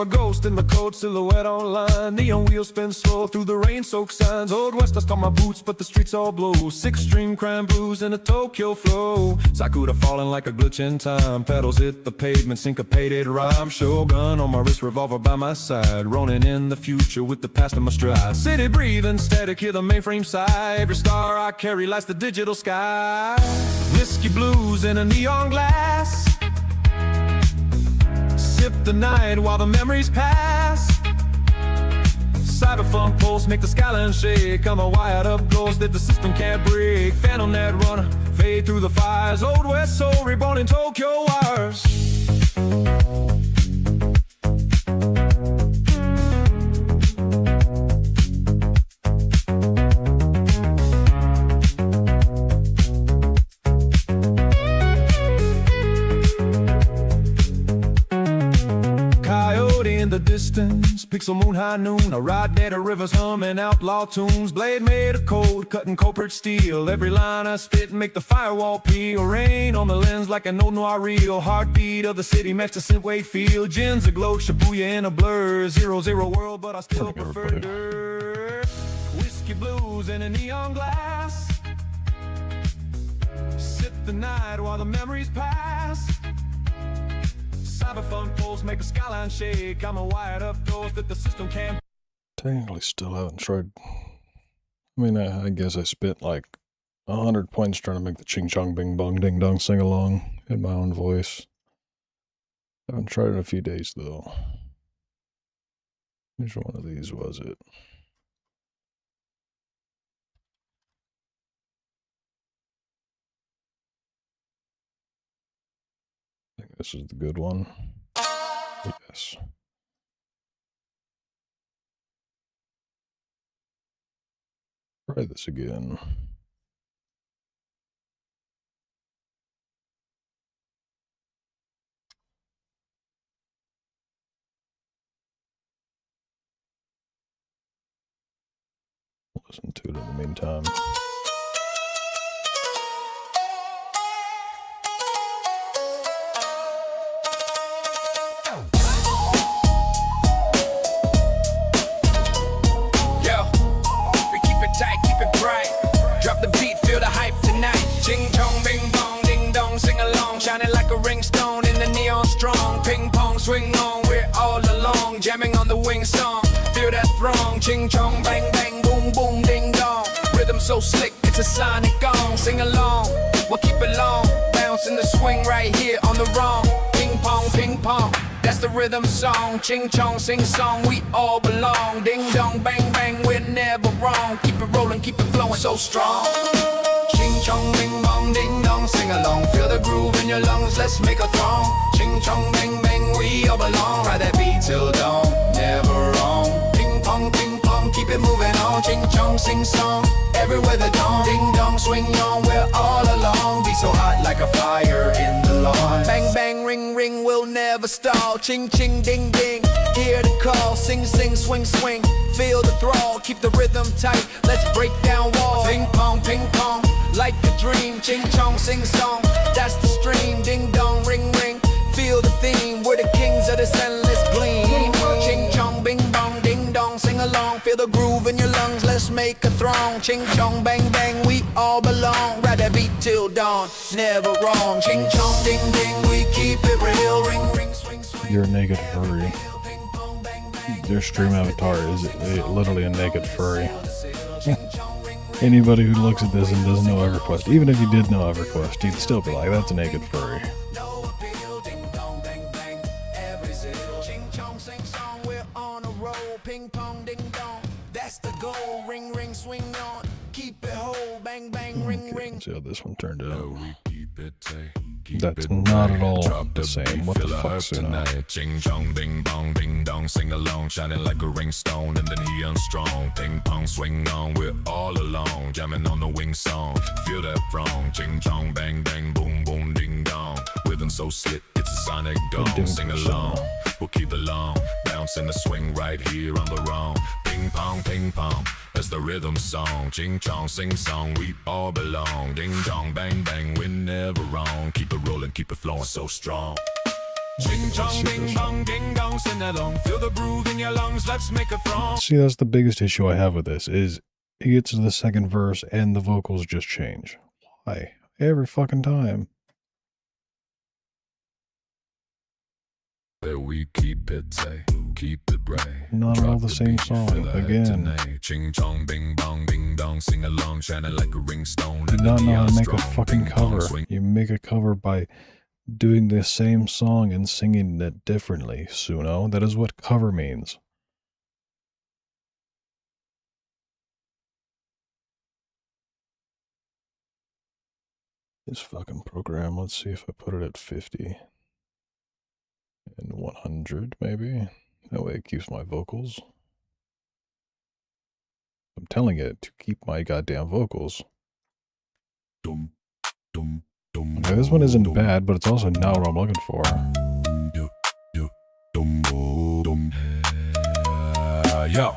a ghost in the cold silhouette online. Neon wheels spin slow through the rain-soaked signs. Old West, I start my boots, but the streets all blow. Six-string crime blues in a Tokyo flow. Sakuda falling like a glitch in time. Pedals hit the pavement, syncopated rhyme. Shogun on my wrist, revolver by my side. Rolling in the future with the past in my stride. City breathing, static, hear the mainframe sigh. Every star I carry lights the digital sky. Whiskey blues in a neon glass. Sip the night while the memories pass. Cyberfunk pulse make the skyline shake. I'm a wired up ghost that the system can't break. Phantom net runner, fade through the fires. Old West soul reborn in Tokyo wires. In the distance, pixel moon high noon. I ride near the rivers humming outlaw tunes. Blade made of cold, cutting coppered steel. Every line I spit make the firewall peel. Rain on the lens like an old noir reel. Heartbeat of the city match the synthwave feel. Gins aglow, Shibuya in a blur. 0-0 world, but I still prefer dirt. Whiskey blues in a neon glass. Sip the night while the memories pass. Cyberfunk pulse make the skyline shake. I'm a wired up ghost that the system can't. Technically still haven't tried. I mean, I guess I spent like 100 points trying to make the ching chong bing bong ding dong sing along in my own voice. Haven't tried it in a few days though. Which one of these was it? I think this is the good one. Yes. Try this again. Listen to it in the meantime. Ching chong bing bong ding dong sing along, shining like a ring stone in the neon strong. Ping pong swing on, we're all along, jamming on the wing song. Feel that throng, ching chong bang bang boom boom ding dong. Rhythm so slick, it's a sonic gong. Sing along, we'll keep it long, bounce in the swing right here on the wrong. Ping pong, that's the rhythm song. Ching chong sing song, we all belong. Ding dong bang bang, we're never wrong. Keep it rolling, keep it flowing so strong. Ching chong bing bong ding dong sing along. Feel the groove in your lungs, let's make a throng. Ching chong bang bang, we all belong. Ride that beat till dawn, never wrong. Ping pong, keep it moving on. Ching chong sing song, everywhere the dawn. Ding dong swing on, we're all along. Be so hot like a fire in the lawn. Bang bang ring ring, we'll never stall. Ching ching ding ding, hear the call. Sing sing swing swing, feel the thrall. Keep the rhythm tight, let's break down walls. Ping pong, like a dream. Ching chong sing song, that's the stream. Ding dong ring ring, feel the theme. We're the kings of this endless gleam. Ching chong bing bong ding dong sing along. Feel the groove in your lungs, let's make a throng. Ching chong bang bang, we all belong. Ride that beat till dawn, never wrong. Ching chong ding ding, we keep it real. Ring ring swing swing. You're a naked furry. Your stream avatar is literally a naked furry. Anybody who looks at this and doesn't know EverQuest, even if you did know EverQuest, you'd still be like, that's a naked furry. See how this one turned out. That's not at all the same. What the fuck, Suno? Ching chong ding bong ding dong sing along, shining like a ring stone and the neon strong. Ping pong swing on, we're all along, jamming on the wing song. Feel that throng, ching chong bang bang boom boom ding dong. Rhythm so slick, it's a sonic gong. Sing along, we'll keep it long, bounce in the swing right here on the wrong. Ping pong, that's the rhythm song. Ching chong sing song, we all belong. Ding dong bang bang, we're never wrong. Keep it rolling, keep it flowing so strong. Ching chong bing bong ding dong sing along. Feel the groove in your lungs, let's make a throng. See, that's the biggest issue I have with this, is it gets to the second verse and the vocals just change. Why? Every fucking time. There we keep it tight, keep it bright. Not all the same song, again. Ching chong bing bong ding dong sing along, shining like a ringstone. You do not know how to make a fucking cover. You make a cover by doing the same song and singing it differently, Suno. That is what cover means. This fucking program, let's see if I put it at 50. And 100, maybe? That way it keeps my vocals. I'm telling it to keep my goddamn vocals. Okay, this one isn't bad, but it's also not what I'm looking for. Yo.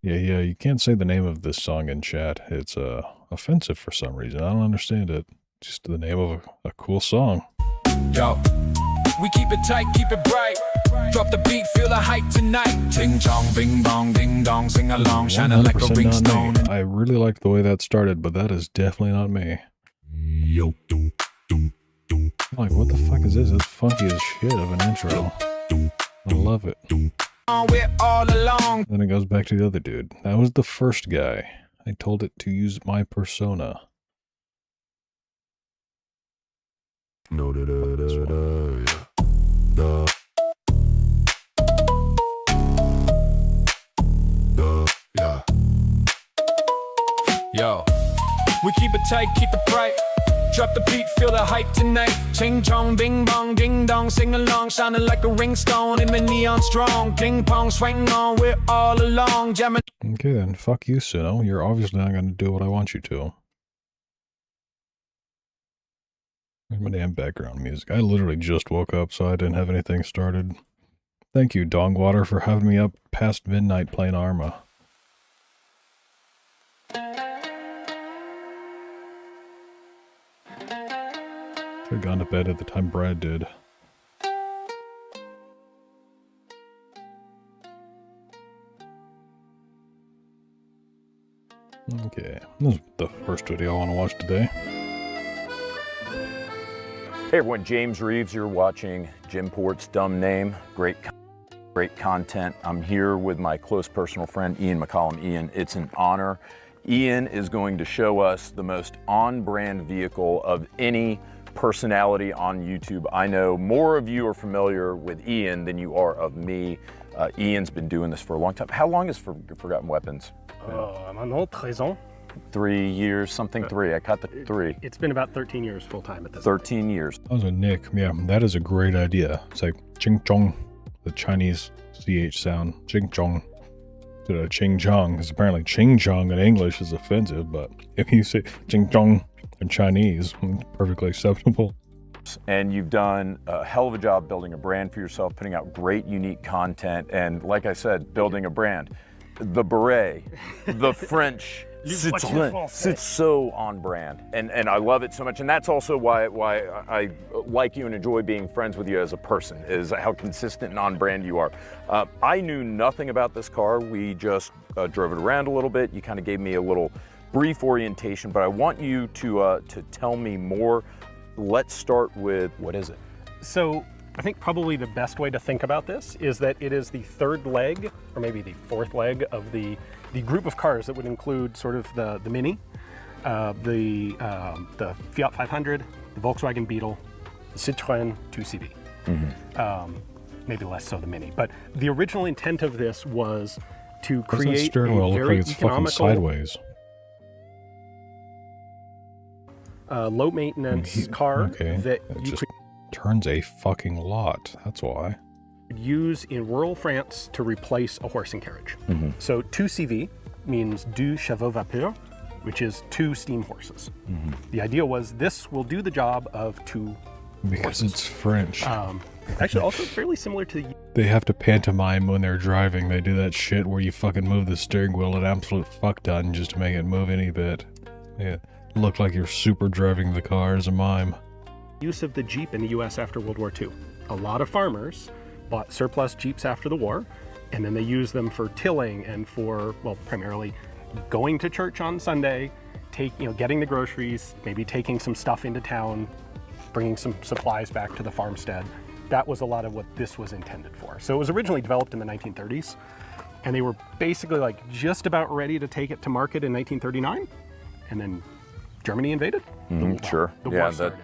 Yeah, you can't say the name of this song in chat. It's offensive for some reason. I don't understand it. Just the name of a cool song. Yo, we keep it tight, keep it bright. Drop the beat, feel the hype tonight. Ching chong, bing bong, ding dong, sing along, shining like a 100% ringstone. not me. I really liked the way that started, but that is definitely not me. Yo, Like, what the fuck is this? It's funky as shit of an intro. I love it. We're all along. Then it goes back to the other dude. That was the first guy. I told it to use my persona. No, yeah. Yo, we keep it tight, keep it bright. Drop the beat, feel the hype tonight. Ching chong, bing bong, ding dong, sing along, shining like a ringstone in the neon strong. Ping pong, swing on, we're all along, jamming. Okay then, fuck you, Suno. You're obviously not going to do what I want you to. Where's my damn background music? I literally just woke up, so I didn't have anything started. Thank you, Dongwater, for having me up past midnight playing Arma. Should've gone to bed at the time Brad did. Okay, this is the first video I want to watch today. Hey everyone, James Reeves, you're watching Jim Port's Dumb Name. Great content. I'm here with my close personal friend, Ian McCollum. Ian, it's an honor. Ian is going to show us the most on-brand vehicle of any personality on YouTube. I know more of you are familiar with Ian than you are of me. Ian's been doing this for a long time. How long is Forgotten Weapons? Maintenant, 13 ans. 3 years, something three. I caught the three. It's been about 13 years full time at this 13 years. That was a Nick. Yeah, that is a great idea. It's like ching chong, the Chinese CH sound. Ching chong. Instead of ching chong, because apparently ching chong in English is offensive, but if you say ching chong in Chinese, it's perfectly acceptable. And you've done a hell of a job building a brand for yourself, putting out great, unique content, and like I said, building a brand. The beret, the French, it's so on brand, and I love it so much, and that's also why I like you and enjoy being friends with you as a person, is how consistent and on brand you are. I knew nothing about this car. We just drove it around a little bit. You kind of gave me a little brief orientation, but I want you to tell me more. Let's start with, what is it? So I think probably the best way to think about this is that it is the third leg, or maybe the fourth leg of the group of cars that would include sort of the Mini, the Fiat 500, the Volkswagen Beetle, the Citroën 2CV. Mm-hmm. Maybe less so the Mini, but the original intent of this was to create that steering wheel a look very like it's fucking economical, sideways. low maintenance car Okay, that it you just could turns a fucking lot. That's why. use in rural France to replace a horse and carriage. Mm-hmm. So 2CV means deux chevaux vapeur, which is 2 steam horses. Mm-hmm. The idea was this will do the job of 2 Because it's French. actually also fairly similar to the They have to pantomime when they're driving. They do that shit where you fucking move the steering wheel an absolute fuck ton just to make it move any bit. Yeah. Look like you're super driving the car as a mime. Use of the Jeep in the US after World War II. A lot of farmers bought surplus Jeeps after the war, and then they used them for tilling and for, well, primarily going to church on Sunday, getting the groceries, maybe taking some stuff into town, bringing some supplies back to the farmstead. That was a lot of what this was intended for. So it was originally developed in the 1930s, and they were basically like just about ready to take it to market in 1939, and then Germany invaded. Sure. The Yeah, war that started.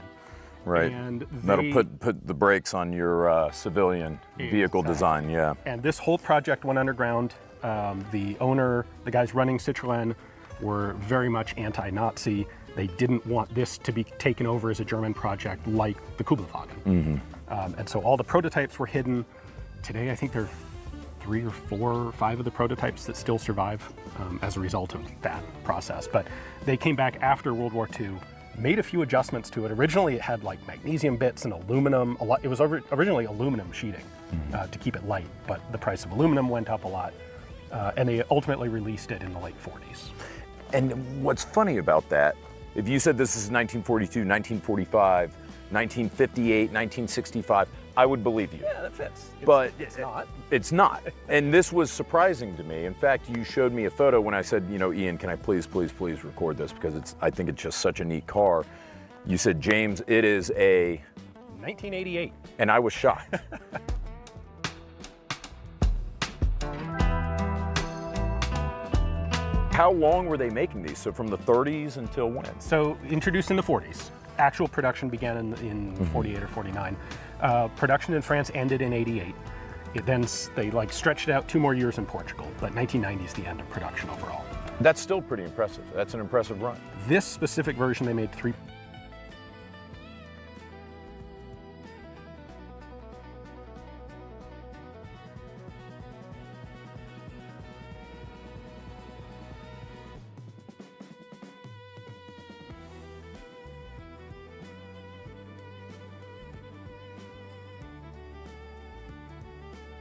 right. And That'll put the brakes on your civilian vehicle design. Yeah. And this whole project went underground. The owner, the guys running Citroën, were very much anti-Nazi. They didn't want this to be taken over as a German project like the Kugelwagen. And so all the prototypes were hidden. Today, I think there are 3 or 4 or 5 of the prototypes that still survive as a result of that process. But they came back after World War II, made a few adjustments to it. Originally, it had like magnesium bits and aluminum. It was originally aluminum sheeting to keep it light, but the price of aluminum went up a lot. And they ultimately released it in the late 40s. And what's funny about that, if you said this is 1942, 1945, 1958, 1965, I would believe you. Yeah, that fits. But it's not. It's not. And this was surprising to me. In fact, you showed me a photo when I said, Ian, can I please record this, because I think it's just such a neat car. You said, James, it is a 1988. And I was shocked. How long were they making these? So from the 30s until when? So introduced in the 40s. Actual production began in 48 or 49. Production in France ended in 88. They stretched it out 2 more years in Portugal, but 1990 is the end of production overall. That's still pretty impressive. That's an impressive run. This specific version, they made 3.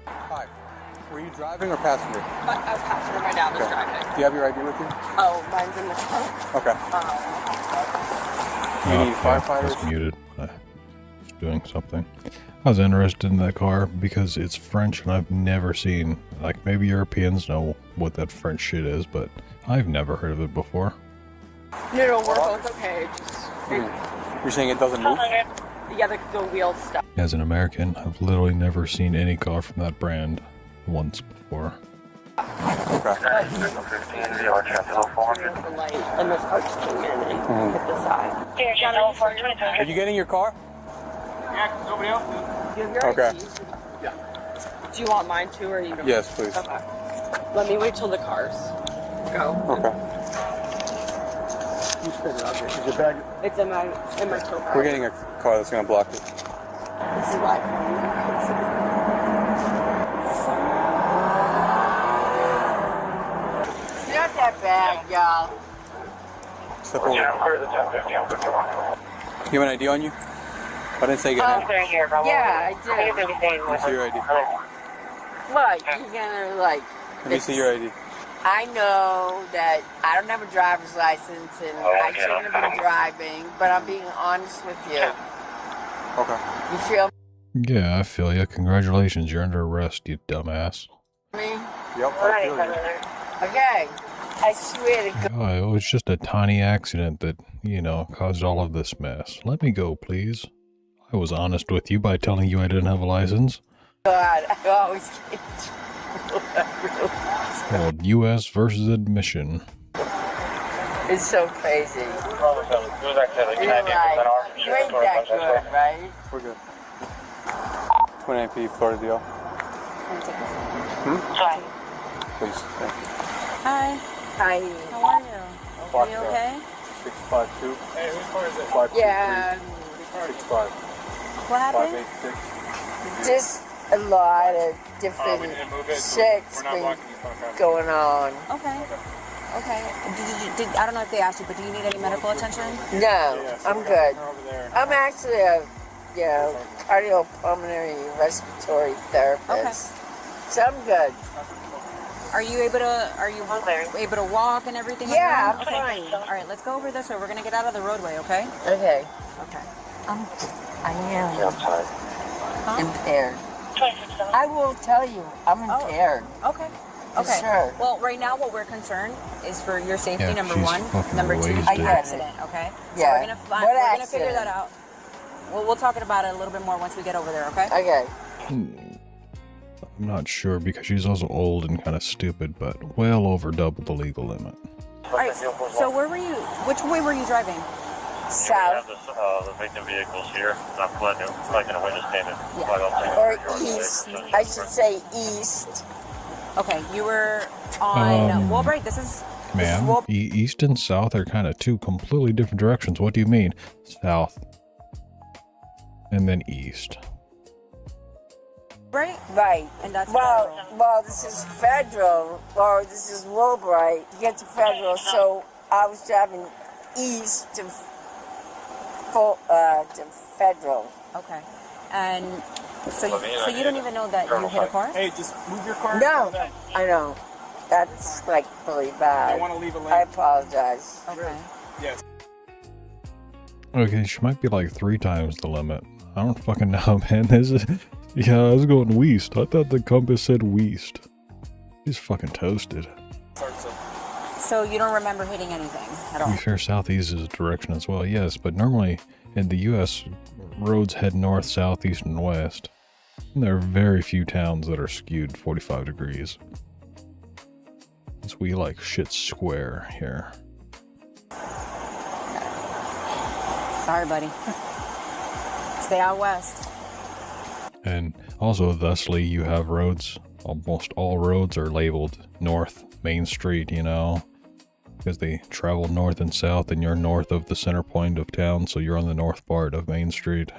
Hi. Were you driving or passenger? I was passenger. My dad was driving. Do you have your ID with you? Oh, mine's in the car. Okay. Do you need firefighters? It's muted. It's doing something. I was interested in that car because it's French and I've never seen, like, maybe Europeans know what that French shit is, but I've never heard of it before. No, we're both okay. Just You're saying it doesn't move? yeah, the wheel stuff. As an American, I've literally never seen any car from that brand once before. Okay. The light, and this car just came in and hit the side. Are you getting your car? Yeah, nobody else. Do you have your Okay. IDs? Yeah. Do you want mine too, or you don't? Yes, please. Okay. Let me wait till the cars go. Okay. You spit it out there. Is your bag? It's in my tote bag. We're getting a car that's going to block it. This is why. It's not that bad, y'all. Step over. You have an ID on you? I didn't say get in. Yeah, I do. Let me see your ID. What? You're gonna like. Let me see your ID. I know that I don't have a driver's license and I shouldn't have been driving, but I'm being honest with you. Okay. You feel Yeah, I feel ya. Congratulations, you're under arrest, you dumbass. me? Yep, I feel you. Okay. I swear to God. Oh, it was just a tiny accident that, caused all of this mess. Let me go, please. I was honest with you by telling you I didn't have a license. I always get Well, U.S. versus admission. It's so crazy. You're like, you ain't that good, right? We're good. 29P Florida deal. Hi. Please. Thank you. Hi, Hi. how are you? Are you okay? 652. Hey, whose car is it? Yeah. 65. What happened? 586. Just a lot of different shit's been going on. Okay. Okay. I don't know if they asked you, but do you need any medical attention? No, I'm good. I'm actually a, cardiopulmonary respiratory therapist. So I'm good. Are you able to walk and everything? Yeah, like that? I'm fine. All right, let's go over this way. We're gonna get out of the roadway, okay? Okay. Okay. I am impaired. I will tell you, I'm impaired. Okay. For Okay. sure. Well, right now what we're concerned is for your safety, Yeah, number she's one. fucking Number two, wasted. the accident, okay? So Yeah. we're gonna What we're gonna accident? figure that out. We'll talk about it a little bit more once we get over there, okay? Okay. I'm not sure because she's also old and kind of stupid, but well over double the legal limit. All right. So where were you? Which way were you driving? South the victim vehicles here. I'm glad you're like in a witness statement. or east. I should say east. Okay, you were on. Well, right. This is Ma'am, well, east and south are kind of two completely different directions. What do you mean? South and then east. right. Right. And that's well, federal. well, this is federal, or this is Wilbright to get to federal. So I was driving east to federal. Okay. And so you don't even know that you hit a car? Hey, just move your car. No, I know. That's like really bad. I want to leave a lane. I apologize. Okay. Yes. Okay, she might be like 3 times the limit. I don't fucking know, man. This is, yeah, I was going west. I thought the compass said west. She's fucking toasted. So you don't remember hitting anything at To all? be fair, southeast is a direction as well, yes, but normally in the US, roads head north, south, east, and west. And there are very few towns that are skewed 45 degrees. Since we like shit square here. Sorry, buddy. Stay out west. And also, thusly, you have roads, almost all roads are labeled North Main Street, you know, because they travel north and south, and you're north of the center point of town, so you're on the north part of Main Street.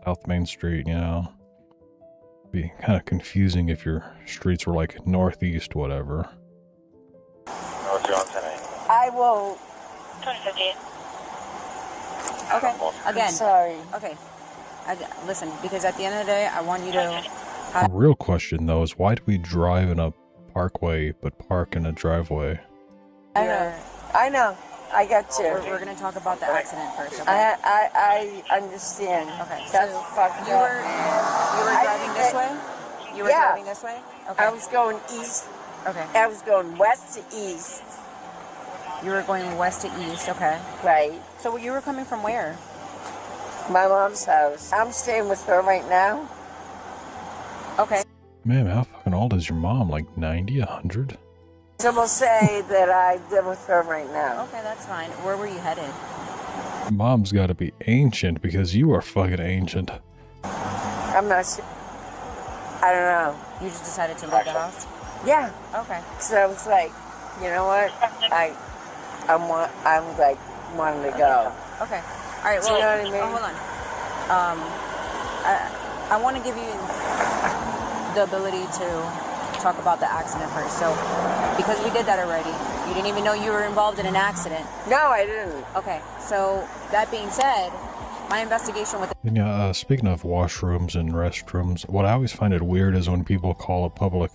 South Main Street, you know. Be kind of confusing if your streets were like northeast, whatever. I will. Okay. Again. Sorry. Okay. Listen, because at the end of the day, I want you to. The real question, though, is why do we drive in a parkway but park in a driveway? I know. I got you. We're gonna talk about the accident first. Okay. I understand. Okay. That's So fucked you up. were driving this way. You were Yeah. driving this way. Okay. I was going east. Okay. I was going west to east. You were going west to east. Okay. Right. So you were coming from where? My mom's house. I'm staying with her right now. Okay. Man, how fucking old is your mom? Like 90, 100? So we'll say that I live with her right now. Okay, that's fine. Where were you headed? Mom's gotta be ancient because you are fucking ancient. I'm not sure. I don't know. You just decided to leave the house. Yeah. Okay. So I was like, you know what? I'm like wanting to go. Okay. All right. Do you Well, know what I mean? hold on. I want to give you the ability to talk about the accident first. So, because we did that already, you didn't even know you were involved in an accident. No, I didn't. Okay. So that being said, my investigation with And yeah, speaking of washrooms and restrooms, what I always find it weird is when people call a public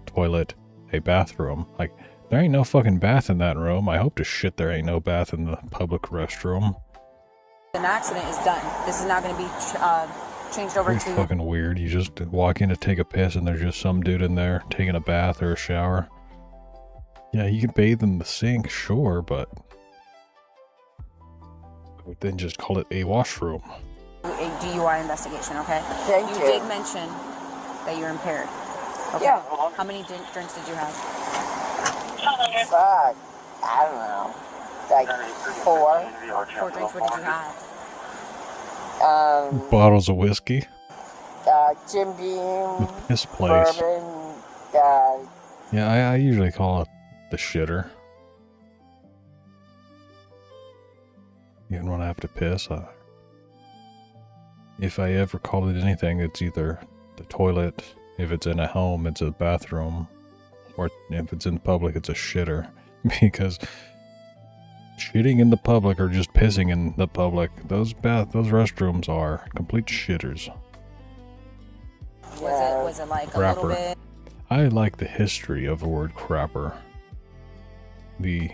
toilet a bathroom. Like, there ain't no fucking bath in that room. I hope to shit there ain't no bath in the public restroom. an accident is done. This is not going to be changed over Pretty to. fucking weird. You just walk in to take a piss and there's just some dude in there taking a bath or a shower. Yeah, you can bathe in the sink, sure, but I would then just call it a washroom. A DUI investigation, okay? Thank You you. did mention that you're impaired. Okay. Yeah. How many drinks did you have? Fuck. I don't know. Like 4. 4 drinks. What did you have? Bottles of whiskey. Jim Beam, This place. bourbon, Yeah, I usually call it the shitter. Even when I have to piss, if I ever call it anything, it's either the toilet. If it's in a home, it's a bathroom. Or if it's in public, it's a shitter. Because shitting in the public or just pissing in the public, those restrooms are complete shitters. Was it like a Rapper. little bit? I like the history of the word crapper. The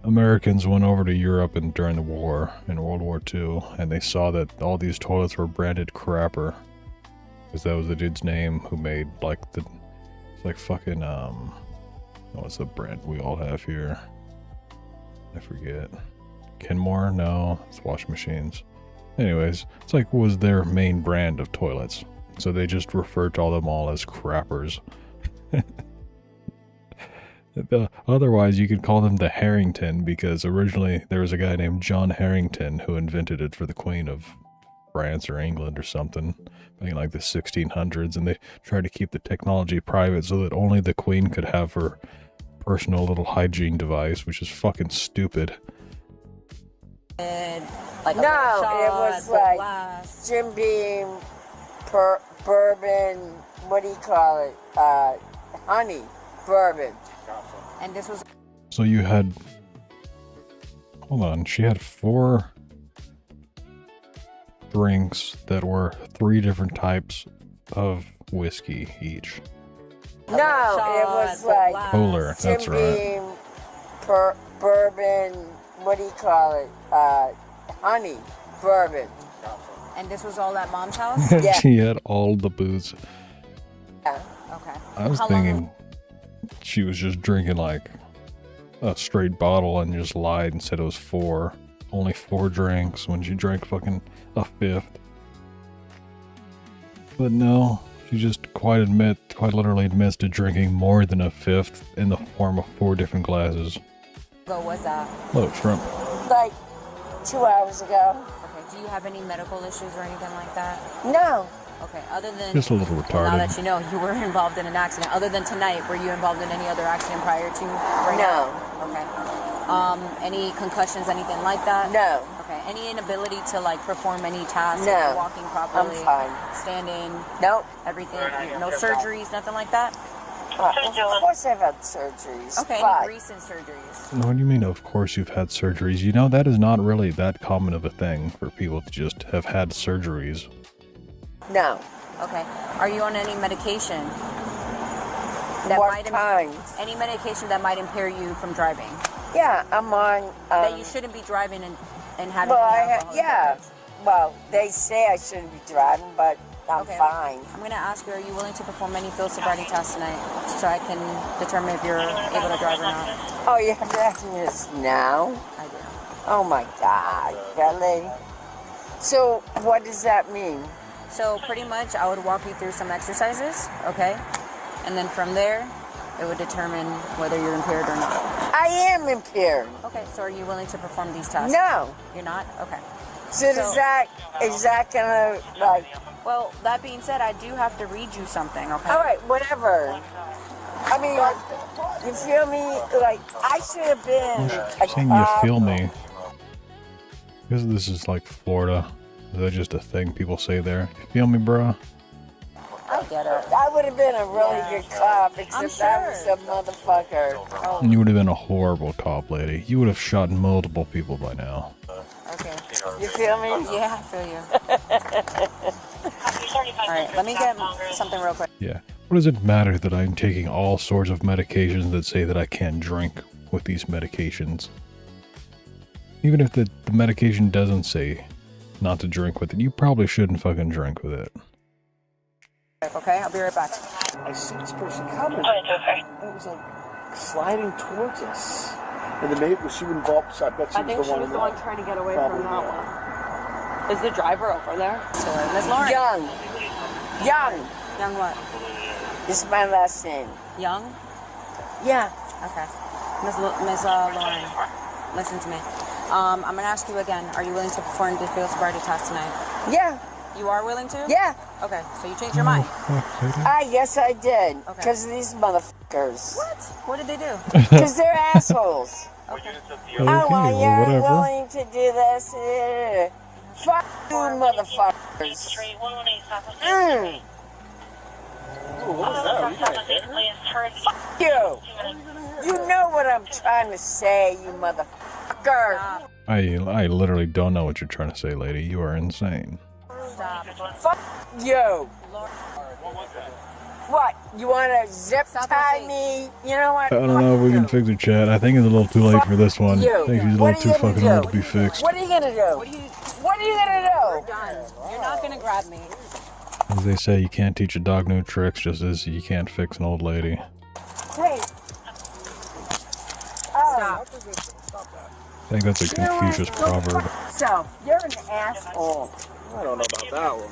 Americans went over to Europe and during the war, in World War II, and they saw that all these toilets were branded crapper. Because that was the dude's name who made, like, it's like fucking, what's the brand we all have here? I forget. Kenmore? No, it's washing machines. Anyways, it's like was their main brand of toilets. So they just referred to all them all as crappers. Otherwise, you could call them the Harrington, because originally there was a guy named John Harrington who invented it for the Queen of France or England or something, back in like the 1600s, and they tried to keep the technology private so that only the Queen could have her personal little hygiene device, which is fucking stupid. Like No, it was like Jim Beam, bourbon, what do you call it? Honey, bourbon. And this was... So you had... Hold on, she had 4 drinks that were 3 different types of whiskey each. No, it was like Polar, that's Jim right. Beam, bourbon, what do you call it? Honey, bourbon. And this was all at Mom's house? Yeah. She had all the booze. Yeah. Okay. I was How thinking she was just drinking like a straight bottle and just lied and said it was 4. Only 4 drinks when she drank fucking a 5th. But no, she just quite literally admits to drinking more than a 5th in the form of 4 different glasses. What was that? Hello, shrimp. Like 2 hours ago. Okay. Do you have any medical issues or anything like that? No. Okay. Other than... Just a little Now retarded. that you know you were involved in an accident. Other than tonight, were you involved in any other accident prior to right No. now? Okay. Any concussions, anything like that? No. Okay. Any inability to like perform any tasks? No. Like walking properly? I'm fine. Standing? Nope. Everything? No surgeries? Nothing like that? Of course I've had surgeries. Okay. But Any recent surgeries? What do you mean, of course you've had surgeries? You know, that is not really that common of a thing for people to just have had surgeries. no. Okay. Are you on any medication? That What kind? Any medication that might impair you from driving? Yeah, I'm on. That you shouldn't be driving and having Well, alcohol. yeah. Well, they say I shouldn't be driving, but I'm Okay. fine. I'm going to ask you, are you willing to perform any field sobriety tests tonight so I can determine if you're able to drive or not? Oh, you're asking this now? I do. Oh my God, really? So, what does that mean? So pretty much I would walk you through some exercises, okay? And then from there, it would determine whether you're impaired or not. I am impaired. Okay, so are you willing to perform these tests? No. You're not? Okay. So, is that gonna, like, Well, that being said, I do have to read you something, okay? all right, whatever. I mean, you feel me? Like, I should have been a Saying you cop. feel me. Because this is like Florida. Is that just a thing people say there? You feel me, bruh? I get it. I would have been a really good cop, I'm except I was sure. a motherfucker. And you would have been a horrible cop, lady. You would have shot multiple people by now. Okay. You feel me? Yeah, I feel you. All right, let me get something real quick. Yeah. What does it matter that I'm taking all sorts of medications that say that I can't drink with these medications? Even if the medication doesn't say not to drink with it, you probably shouldn't fucking drink with it. Okay, I'll be right back. I see this person coming. It was like sliding towards us. And then maybe she was involved, so I bet she was the one. trying to get away Probably, Is the driver over there? Sorry, Miss Lauren. Young. Young Young what? is my last name. Young? Yeah. Okay. Miss Lauren, listen to me. I'm gonna ask you again. Are you willing to perform the field sobriety test tonight? Yeah. You are willing to? Yeah. Okay, so you changed your mind. Yes, I did. Okay. Because of these motherfuckers. What? What did they do? Because they're assholes. Okay, Oh, well, well, you're whatever. willing to do this. Fuck you, motherfuckers. Mm. Fuck you. You know what I'm trying to say, you motherfucker. Stop. I literally don't know what you're trying to say, lady. You are insane. Stop. Fuck you. What? You want to zip tie me? You know what? I don't know if we can fix her, chat. I think it's a little too late for this one. You. I think she's a What little are you too gonna fucking do? old to be fixed. What are you gonna do? What are you gonna We're do? done. You're not gonna grab me. As they say, you can't teach a dog new tricks just as you can't fix an old lady. Hey. Stop. I think that's a Confucius proverb. So, you're an asshole. I don't know about that one.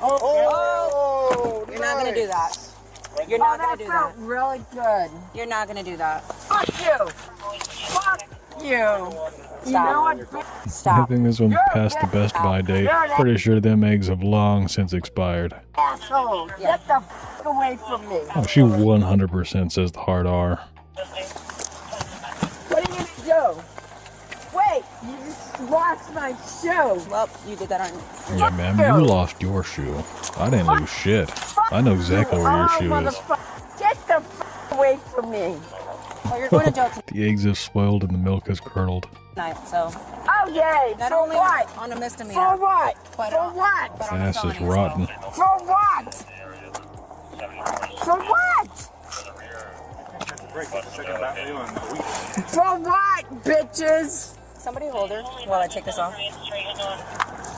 Oh, You're not gonna do that. You're not gonna do felt that. really good. You're not gonna do that. Fuck you. Fuck you. You know what? I Stop. think this one's past the best buy date. Pretty sure them eggs have long since expired. Asshole. Get the fuck away from me. Oh, she 100% says the hard R. What are you gonna do? Wait, you just lost my shoe. Well, you did that on. Yeah, ma'am, you lost your shoe. I didn't lose shit. I know exactly where your shoe is. Get the fuck away from me. Well, you're going to jail The eggs have spoiled and the milk has curdled. tonight, so Oh, yay. not For only what? on a misdemeanor. For what? But For on- what? but on a Ass is felony as well. rotten. For what? For what? For what, bitches? Somebody hold her while I take this off.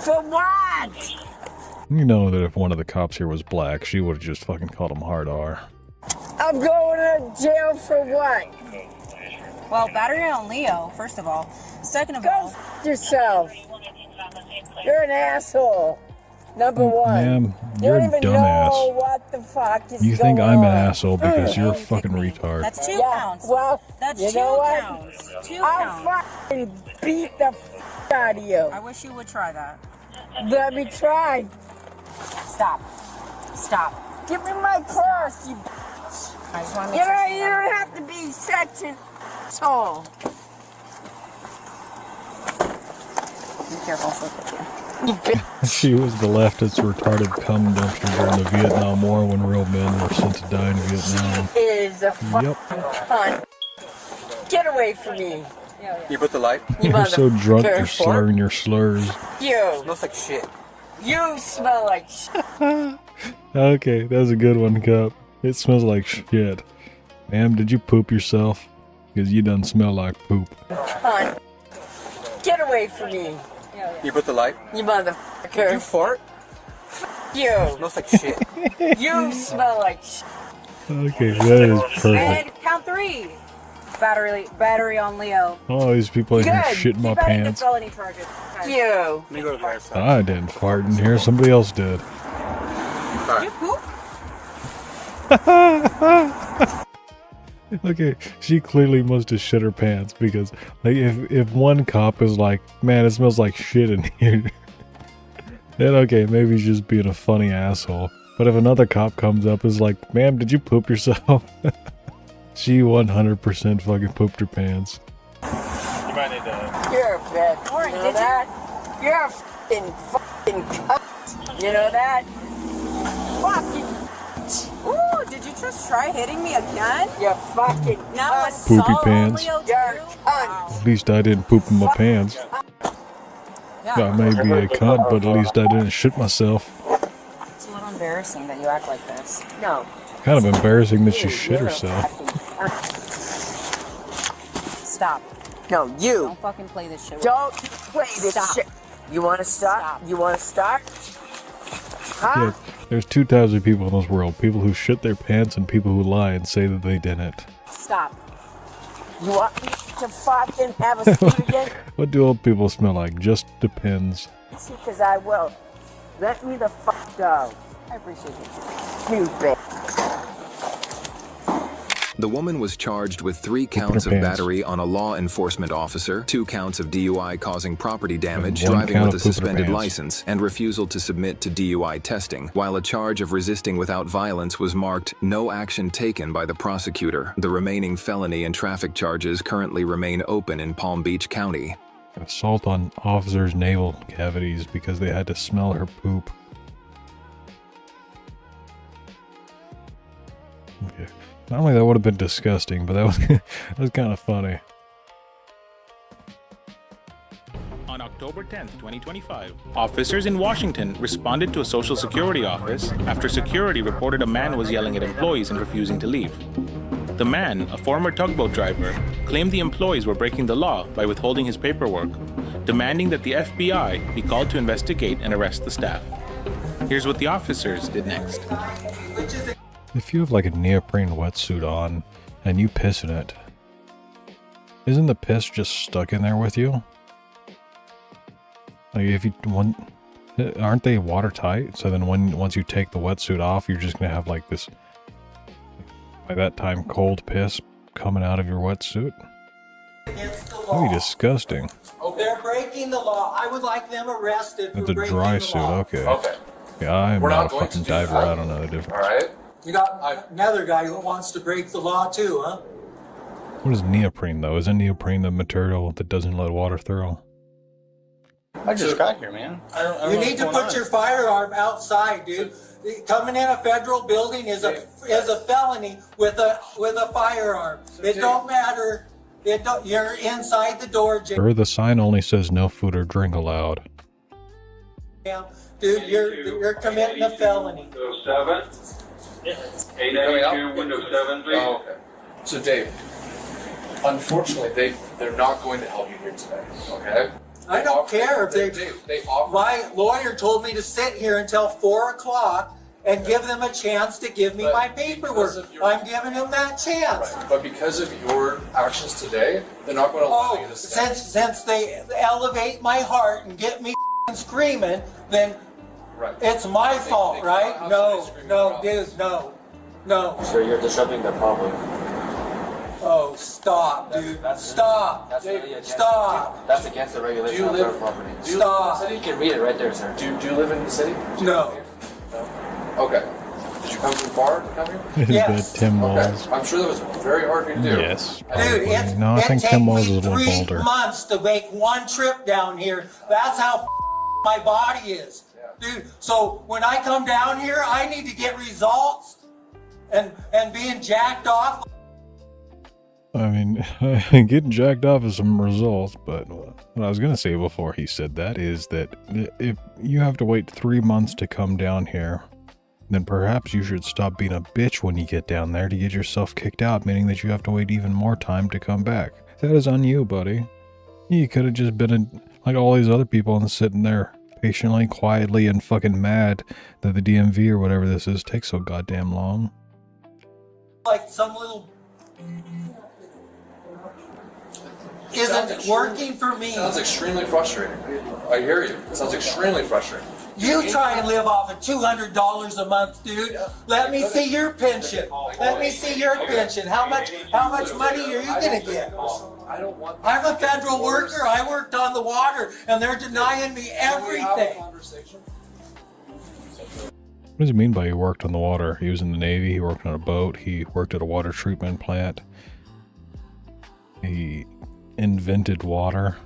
For what? You know that if one of the cops here was black, she would have just fucking called him hard R. I'm going to jail for what? Well, battery on Leo, first of all. Second of Go all, f yourself. You're an asshole. Number one. Ma'am, You you're don't a even know dumbass. what the fuck is You think going I'm an on. asshole because you're a fucking retard. that's 2 Yeah, counts. well, That's you 2 know what? counts. 2 I'll counts. fucking beat the f out of you. I wish you would try that. Let me try. Stop. Stop. Give me my purse, you I just want to You make sure know, she's you not- don't have to be such an asshole. Be careful. She was the leftist retarded cum dumpster during the Vietnam War when real men were sent to die in Vietnam. Is a fucking Yep. cunt. Get away from me. You put the light? You're so drunk you're motherfucker. slurring your slurs. You. Smells like shit. You smell like shit. Okay, that was a good one, Cup. It smells like shit. Ma'am, did you poop yourself? Because you done smell like poop. Cunt. Get away from me. You put the light? You motherfucker. You fart? You. Smells like shit. You smell like shit. Okay, that is perfect. And count 3. Battery on Leo. All these people in here Good. shit in my Keep adding the pants. felony charges. Okay. You. Let me go to the right side. I didn't fart in here, somebody else did. Did you poop? Okay, she clearly must have shit her pants because like if one cop is like, man, it smells like shit in here, then okay, maybe he's just being a funny asshole. But if another cop comes up and is like, ma'am, did you poop yourself? She 100% fucking pooped her pants. You might need to... You're a bitch. Lauren, You know did you? that? You're a fucking cunt. You know that? Fucking Ooh, did you just try hitting me again? you fucking Now cunt. Poopy assault on pants. Leo too? You're a cunt. Wow. At least I didn't poop in my pants. Yeah. I may be a cunt, but at least I didn't shit myself. It's a little embarrassing that you act like this. No. Kind of embarrassing that she shit herself. Stop. No, you. Don't fucking play this shit. Don't play this Stop. shit. You want to start? Stop. You want to start? Huh? Yeah, there's 2 types of people in this world. People who shit their pants and people who lie and say that they didn't. Stop. You want me to fucking have a seat again? What do old people smell like? Just depends. See, because I will. Let me the fuck go. I appreciate it. You bitch. The woman was charged with 3 counts of pants. battery on a law enforcement officer, 2 counts of DUI causing property damage, And 1 driving count with a of pooping her suspended pants. license, and refusal to submit to DUI testing, while a charge of resisting without violence was marked no action taken by the prosecutor. The remaining felony and traffic charges currently remain open in Palm Beach County. Assault on officers' navel cavities because they had to smell her poop. Okay. Not only that would have been disgusting, but that was kind of funny. On October October 10, 2025, officers in Washington responded to a Social Security office after security reported a man was yelling at employees and refusing to leave. The man, a former tugboat driver, claimed the employees were breaking the law by withholding his paperwork, demanding that the FBI be called to investigate and arrest the staff. Here's what the officers did next. If you have like a neoprene wetsuit on and you piss in it, isn't the piss just stuck in there with you? Like if you want, aren't they watertight? So then once you take the wetsuit off, you're just gonna have like this, by that time, cold piss coming out of your wetsuit. That'd be disgusting. Oh, they're breaking the law. I would like them arrested for That's a breaking dry the suit, law. okay. Okay. Yeah, I'm We're not not a going fucking to do diver, that. I don't know the difference. Alright? You got another guy who wants to break the law too, huh? What is neoprene though? Isn't neoprene the material that doesn't let water through? I just got here, man. I don't You know need to what's put going your on. firearm outside, dude. Coming in a federal building is a felony with a firearm. It don't matter. You're inside the door, Jim. Or the sign only says no food or drink allowed. Dude, you're committing a felony. Windows 7. 892, Windows 7, please. Oh, okay. So Dave, unfortunately, they're not going to help you here today. Okay. I don't care if they offer. My lawyer told me to sit here until 4 o'clock and give them a chance to give me my paperwork. I'm giving them that chance. Right. But because of your actions today, they're not going to allow you to stay. Since they elevate my heart and get me screaming, then it's my fault, right? No, dude, no. So you're disrupting the public. Oh, stop, dude. Stop. Stop. That's against the regulation of our property. Stop. You can read it right there, sir. Do you live in the city? No. Okay. Did you come from far to come here? Is that Tim Walls? I'm sure that was very hard for you to do. Yes. Dude, Probably. No, I think Tim Walls is a little 3 bolder. months to make one trip down here. That's how my body is. Dude, so when I come down here, I need to get results and being jacked off. I mean, getting jacked off is some results, but what I was going to say before he said that is that if you have to wait 3 months to come down here, then perhaps you should stop being a bitch when you get down there to get yourself kicked out, meaning that you have to wait even more time to come back. That is on you, buddy. You could have just been like all these other people and sitting there patiently, quietly, and fucking mad that the DMV or whatever this is takes so goddamn long. Like some little isn't working for me. Sounds extremely frustrating. I hear you. It sounds extremely frustrating. You try and live off of $200 a month, dude. Let me see your pension. Let me see your pension. How much money are you gonna get? I'm a federal worker. I worked on the water, and they're denying me everything. What does he mean by he worked on the water? He was in the Navy, he worked on a boat, he worked at a water treatment plant. He invented water.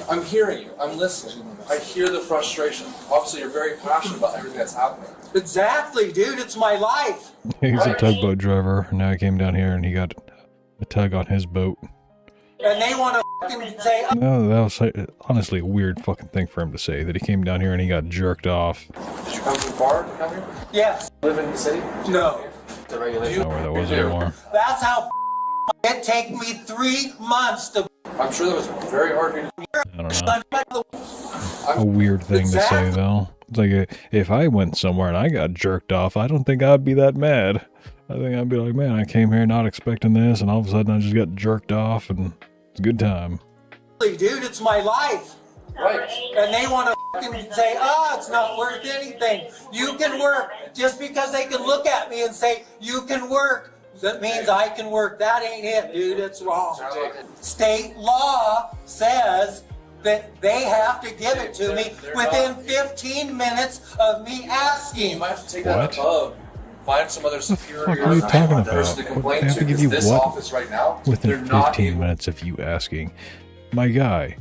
I'm hearing you. I'm listening. I hear the frustration. Obviously, you're very passionate about everything that's happening. Exactly, dude. It's my life. He's a tugboat driver, and now he came down here and he got a tug on his boat. And they want to fucking say, No, that was honestly a weird fucking thing for him to say, that he came down here and he got jerked off. Did you come from far to come here? yes, Live in the city? no. The I regulation. don't know where that was anymore. That's how it take me 3 months to. I'm sure that was very hard for you to I don't know. A weird thing to say, though. It's like, if I went somewhere and I got jerked off, I don't think I'd be that mad. I think I'd be like, man, I came here not expecting this, and all of a sudden I just got jerked off, and it's a good time. Dude, it's my life. Right. And they want to fucking say, oh, it's not worth anything. You can work. Just because they can look at me and say, you can work, that means I can work. That ain't it, dude. It's wrong. State law says that they have to give it to me within 15 minutes of me asking. You might have to take that above. Find some other superior What are you talking about? person to What, complain they have to to. give 'Cause you this what? office right now, Within they're not 15 minutes of you asking. My guy,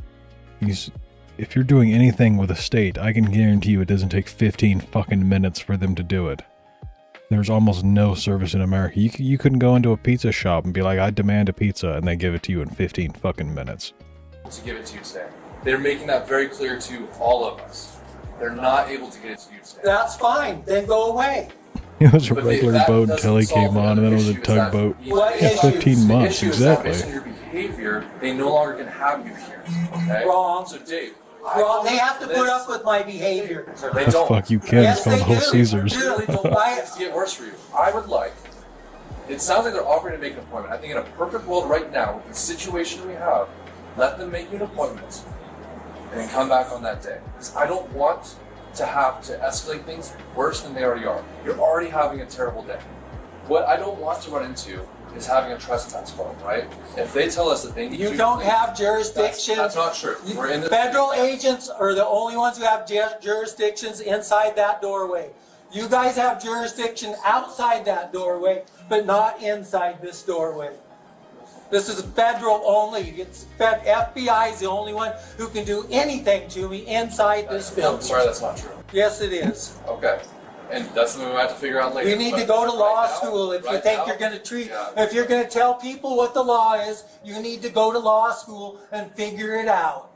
if you're doing anything with a state, I can guarantee you it doesn't take 15 fucking minutes for them to do it. There's almost no service in America. You couldn't go into a pizza shop and be like, I demand a pizza, and they give it to you in 15 fucking minutes. to give it to you today. They're making that very clear to all of us. They're not able to get it to you today. That's fine. Then go away. It was a But regular that boat doesn't until he solve came on, and then it was a issue, is that tugboat. What Yeah, issue? 15 The months, issue is that based on exactly. your behavior, they no longer can have you here. Okay? Wrong. So Dave, Well, they have to put up with my behavior. They The don't. fuck you can, Yes, it's called they Whole do. Caesars. They do. Don't buy it to get worse for you. I would like. It sounds like they're offering to make an appointment. I think in a perfect world right now, with the situation we have, let them make you an appointment and then come back on that day. Because I don't want to have to escalate things worse than they already are. You're already having a terrible day. What I don't want to run into is having a trespass problem, right? If they tell us that they need You to, don't have jurisdiction. That's not true. We're in the Federal agents are the only ones who have jurisdictions inside that doorway. You guys have jurisdiction outside that doorway, but not inside this doorway. This is federal only. FBI is the only one who can do anything to me inside this I'm building. sorry, that's not true. Yes, it is. Okay. And that's something we might have to figure out later. You need to but go to law right now- school if you right think now- you're going to treat, Yeah. if you're going to tell people what the law is, you need to go to law school and figure it out.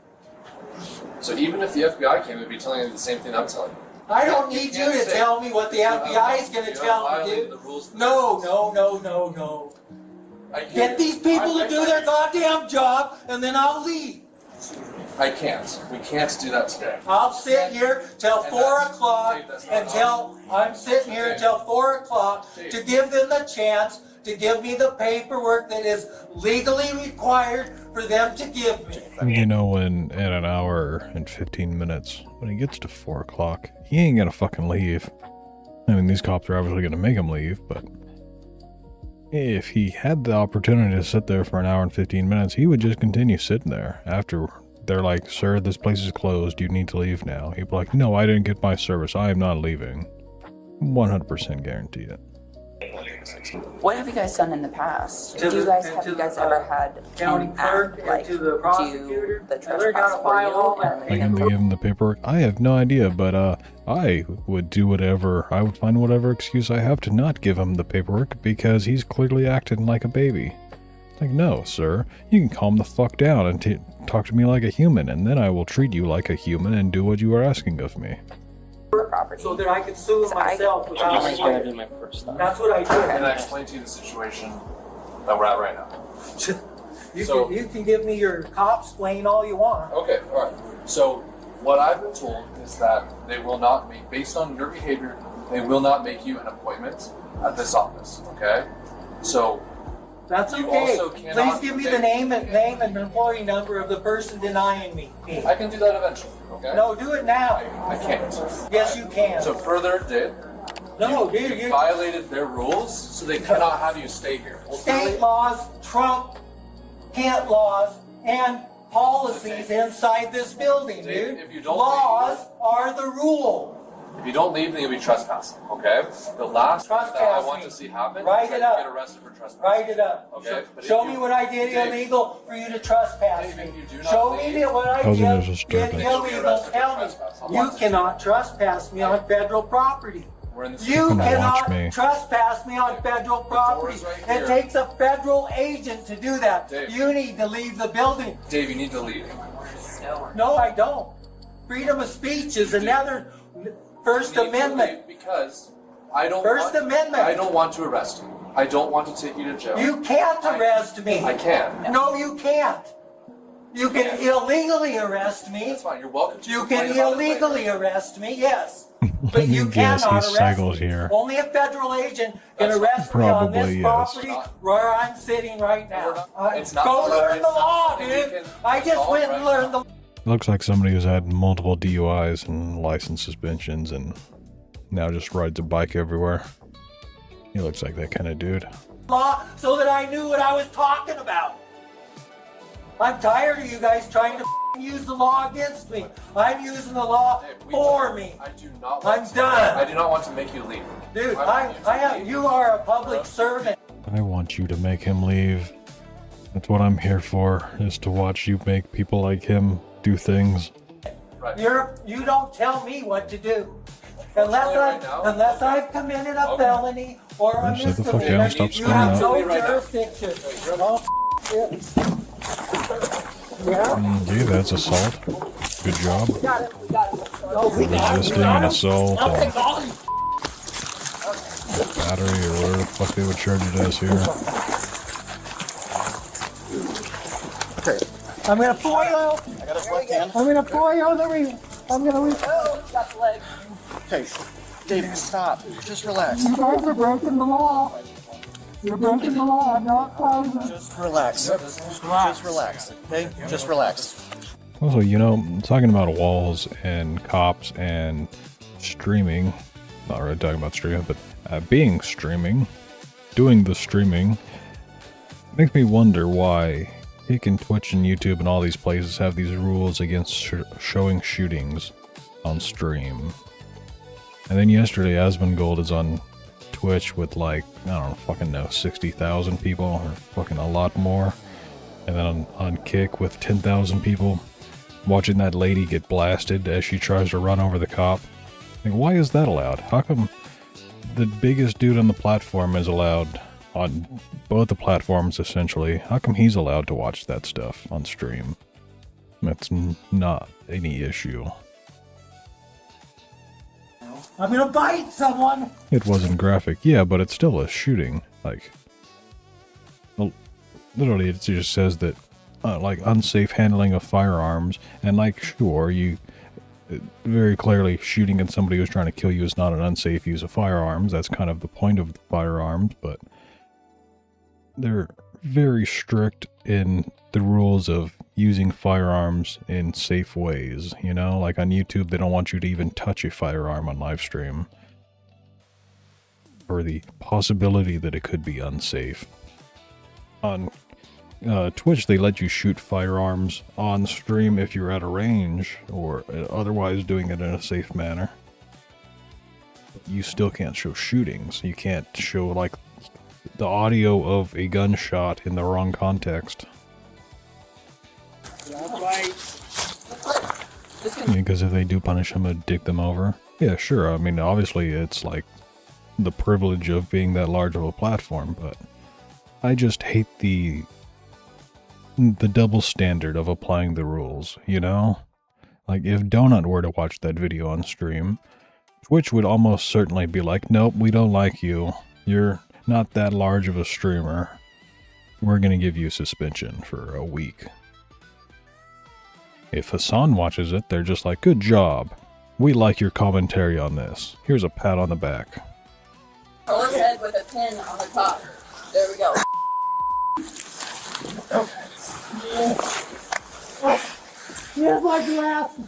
So even if the FBI came, it'd be telling you the same thing I'm telling you. I don't need you can't to say- tell me what the you have FBI is going to you have tell me, violated dude. the rules of the No, business. no. I hear Get you. these people I- to do their goddamn job, and then I'll leave. I can't. We can't do that today. I'll sit here till And 4 that's- o'clock Dave, that's not until, I'm sitting here until 4 o'clock to give them the chance to give me the paperwork that is legally required for them to give me. You know, when in an hour and 15 minutes, when he gets to 4 o'clock, he ain't gonna fucking leave. I mean, these cops are obviously gonna make him leave, but if he had the opportunity to sit there for an hour and 15 minutes, he would just continue sitting there. After they're like, sir, this place is closed, you need to leave now. He'd be like, no, I didn't get my service, I am not leaving. 100% guarantee it. What have you guys done in the past? To Do you the- guys and have to you guys the, ever had county an clerk act, and like to the prosecutor. do the And they're trespass gonna for file all you? that. And Are you gonna give him the paperwork? I have no idea, but I would do whatever, I would find whatever excuse I have to not give him the paperwork because he's clearly acting like a baby. Like, no, sir, you can calm the fuck down and talk to me like a human, and then I will treat you like a human and do what you are asking of me. property. So that I can sue myself without This is a gonna lawyer. be my first thought. That's what I And I do. explained to you the situation that we're at right now. You can give me your cops explain all you want. Okay, all right. So what I've been told is that they will not make, based on your behavior, they will not make you an appointment at this office. Okay. So That's You okay. also cannot Please give me the take- name and employee number of the person denying me. I can do that eventually. Okay. No, do it now. I can't. Yes, you can. So further, did No, you dude, you violated their rules, so they cannot have you stay here. state laws trump Kent laws and policies inside this building, Dave, dude. if you don't Laws are the rule. If you don't leave, then you'll be trespassing. Okay. The last thing that I Trespassing. want to see happen Write is it that up. you get arrested for trespassing. Write it up. Okay. But Show if me you- what I did Dave, illegal for you to trespass Dave, me. if you do not Show leave, me what I Housing did is disturbing. illegal. Tell me. You cannot trespass me on federal property. We're in this. You Come on, watch cannot me. trespass me on federal property. door's right It here. takes a federal agent to do that. Dave. You need to leave the building. Dave, you need to leave. No, I don't. Freedom of speech is another First You need to Amendment. leave because I don't. First want, Amendment. I don't want to arrest you. I don't want to take you to jail. You can't arrest me. I can. No, you can't. You can illegally arrest me. That's fine. You're welcome to. You complain can about it later. illegally arrest me, yes. Let But me you guess, cannot he arrest cycles me. here. Only a federal agent can That's arrest me on Probably, this yes. property where I'm sitting right now. It's not Go something- learn it's the not law, something we dude. can I just solve went right and learned the Looks like somebody who's had multiple DUIs and license suspensions and now just rides a bike everywhere. He looks like that kind of dude. law so that I knew what I was talking about. I'm tired of you guys trying to use the law against me. I'm using the law for me. I do not. I'm Want to, done. I do not want to make you leave. Dude, I want you to leave. you are a public servant. I want you to make him leave. That's what I'm here for, is to watch you make people like him do things. Right. You don't tell me what to do. Unless I've committed a felony or a Shut the fuck down, misdemeanor, stop you screaming have out. no Right now. jurisdiction. Oh, shit. Okay, that's assault. Good job. Resisting and assault and battery or whatever the fuck they would charge it as here. Okay. I'm gonna pour you. I got a left hand. I'm gonna pour you. I'm gonna. Got the leg. Okay. Dave, stop. Just relax. You guys are breaking the law. You're breaking the law. I'm not following. Just relax. Just relax. Okay? Just relax. Also, you know, talking about walls and cops and streaming, not really talking about streaming, but being streaming, doing the streaming, makes me wonder why Kick and Twitch and YouTube and all these places have these rules against showing shootings on stream. And then yesterday, Asmongold is on Twitch with like, I don't fucking know, 60,000 people or fucking a lot more. And then on Kick with 10,000 people watching that lady get blasted as she tries to run over the cop. Like, why is that allowed? How come the biggest dude on the platform is allowed on both the platforms essentially? How come he's allowed to watch that stuff on stream? That's not any issue. I'm gonna bite someone. It wasn't graphic, yeah, but it's still a shooting. Like, well, literally, it just says that, like, unsafe handling of firearms, and like, sure, you very clearly shooting at somebody who's trying to kill you is not an unsafe use of firearms. That's kind of the point of the firearms, but they're very strict in the rules of using firearms in safe ways, you know? Like on YouTube, they don't want you to even touch a firearm on live stream for the possibility that it could be unsafe. On Twitch, they let you shoot firearms on stream if you're at a range or otherwise doing it in a safe manner. You still can't show shootings. You can't show, like, the audio of a gunshot in the wrong context. Because if they do punish him, it'd dick them over. Yeah, sure. I mean, obviously, it's like the privilege of being that large of a platform, but I just hate the double standard of applying the rules, you know? Like, if Donut were to watch that video on stream, Twitch would almost certainly be like, nope, we don't like you. You're not that large of a streamer. We're gonna give you suspension for a week. If Hassan watches it, they're just like, good job. We like your commentary on this. Here's a pat on the back. Pull his head with a pin on the top. There we go. Here's my glass.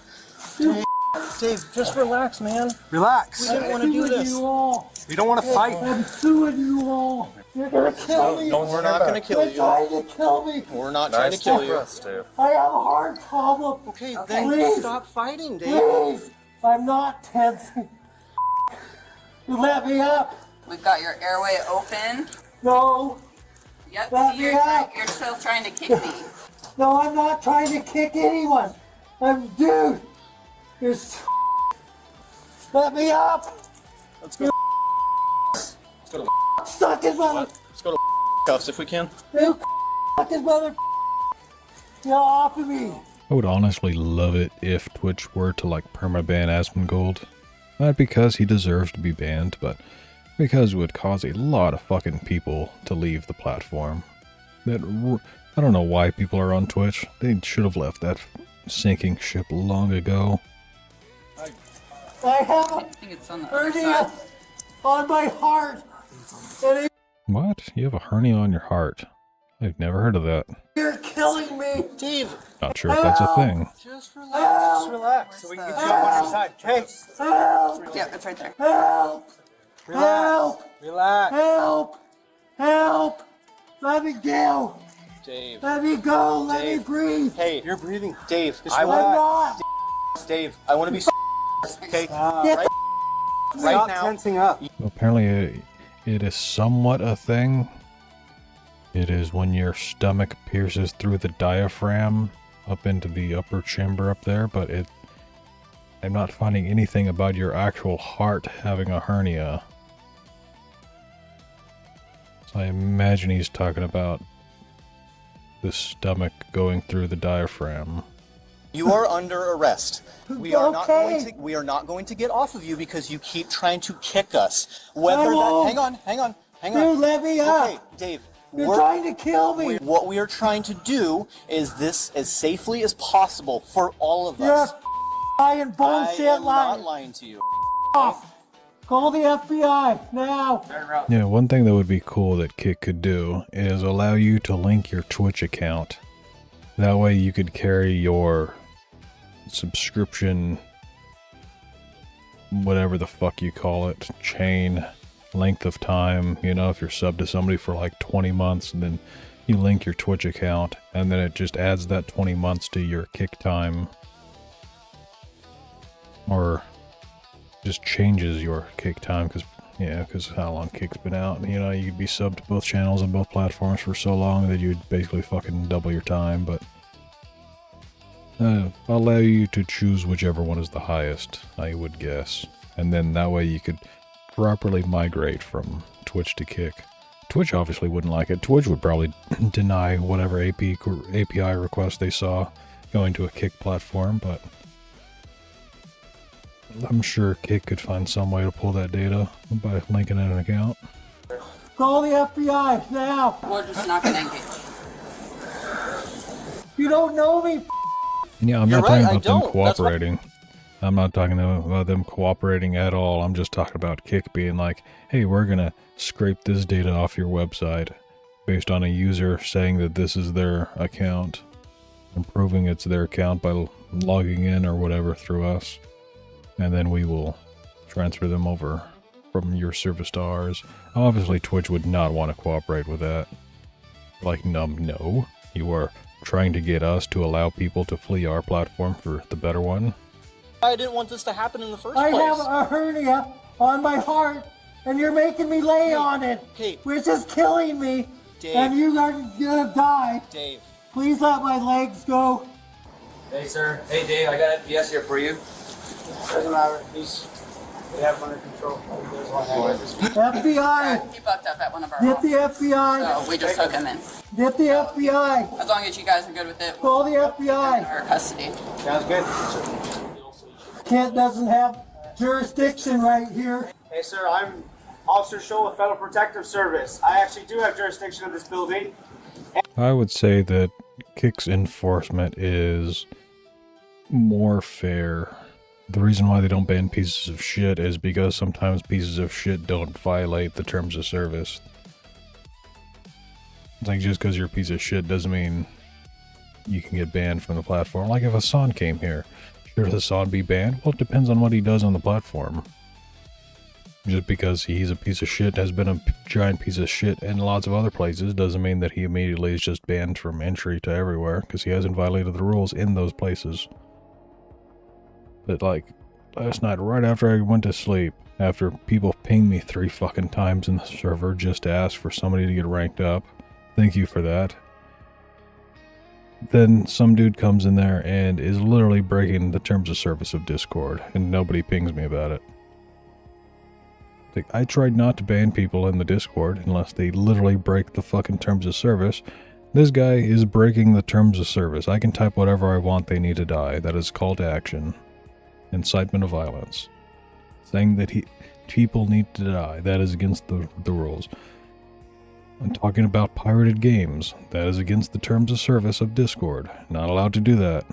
Dave, just relax, man. Relax. We didn't want to do this. You all. We don't want to fight. I'm suing you all. You're gonna kill me. No, we're not gonna kill you. You're trying to kill me. We're not trying to kill you. I have a heart problem. Okay, then Please. stop fighting, Dave. Please. I'm not tensing. You let me up. We've got your airway open. No. Yep, Let see, me you're, up. you're still trying to kick me. No, I'm not trying to kick anyone. Dude. You're let me up. Let's go. Let's go to Suck his mother. Let's go to cuffs if we can. You suck his mother. Get off of me. I would honestly love it if Twitch were to like permaban Asmongold. Not because he deserves to be banned, but because it would cause a lot of fucking people to leave the platform. I don't know why people are on Twitch. They should have left that sinking ship long ago. I have I think it's on the other hernia side. on my heart. And What? You have a hernia on your heart? I've never heard of that. you're killing me. Dave, Not sure if that's a thing. just relax. Just relax so we can get you up on our side. Hey, Help. Yeah, it's right there. Help. Help. relax. Help. Help. Let me go. Dave. Let me go. Let me Dave. breathe. Hey, you're breathing. Dave, just I'm relax. not. Dave, I want to be okay? Get Right, right now. Tensing up. Apparently it is somewhat a thing. It is when your stomach pierces through the diaphragm up into the upper chamber up there, but I'm not finding anything about your actual heart having a hernia. So I imagine he's talking about the stomach going through the diaphragm. You are under arrest. We are not going to get off of you because you keep trying to kick us. Hang on. Dude, let me up. Okay, Dave. You're trying to kill me. What we are trying to do is this as safely as possible for all of You're us. lying bullshit I am lying. not lying to you. Off. Call the FBI now. Yeah, one thing that would be cool that Kick could do is allow you to link your Twitch account. That way you could carry your subscription, whatever the fuck you call it, chain, length of time, you know, if you're subbed to somebody for like 20 months and then you link your Twitch account and then it just adds that 20 months to your Kick time. Or just changes your Kick time because how long Kick's been out. You know, you could be subbed to both channels on both platforms for so long that you'd basically fucking double your time, but allow you to choose whichever one is the highest, I would guess. And then that way you could properly migrate from Twitch to Kick. Twitch obviously wouldn't like it. Twitch would probably deny whatever API request they saw going to a Kick platform, but I'm sure Kick could find some way to pull that data by linking in an account. Call the FBI now. We're just not going to engage. You don't know me. Yeah, I'm not talking about them cooperating. I'm not talking about them cooperating at all. I'm just talking about Kick being like, hey, we're gonna scrape this data off your website based on a user saying that this is their account and proving it's their account by logging in or whatever through us. And then we will transfer them over from your service to ours. Obviously, Twitch would not want to cooperate with that. Like, no, you are trying to get us to allow people to flee our platform for the better one. I didn't want this to happen in the first I place. have a hernia on my heart, and you're making me lay on it, which is killing me. Dave. And you are gonna die. Dave. Please let my legs go. Hey, sir. Hey, Dave, I got FPS here for you. Doesn't matter. We have him under control. FBI. He bucked up at one of our Get the offices, FBI. so we just took him in. Get the FBI. As long as you guys are good with it, Call the we'll FBI. in our custody. Sounds good. Kent doesn't have jurisdiction right here. Hey, sir, I'm Officer Scholl with Federal Protective Service. I actually do have jurisdiction of this building. I would say that Kick's enforcement is more fair. The reason why they don't ban pieces of shit is because sometimes pieces of shit don't violate the terms of service. It's like just because you're a piece of shit doesn't mean you can get banned from the platform. Like if Hassan came here, should Hassan be banned? Well, it depends on what he does on the platform. Just because he's a piece of shit, has been a giant piece of shit in lots of other places, doesn't mean that he immediately is just banned from entry to everywhere, because he hasn't violated the rules in those places. But like, last night, right after I went to sleep, after people pinged me 3 fucking times in the server just to ask for somebody to get ranked up, thank you for that. Then some dude comes in there and is literally breaking the terms of service of Discord, and nobody pings me about it. Like, I tried not to ban people in the Discord unless they literally break the fucking terms of service. This guy is breaking the terms of service. I can type whatever I want, they need to die. That is call to action. Incitement of violence. Saying that people need to die. That is against the rules. I'm talking about pirated games. That is against the terms of service of Discord. Not allowed to do that.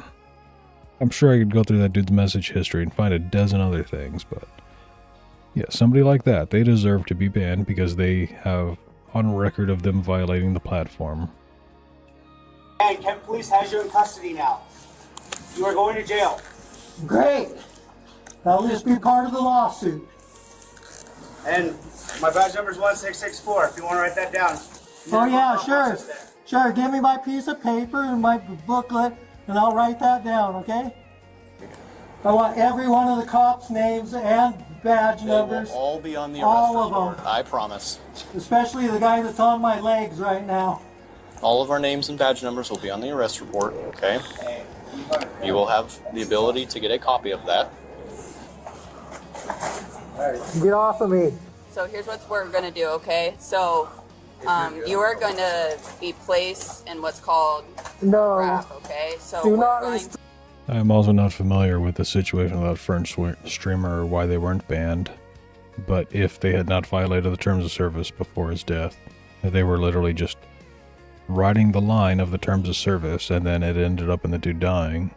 I'm sure I could go through that dude's message history and find a dozen other things, but yeah, somebody like that, they deserve to be banned because they have on record of them violating the platform. And Kent Police has you in custody now. You are going to jail. Great. That'll just be part of the lawsuit. And my badge number is 1664, if you want to write that down. Oh yeah, sure. Sure, give me my piece of paper and my booklet, and I'll write that down, okay? I want every one of the cops' names and badge numbers. They will all be on the arrest all report. of them. I promise. Especially the guy that's on my legs right now. All of our names and badge numbers will be on the arrest report, okay? You will have the ability to get a copy of that. Get off of me. So here's what we're gonna do, okay? So You are going to be placed in what's called RAF, okay? So Do we're not going rest- I'm also not familiar with the situation of that French streamer or why they weren't banned. But if they had not violated the terms of service before his death, they were literally just riding the line of the terms of service, and then it ended up in the dude dying.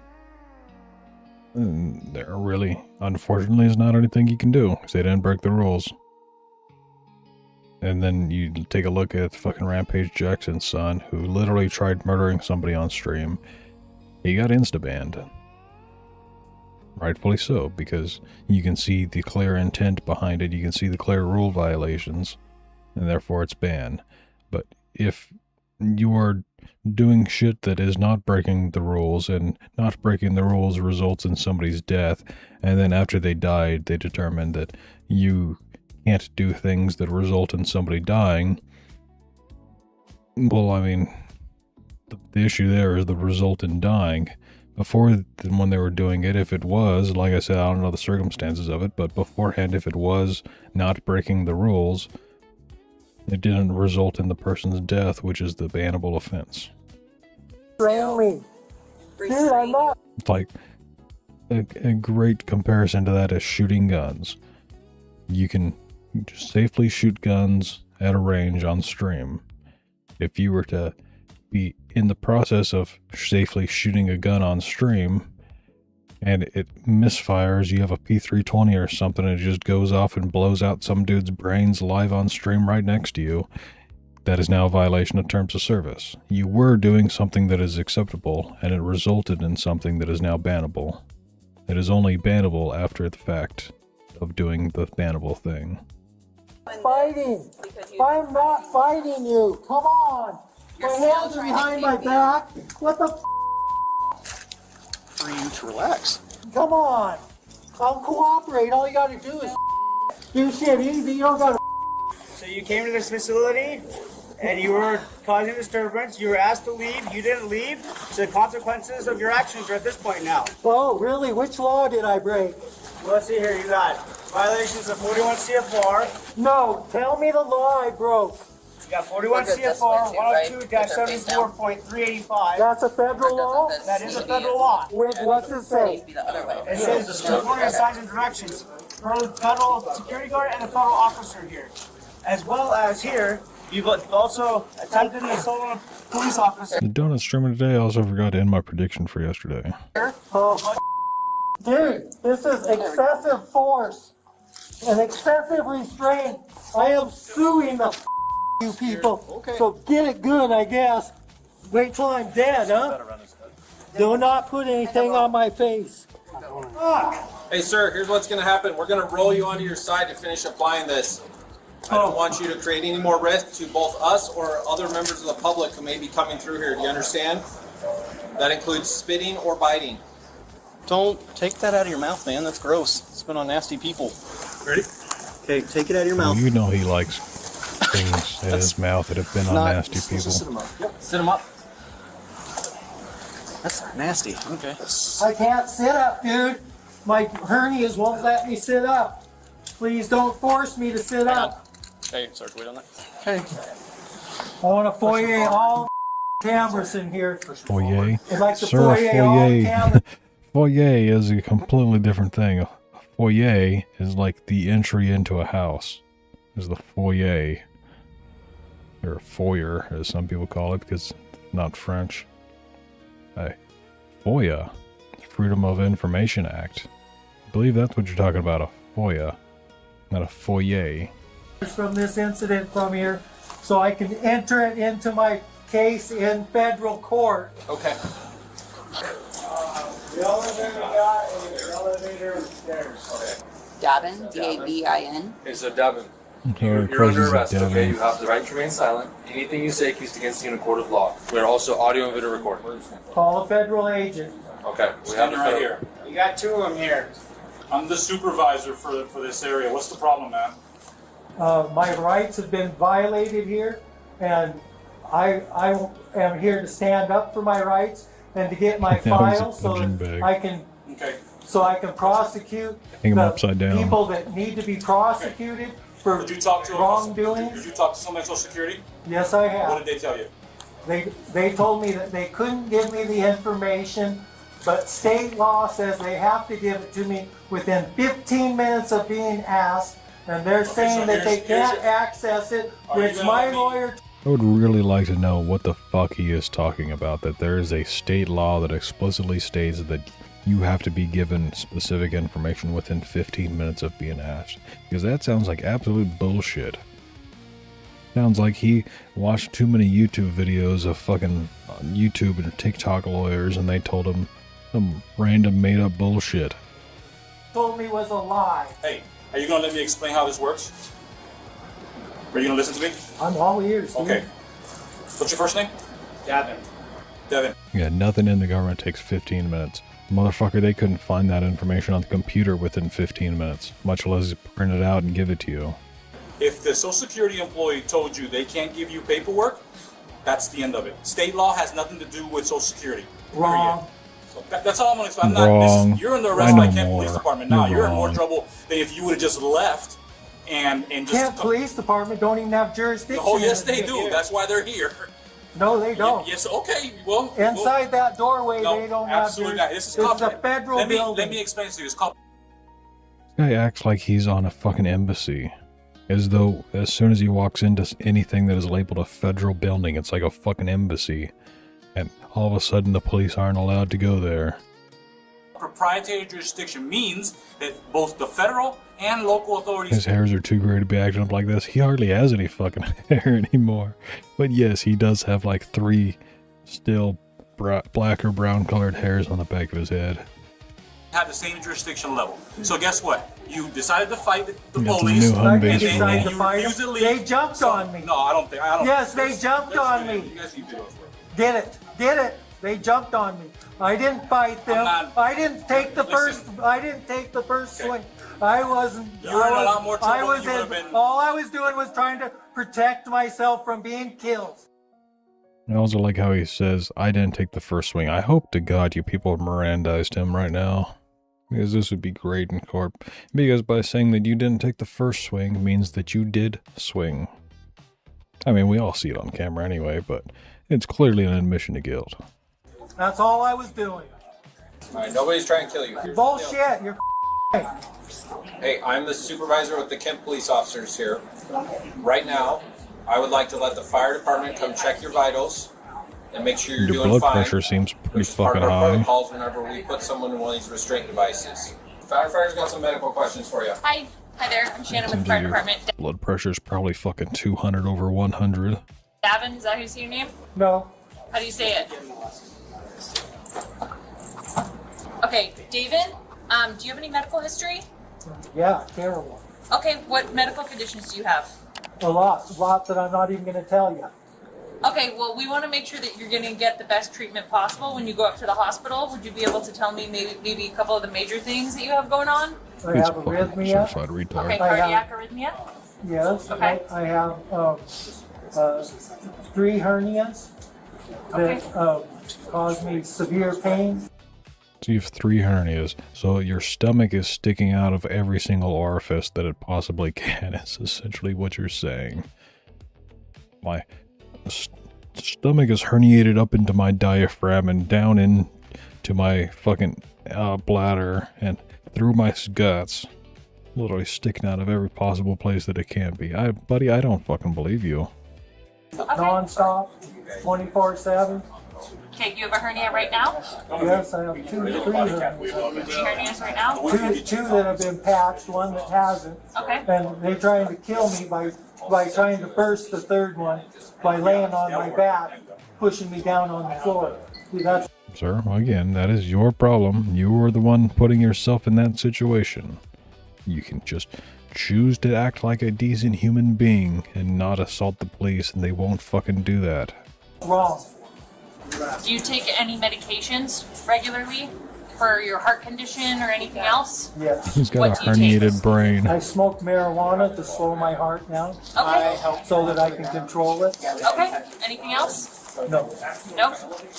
And there really, unfortunately, is not anything you can do, because they didn't break the rules. And then you take a look at fucking Rampage Jackson's son, who literally tried murdering somebody on stream. He got insta-banned. Rightfully so, because you can see the clear intent behind it, you can see the clear rule violations, and therefore it's banned. But if you are doing shit that is not breaking the rules, and not breaking the rules results in somebody's death, and then after they died, they determined that you can't do things that result in somebody dying, well, I mean, the issue there is the result in dying. Before, when they were doing it, if it was, like I said, I don't know the circumstances of it, but beforehand, if it was not breaking the rules, it didn't result in the person's death, which is the bannable offense. Train me. Dude, I'm not. Like, a great comparison to that is shooting guns. You can just safely shoot guns at a range on stream. If you were to be in the process of safely shooting a gun on stream, and it misfires, you have a P320 or something, and it just goes off and blows out some dude's brains live on stream right next to you, that is now a violation of terms of service. You were doing something that is acceptable, and it resulted in something that is now bannable. It is only bannable after the fact of doing the bannable thing. Fighting. I'm not fighting you. Come on. My hands are behind my back. What the For you to relax. Come on. I'll cooperate. All you gotta do is do shit easy. You don't gotta. So you came to this facility and you were causing disturbance. You were asked to leave. You didn't leave. So the consequences of your actions are at this point now. Oh, really? Which law did I break? Let's see here. You got violations of 41 CFR. No, tell me the law I broke. You got 41 CFR 102-74.385. That's a federal law? That is a federal law. What's it say? It says recording signs and directions for the federal security guard and the federal officer here. As well as here, you've also attempted an assault on a police officer. The donut streamer today also forgot to end my prediction for yesterday. Oh, dude, this is excessive force and excessive restraint. I am suing the you people. Okay. So get it good, I guess. Wait till I'm dead, huh? Do not put anything on my face. Hey, sir, here's what's going to happen. We're going to roll you onto your side to finish applying this. I don't want you to create any more risk to both us or other members of the public who may be coming through here. Do you understand? That includes spitting or biting. Don't take that out of your mouth, man. That's gross. It's been on nasty people. Ready? Okay, take it out of your mouth. You know he likes things in his mouth that have been on nasty people. Sit him up. Yep. Sit him up. That's nasty. Okay. I can't sit up, dude. My hernias won't let me sit up. Please don't force me to sit up. Hey, sorry, wait on that. Okay. I want to foyer all cameras in here. Foyer? I'd like to Sir, foyer all cameras. Foyer is a completely different thing. A foyer is like the entry into a house. Is the foyer. Or foyer, as some people call it, because it's not French. Hey, FOIA, Freedom of Information Act. I believe that's what you're talking about, a FOIA, not a foyer. From this incident from here, so I can enter it into my case in federal court. Okay. The elevator got the elevator upstairs. Davin, D-A-V-I-N. Okay, so Devin, Okay, you're under crazy arrest, Devin. okay? You have the right to remain silent. Anything you say keeps against you in a court of law. We're also audio and video recording. Call a federal agent. Okay, we have the right federal. here. You got two of them here. I'm the supervisor for this area. What's the problem, man? My rights have been violated here, and I am here to stand up for my rights and to get my That was a file so punching that bag. I can prosecute Hang 'em the upside down. people that need to be prosecuted for Did you talk to wrongdoings. Did you talk to someone at Social Security? Yes, I have. What did they tell you? They told me that they couldn't give me the information, but state law says they have to give it to me within 15 minutes of being asked, and they're saying that they can't access it, which my lawyer. I would really like to know what the fuck he is talking about, that there is a state law that explicitly states that you have to be given specific information within 15 minutes of being asked. Because that sounds like absolute bullshit. Sounds like he watched too many YouTube videos of fucking YouTube and TikTok lawyers and they told him some random made up bullshit. Told me was a lie. Hey, are you gonna let me explain how this works? Are you gonna listen to me? I'm all ears. Dude. Okay. What's your first name? Devin. Devin. Yeah, nothing in the government takes 15 minutes. Motherfucker, they couldn't find that information on the computer within 15 minutes, much less print it out and give it to you. If the Social Security employee told you they can't give you paperwork, that's the end of it. State law has nothing to do with Social Security. Wrong. So that's all I'm going to explain. Wrong. You're in the arrest by Kent Police more. Department now. You're You're in more wrong. trouble than if you would have just left and just. Kent Police Department don't even have jurisdiction. Oh yes, in they it. do. That's why they're here. No, they don't. Yes. Okay. Well. Inside that doorway, no, they don't have absolutely not. This is It's a confidential. federal building. Let me explain to you. It's called. This guy acts like he's on a fucking embassy. As though as soon as he walks into anything that is labeled a federal building, it's like a fucking embassy. And all of a sudden the police aren't allowed to go there. Proprietary jurisdiction means that both the federal and local authorities. His hairs are too gray to be acting up like this. He hardly has any fucking hair anymore. But yes, he does have like 3 still black or brown colored hairs on the back of his head. Have the same jurisdiction level. So guess what? You decided to fight the That's a police, new Humvee and for then me. you refused to leave. They jumped on me. No, I don't think. Yes, they jumped on me. You guys need videos for it. Did it. They jumped on me. I didn't fight them. I didn't take the first. I didn't take the first swing. I wasn't. You were in a lot more trouble I was than you would have been. All I was doing was trying to protect myself from being killed. I also like how he says, I didn't take the first swing. I hope to God you people Mirandized him right now. Because this would be great in court. Because by saying that you didn't take the first swing means that you did swing. I mean, we all see it on camera anyway, but it's clearly an admission to guilt. That's all I was doing. All right, nobody's trying to kill you. Here's the Bullshit. You're deal. Hey, I'm the supervisor with the Kent police officers here. Right now, I would like to let the fire department come check your vitals and make sure you're Your doing blood fine. pressure seems pretty Which is part fucking of our high. protocols whenever we put someone in one of these restraint devices. Firefighters got some medical questions for you. Hi there. I'm Shannon with the Seems fire like your department. blood pressure's probably fucking 200 over 100. Davin, is that how you say your name? No. How do you say it? Okay, David. Do you have any medical history? Yeah, terrible. Okay, what medical conditions do you have? A lot that I'm not even going to tell you. Okay, well, we want to make sure that you're going to get the best treatment possible when you go up to the hospital. Would you be able to tell me maybe a couple of the major things that you have going on? I have arrhythmia. Certified retard. Okay, cardiac arrhythmia. Yes. Okay. I have 3 hernias that cause me severe pain. So you have 3 hernias, so your stomach is sticking out of every single orifice that it possibly can, is essentially what you're saying. My stomach is herniated up into my diaphragm and down into my fucking bladder and through my guts. Literally sticking out of every possible place that it can be. Buddy, I don't fucking believe you. Non-stop, 24/7. Okay, you have a hernia right now? Yes, I have 3 hernias. 3 hernias right now? Two that have been patched, one that hasn't. Okay. And they're trying to kill me by trying to burst the 3rd one by laying on my back, pushing me down on the floor. See, that's Sir, again, that is your problem. You were the one putting yourself in that situation. You can just choose to act like a decent human being and not assault the police, and they won't fucking do that. wrong. Do you take any medications regularly for your heart condition or anything else? Yes. He's got a herniated brain. I smoke marijuana to slow my heart down. Okay. So that I can control it. Okay. Anything else? No. No?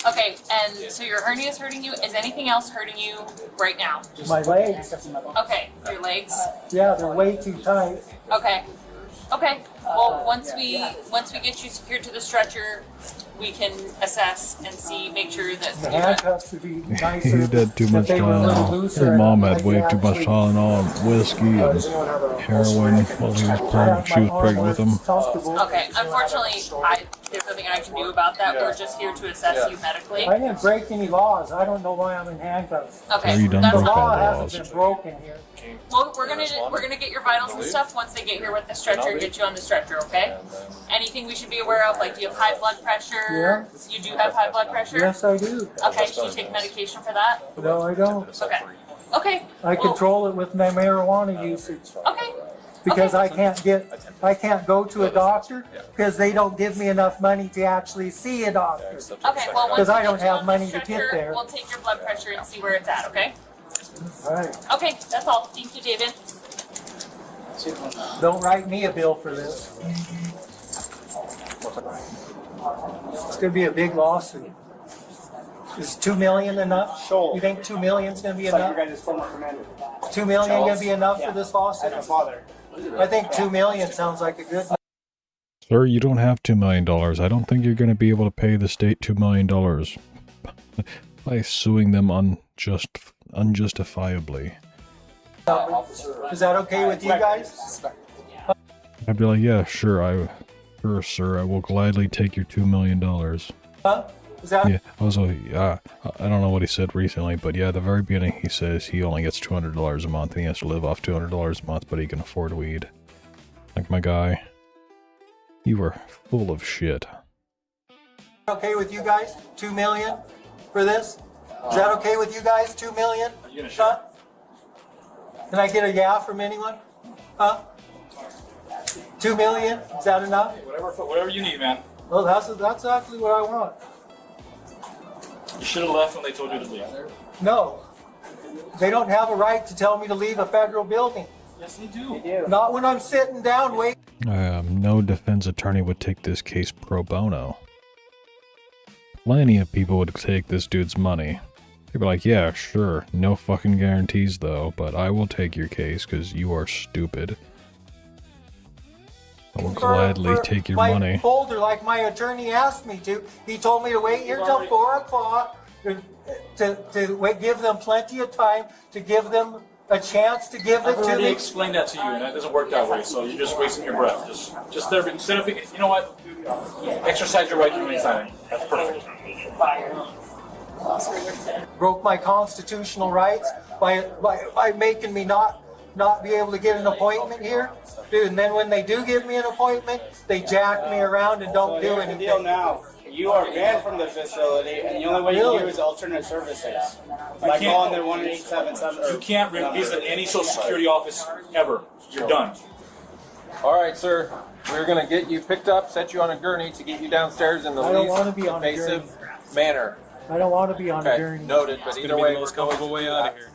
Okay, and so your hernia is hurting you. Is anything else hurting you right now? My legs. Okay, your legs? Yeah, they're way too tight. Okay. Okay. Well, once we get you secured to the stretcher, we can assess and see, make sure that The handcuffs would be nicer. He did too much if they were a little Tylenol. looser His mom had and way I too could much actually- Tylenol and whiskey and heroin while she was pregnant with him. Okay. Unfortunately, there's nothing I can do about that. We're just here to assess you medically. I didn't break any laws. I don't know why I'm in handcuffs. Okay. Are you done That's The breaking law all hasn't laws? been broken here. Well, we're gonna get your vitals and stuff once they get here with the stretcher and get you on the stretcher, okay? Anything we should be aware of? Like, do you have high blood pressure? You do have high blood pressure? Yes, I do. Okay, do you take medication for that? No, I don't. Okay. Okay. I control it with my marijuana usage. Okay. Because I can't go to a doctor because they don't give me enough money to actually see a doctor. Okay, well, once Because I we don't get you have on money the to get stretcher, there. we'll take your blood pressure and see where it's at, okay? All right. Okay, that's all. Thank you, David. Don't write me a bill for this. It's gonna be a big lawsuit. Is 2 million enough? You think 2 million's gonna be enough? 2 million gonna be enough for this lawsuit? I think 2 million sounds like a good. Sir, you don't have $2 million. I don't think you're going to be able to pay the state $2 million by suing them unjustifiably. Is that okay with you guys? I'd be like, yeah, sure, sir, I will gladly take your $2 million. Huh? Is that? Yeah, also, I don't know what he said recently, but yeah, at the very beginning he says he only gets $200 a month and he has to live off $200 a month, but he can afford weed. Like, my guy, you are full of shit. Okay with you guys? 2 million for this? Is that okay with you guys? 2 million? Huh? Can I get a yeah from anyone? Huh? 2 million? Is that enough? Whatever you need, man. Well, that's actually what I want. You should have left when they told you to leave. No. They don't have a right to tell me to leave a federal building. Yes, they do. Not when I'm sitting down waiting. No defense attorney would take this case pro bono. Plenty of people would take this dude's money. They'd be like, yeah, sure, no fucking guarantees though, but I will take your case because you are stupid. I will gladly take your money. My folder, like my attorney asked me to. He told me to wait here till 4 o'clock to give them plenty of time to give them a chance to give it I've to already me. explained that to you, and that doesn't work that way. So you're just wasting your breath. Just there, instead of, you know what? Exercise your right to remain silent. That's perfect. Broke my constitutional rights by making me not be able to get an appointment here, dude. And then when they do give me an appointment, they jack me around and don't do anything. Deal now. You are banned from the facility, and the only way you can do is alternate services. By calling their 1-877. You can't visit any Social Security office ever. You're done. All right, sir. We're gonna get you picked up, set you on a gurney to get you downstairs in the I don't least wanna be on a invasive manner. I don't want to be on a Okay, gurney. noted. But either way, we're going to way out of here.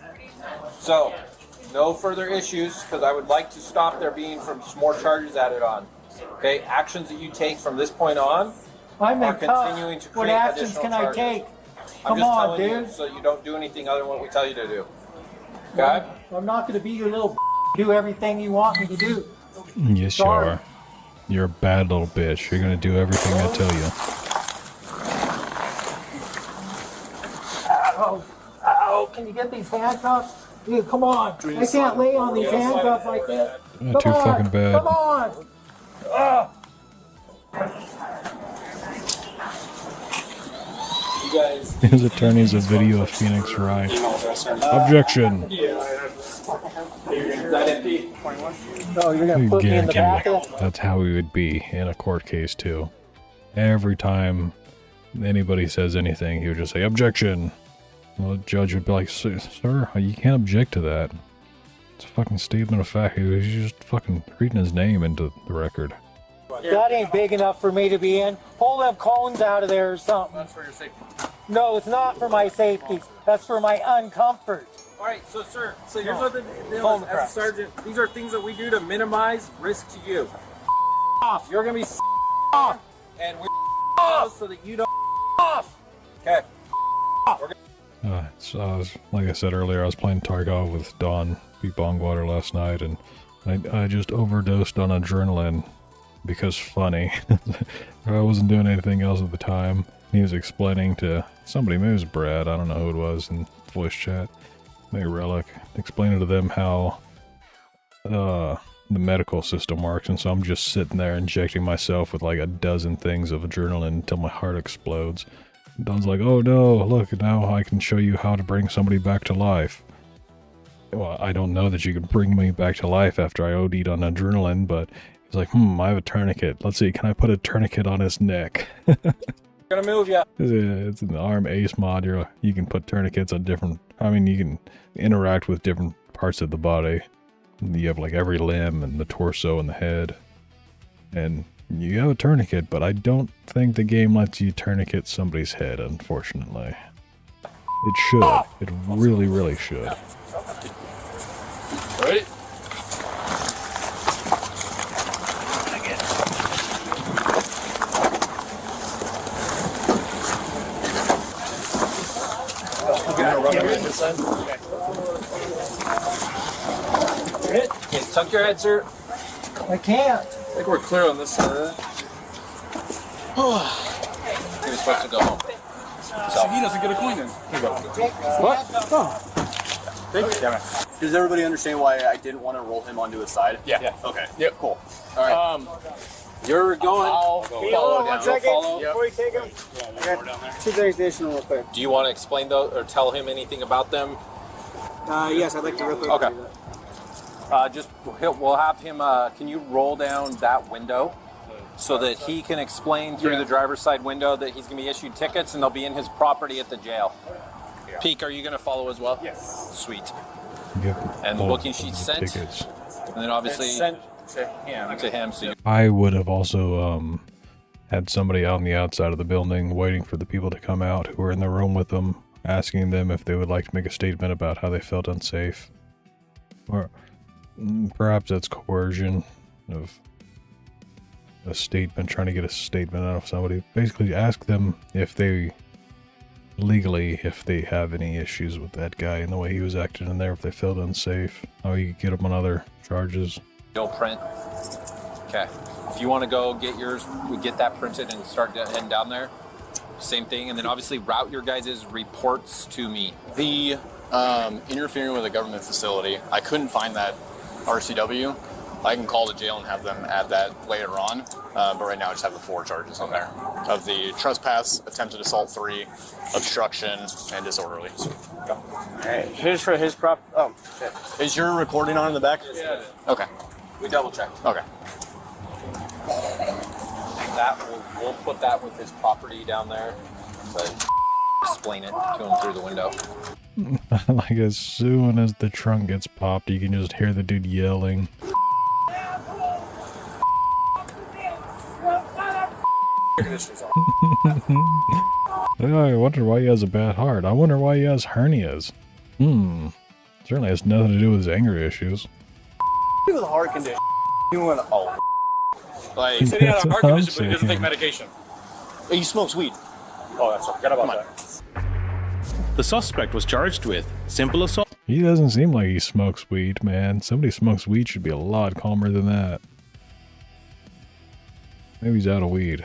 So, no further issues, because I would like to stop there being from more charges added on. Okay, actions that you take from this point on I'm are in cuffs. continuing to What create actions additional can charges. I take? I'm Come just on, telling dude. you so you don't do anything other than what we tell you to do. Okay? I'm not going to be your little do everything you want me to do. Yes, Sorry. you are. You're a bad little bitch. You're gonna do everything I tell you. Ow. Ow. Can you get these handcuffs? Dude, come on. I can't lay on these handcuffs like this. Not too fucking bad. Come on. Ah. You guys. His attorney's a video of Phoenix Wright. Objection. No, you're going to put me in the back of it? That's how he would be in a court case too. Every time anybody says anything, he would just say, objection. Well, the judge would be like, sir, you can't object to that. It's a fucking statement of fact. He was just fucking reading his name into the record. That ain't big enough for me to be in. Pull them cones out of there or something. That's for your safety. No, it's not for my safety. That's for my uncomfort. All right, so sir, here's what the deal is. As a sergeant, these are things that we do to minimize risk to you. Off. You're gonna be off, and we're off so that you don't off. Okay. So like I said earlier, I was playing Tarkov with Don B. Bongwater last night, and I just overdosed on adrenaline because funny. I wasn't doing anything else at the time. He was explaining to somebody, maybe it was Brad, I don't know who it was, in voice chat, maybe Relic, explaining to them how the medical system works, and so I'm just sitting there injecting myself with like a dozen things of adrenaline until my heart explodes. Don's like, oh no, look, now I can show you how to bring somebody back to life. Well, I don't know that you could bring me back to life after I OD'd on adrenaline, but he's like, I have a tourniquet. Let's see, can I put a tourniquet on his neck? Gonna move ya. It's an ARM ACE mod. You can put tourniquets on different, I mean, you can interact with different parts of the body. You have like every limb and the torso and the head. And you have a tourniquet, but I don't think the game lets you tourniquet somebody's head, unfortunately. It should. It really, really should. Right? Okay, tuck your head, sir. I can't. I think we're clear on this side. He was supposed to go home. So he doesn't get a coin then. Here you go. What? Does everybody understand why I didn't want to roll him onto his side? Yeah. Okay. Yep. Cool. All right. You're going. Follow down. 1 second follow. before you take him. I got 2 things to issue real quick. Do you want to explain those or tell him anything about them? Yes, I'd like to real quick. Okay. We'll have him. Can you roll down that window so that he can explain through the driver's side window that he's going to be issued tickets and they'll be in his property at the jail. Yeah. Peak, are you going to follow as well? Yes. Sweet. And the booking sheet sent. Tickets. And then obviously It's sent to him. So I would have also had somebody out on the outside of the building waiting for the people to come out who were in the room with them, asking them if they would like to make a statement about how they felt unsafe. Or perhaps that's coercion of a statement, trying to get a statement out of somebody. Basically ask them if they have any issues with that guy and the way he was acting in there, if they felt unsafe, how you could get him on other charges. no print. Okay. If you want to go get yours, we get that printed and start heading down there. Same thing, and then obviously route your guys' reports to me. The interfering with a government facility, I couldn't find that RCW. I can call the jail and have them add that later on, but right now I just have the 4 charges on there. Of the trespass, attempted assault 3, obstruction, and disorderly. Hey, here's for his prop. Oh, shit. Is your recording on in the back? Yeah. Okay. We double checked. Okay. That we'll put that with his property down there, but explain it to him through the window. Like as soon as the trunk gets popped, you can just hear the dude yelling. I wonder why he has a bad heart. I wonder why he has hernias. Certainly has nothing to do with his anger issues. With a heart condition. You want to Like, he said he had a heart condition, but he doesn't take medication. He smokes weed. Oh, that's right. Forgot about that. The suspect was charged with simple assault. He doesn't seem like he smokes weed, man. Somebody smokes weed should be a lot calmer than that. Maybe he's out of weed.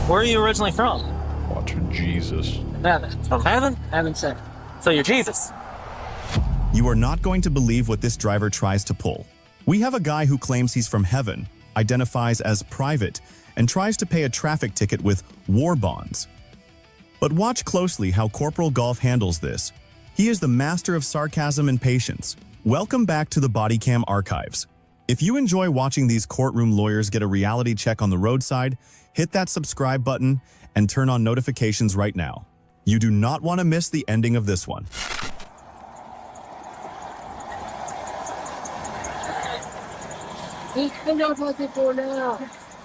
Where are you originally from? Watching Jesus. Heaven. From heaven? Heaven sent. So you're Jesus. You are not going to believe what this driver tries to pull. We have a guy who claims he's from heaven, identifies as private, and tries to pay a traffic ticket with war bonds. But watch closely how Corporal Golf handles this. He is the master of sarcasm and patience. Welcome back to the Bodycam archives. If you enjoy watching these courtroom lawyers get a reality check on the roadside, hit that subscribe button and turn on notifications right now. You do not want to miss the ending of this one.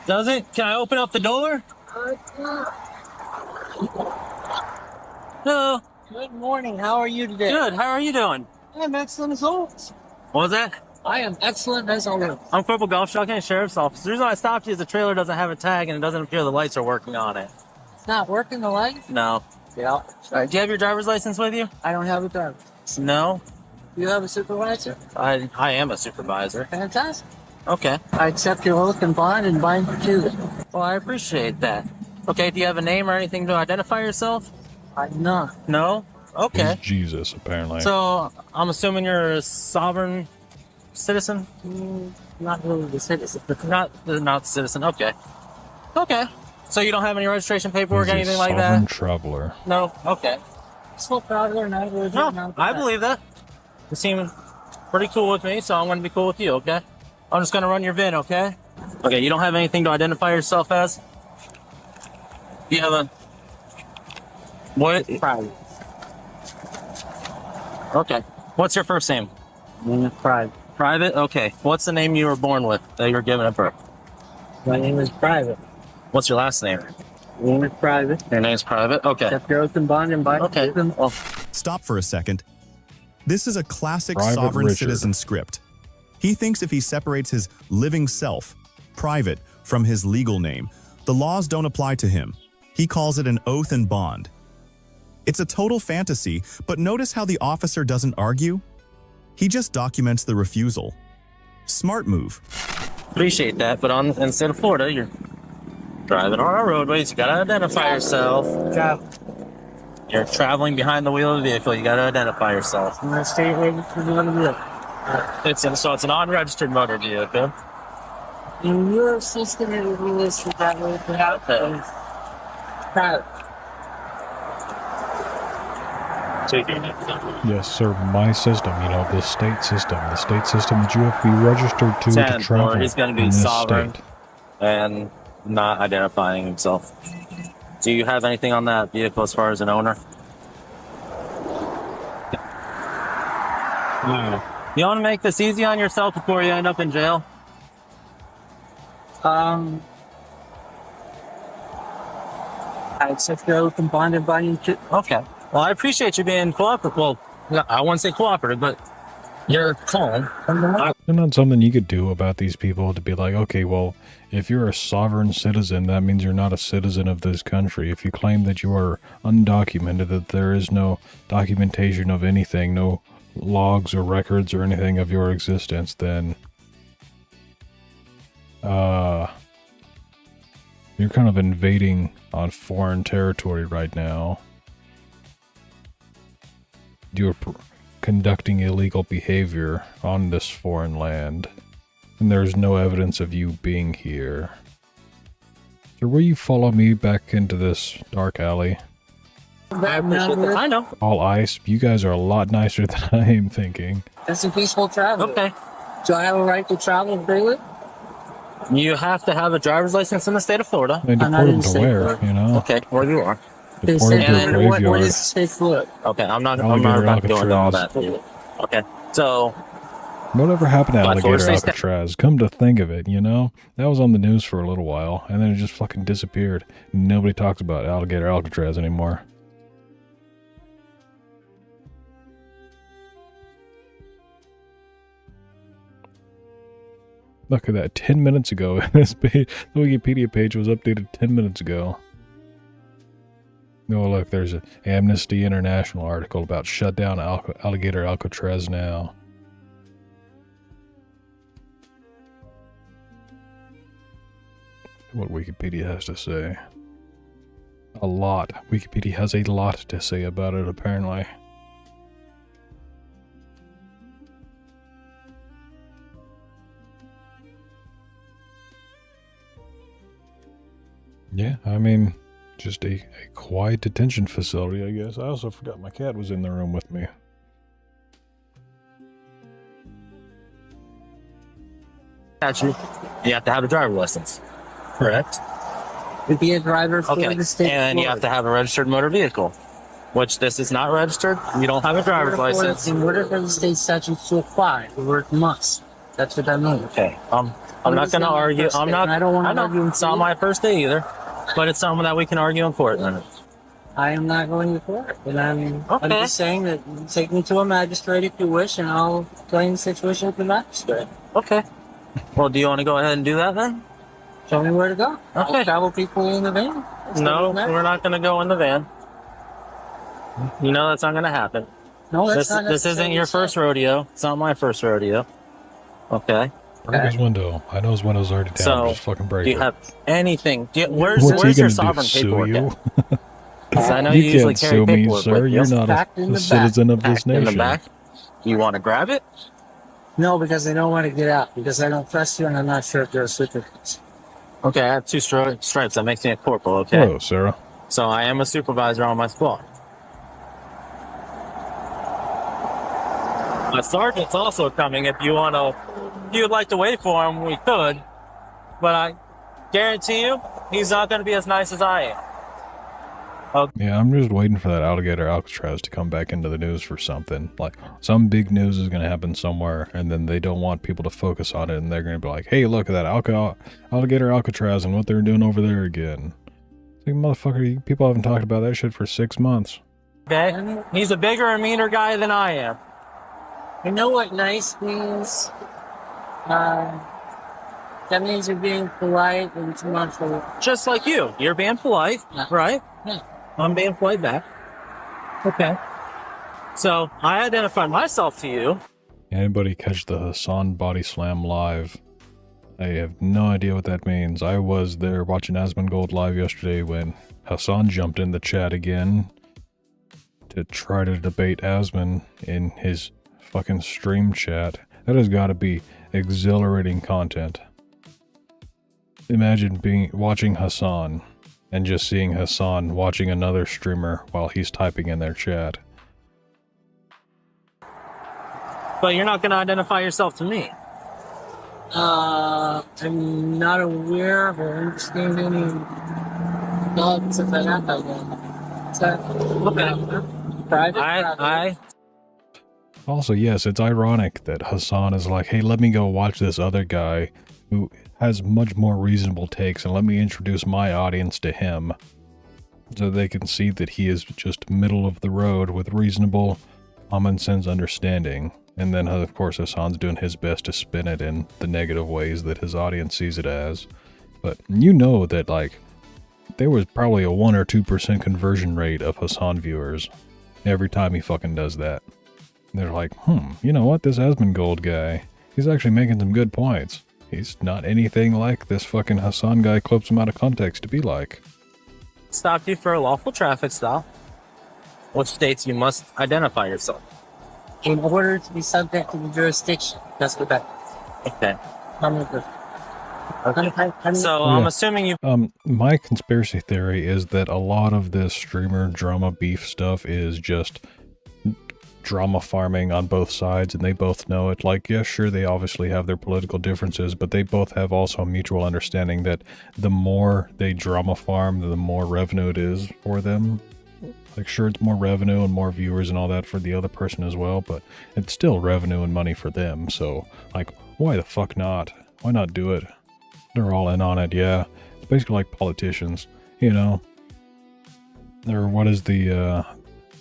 Does it? Can I open up the door? Hello. Good morning. How are you today? Good. How are you doing? I'm excellent as always. What was that? I am excellent as always. I'm Corporal Golf Shotgun, Sheriff's Office. The reason I stopped you is the trailer doesn't have a tag and it doesn't appear the lights are working on it. It's not working, the light? No. Yeah. Do you have your driver's license with you? I don't have a driver. No? You have a supervisor? I am a supervisor. Fantastic. Okay. I accept your oath and bond and bind you to it. Well, I appreciate that. Okay, do you have a name or anything to identify yourself? No. No? Okay. He's Jesus, apparently. So, I'm assuming you're a sovereign citizen? Not really the citizen. Not citizen, okay. Okay. So you don't have any registration paperwork, He's anything a like sovereign that? traveler. No? Okay. So traveler, not really. No, I believe that. You seem pretty cool with me, so I'm going to be cool with you, okay? I'm just going to run your VIN, okay? Okay, you don't have anything to identify yourself as? You have a... What? Private. Okay. What's your first name? Private. Private? Okay. What's the name you were born with that you were given at birth? My name is Private. What's your last name? My name is Private. Your name's Private? Okay. Accept your oath and bond and bind Okay. Well, Stop for a second. This is a classic Private sovereign Richard. citizen script. He thinks if he separates his living self, private, from his legal name, the laws don't apply to him. He calls it an oath and bond. It's a total fantasy, but notice how the officer doesn't argue? He just documents the refusal. Smart move. appreciate that, but in the state of Florida, you're driving on our roadways, you gotta identify yourself. You're traveling behind the wheel of the vehicle, you gotta identify yourself. I'm gonna stay registered motor vehicle. So it's an unregistered motor vehicle. And your system is listed that way for private. Yes, sir. My system, the state system. The state system that you have to be registered to travel He's going to be in this sovereign state. and not identifying himself. Do you have anything on that vehicle as far as an owner? You want to make this easy on yourself before you end up in jail? I accept your oath and bond and binding to. Okay. Well, I appreciate you being cooperative. Well, I wouldn't say cooperative, but you're calm. Isn't that something you could do about these people to be like, okay, well, if you're a sovereign citizen, that means you're not a citizen of this country. If you claim that you are undocumented, that there is no documentation of anything, no logs or records or anything of your existence, then you're kind of invading on foreign territory right now. You're conducting illegal behavior on this foreign land, and there's no evidence of you being here. So will you follow me back into this dark alley? I appreciate that. I know. All ice. You guys are a lot nicer than I am thinking. That's a peaceful travel. Okay. Do I have a right to travel freely? You have to have a driver's license in the state of Florida. They deport them to where, Okay, where you are. Deport them to a graveyard. What is the state of Florida? Okay, I'm not about to go into all that. Okay, so... Whatever happened to But Alligator Florida State's Alcatraz? Come to think of it, that was on the news for a little while, and then it just fucking disappeared. Nobody talks about Alligator Alcatraz anymore. Look at that, 10 minutes ago. This page, the Wikipedia page was updated 10 minutes ago. Oh, look, there's an Amnesty International article about shut down Alligator Alcatraz now. What Wikipedia has to say. A lot. Wikipedia has a lot to say about it, apparently. Yeah, I mean, just a quiet detention facility, I guess. I also forgot my cat was in the room with me. You have to have a driver's license, correct? To be a driver for Okay, the state and you have to have a registered motor vehicle, which this is not registered. You don't have a driver's license. In order for the state statutes to apply, the word must. That's what that means. Okay, I'm not going to argue. I don't want to argue. It's not my first day either, but it's something that we can argue in court. Then. I am not going to court, and I'm Okay. just saying that you take me to a magistrate if you wish, and I'll explain the situation with the magistrate. Okay. Well, do you want to go ahead and do that then? Show me where to go. Okay. I'll travel people in the van. No, we're not going to go in the van. You know that's not going to happen. No, that's not This isn't your first rodeo. It's not my first rodeo. Okay. Break his window. I know his window's already down. So, Just fucking break do you it. have anything? Where's What's he your gonna do? sovereign Sue paperwork you? at? 'Cause I know you usually can't carry sue me, paperwork sir. with you. You're not a citizen of this Packed in the nation. back. You want to grab it? No, because I don't want to get out because I don't trust you and I'm not sure if you're a supervisor. Okay, I have 2 stripes. That makes me a corporal, okay? Hello, Sarah. So I am a supervisor on my squad. My sergeant's also coming. If you would like to wait for him, we could. But I guarantee you, he's not going to be as nice as I am. Yeah, I'm just waiting for that alligator Alcatraz to come back into the news for something. Like, some big news is going to happen somewhere, and then they don't want people to focus on it, and they're going to be like, hey, look at that alligator Alcatraz and what they're doing over there again. It's like, motherfucker, people haven't talked about that shit for 6 months. Okay? He's a bigger and meaner guy than I am. You know what nice means? That means you're being polite and commercial. Just like you. You're being polite, right? Yeah. I'm being polite back. Okay. So, I identified myself to you. Anybody catch the Hassan body slam live? I have no idea what that means. I was there watching Asmongold live yesterday when Hassan jumped in the chat again to try to debate Asmon in his fucking stream chat. That has got to be exhilarating content. Imagine watching Hassan and just seeing Hassan watching another streamer while he's typing in their chat. But you're not going to identify yourself to me. I'm not aware of or understand any dogs if I have that one. So, private. Also, yes, it's ironic that Hassan is like, hey, let me go watch this other guy who has much more reasonable takes and let me introduce my audience to him so they can see that he is just middle of the road with reasonable, common sense understanding. And then, of course, Hassan's doing his best to spin it in the negative ways that his audience sees it as. But you know that, like, there was probably a 1 or 2% conversion rate of Hassan viewers every time he fucking does that. They're like, you know what, this Asmongold guy, he's actually making some good points. He's not anything like this fucking Hassan guy clips him out of context to be like. Stopped you for a lawful traffic stop, which states you must identify yourself. In order to be subject to the jurisdiction. That's what that is. Okay. Okay. So I'm assuming you... My conspiracy theory is that a lot of this streamer drama beef stuff is just drama farming on both sides, and they both know it. Like, yeah, sure, they obviously have their political differences, but they both have also a mutual understanding that the more they drama farm, the more revenue it is for them. Like, sure, it's more revenue and more viewers and all that for the other person as well, but it's still revenue and money for them, so, like, why the fuck not? Why not do it? They're all in on it, yeah. It's basically like politicians, you know? Or what is the,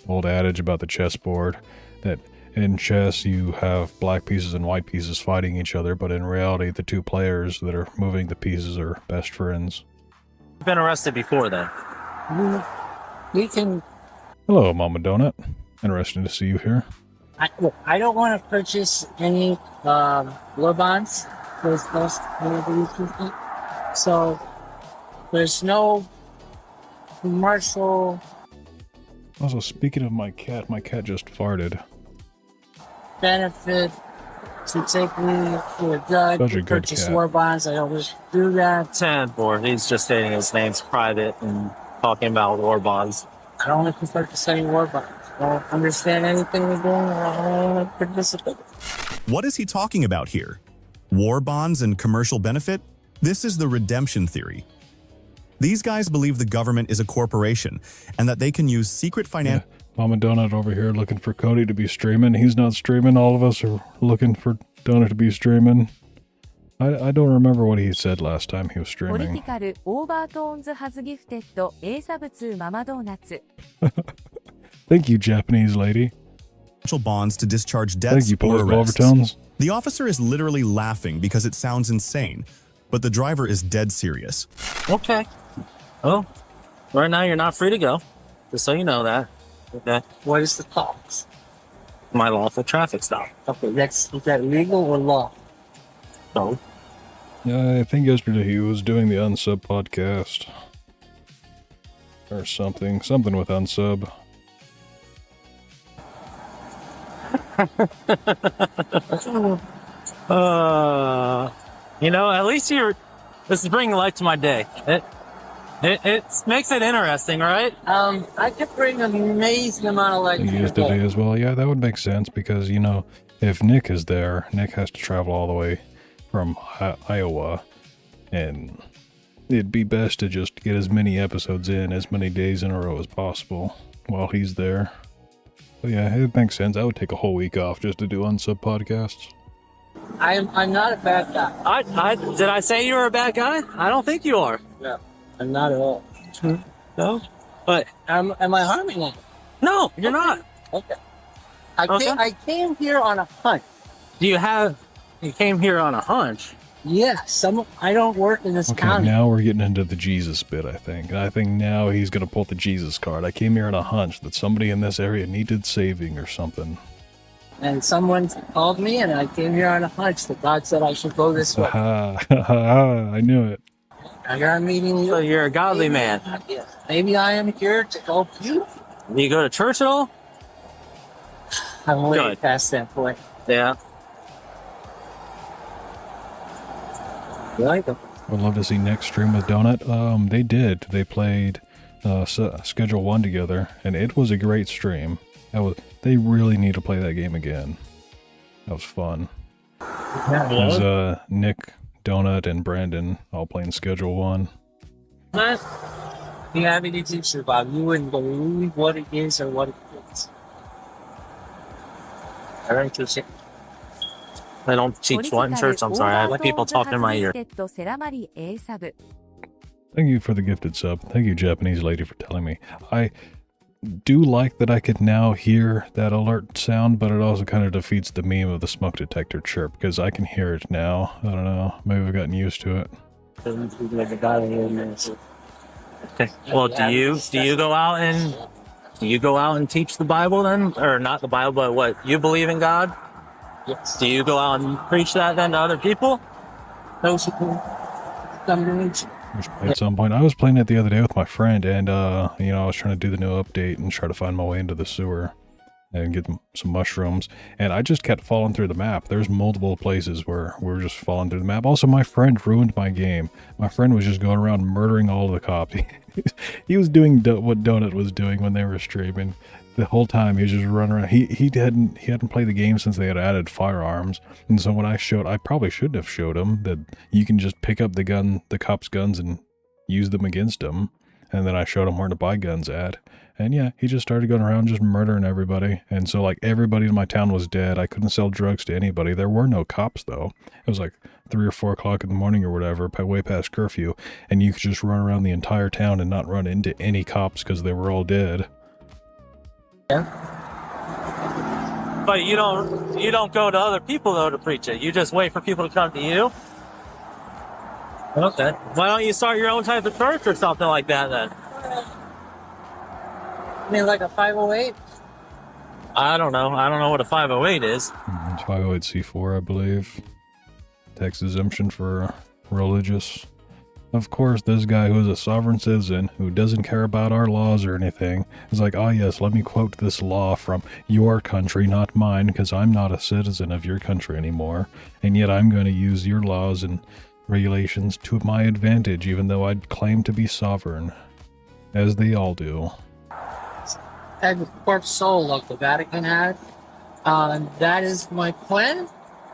old adage about the chessboard? That in chess you have black pieces and white pieces fighting each other, but in reality the two players that are moving the pieces are best friends. You've been arrested before then. We can... Hello, Mama Donut. Interesting to see you here. I don't want to purchase any war bonds. So there's no commercial... Also, speaking of my cat just farted. benefit to take me to a judge Such a to good purchase cat. war bonds. I always do that. 10-4. He's just stating his name's private and talking about war bonds. I don't like to purchase any war bonds. I don't understand anything we're doing. I don't want to participate. What is he talking about here? War bonds and commercial benefit? This is the redemption theory. These guys believe the government is a corporation and that they can use secret finance. Yeah. Mama Donut over here looking for Cody to be streaming. He's not streaming. All of us are looking for Donut to be streaming. I don't remember what he said last time he was streaming. Thank you, Japanese lady. Bonds to discharge debts Thank you, or political arrests. overtones. The officer is literally laughing because it sounds insane, but the driver is dead serious. Okay. Well, right now you're not free to go. Just so you know that. Okay. What is the cost? My lawful traffic stop. Okay, is that legal or law? No. Yeah, I think yesterday he was doing the Unsub podcast. Or something. Something with Unsub. You know, at least this is bringing light to my day. It makes it interesting, right? I could bring an amazing amount of light to He your used today day. as well. Yeah, that would make sense because, you know, if Nick is there, Nick has to travel all the way from Iowa, and it'd be best to just get as many episodes in as many days in a row as possible while he's there. But yeah, it makes sense. I would take a whole week off just to do Unsub podcasts. I'm not a bad guy. Did I say you were a bad guy? I don't think you are. No, I'm not at all. No? But Am I harming you? no, you're not. Okay. Okay. I came here on a hunch. You came here on a hunch? Yeah, I don't work in this Okay, county. now we're getting into the Jesus bit, I think. And I think now he's going to pull the Jesus card. I came here on a hunch that somebody in this area needed saving or something. And someone called me, and I came here on a hunch that God said I should go this way. I knew it. Now here I'm meeting you. So you're a godly man. Yeah. Maybe I am here to help you. You go to church at all? I'm way Good. past that point. Yeah. You like them? Would love to see Nick stream with Donut. They did. They played Schedule 1 together, and it was a great stream. They really need to play that game again. That was fun. Yeah, It was Nick, Donut, and Brandon all playing Schedule 1. But you have any teacher, Bob? You wouldn't believe what it is or what it is. All right, teacher. I don't teach what in church, I'm sorry. I have people talking in my ear. Thank you for the gifted sub. Thank you, Japanese lady, for telling me. I do like that I could now hear that alert sound, but it also kind of defeats the meme of the smoke detector chirp, because I can hear it now. I don't know. Maybe I've gotten used to it. Okay. Well, do you go out and teach the Bible then? Or not the Bible, but what? You believe in God? Yes. Do you go out and preach that then to other people? Those who come to meet you. At some point, I was playing it the other day with my friend, and I was trying to do the new update and try to find my way into the sewer and get some mushrooms, and I just kept falling through the map. There's multiple places where we were just falling through the map. Also, my friend ruined my game. My friend was just going around murdering all of the cops. He was doing what Donut was doing when they were streaming. The whole time he was just running around. He hadn't played the game since they had added firearms, and so when I probably shouldn't have showed him that you can just pick up the cops' guns and use them against them. And then I showed him where to buy guns at, and yeah, he just started going around just murdering everybody. And so like everybody in my town was dead. I couldn't sell drugs to anybody. There were no cops though. It was like 3 or 4 o'clock in the morning or whatever, way past curfew, and you could just run around the entire town and not run into any cops because they were all dead. Yeah. But you don't go to other people though to preach it. You just wait for people to come to you. Okay. Why don't you start your own type of church or something like that then? I mean, like a 508? I don't know. I don't know what a 508 is. It's 508c4, I believe. Tax exemption for religious. Of course, this guy who is a sovereign citizen, who doesn't care about our laws or anything, is like, oh yes, let me quote this law from your country, not mine, because I'm not a citizen of your country anymore, and yet I'm going to use your laws and regulations to my advantage, even though I'd claim to be sovereign, as they all do. Had the corpse soul like the Vatican had. That is my plan,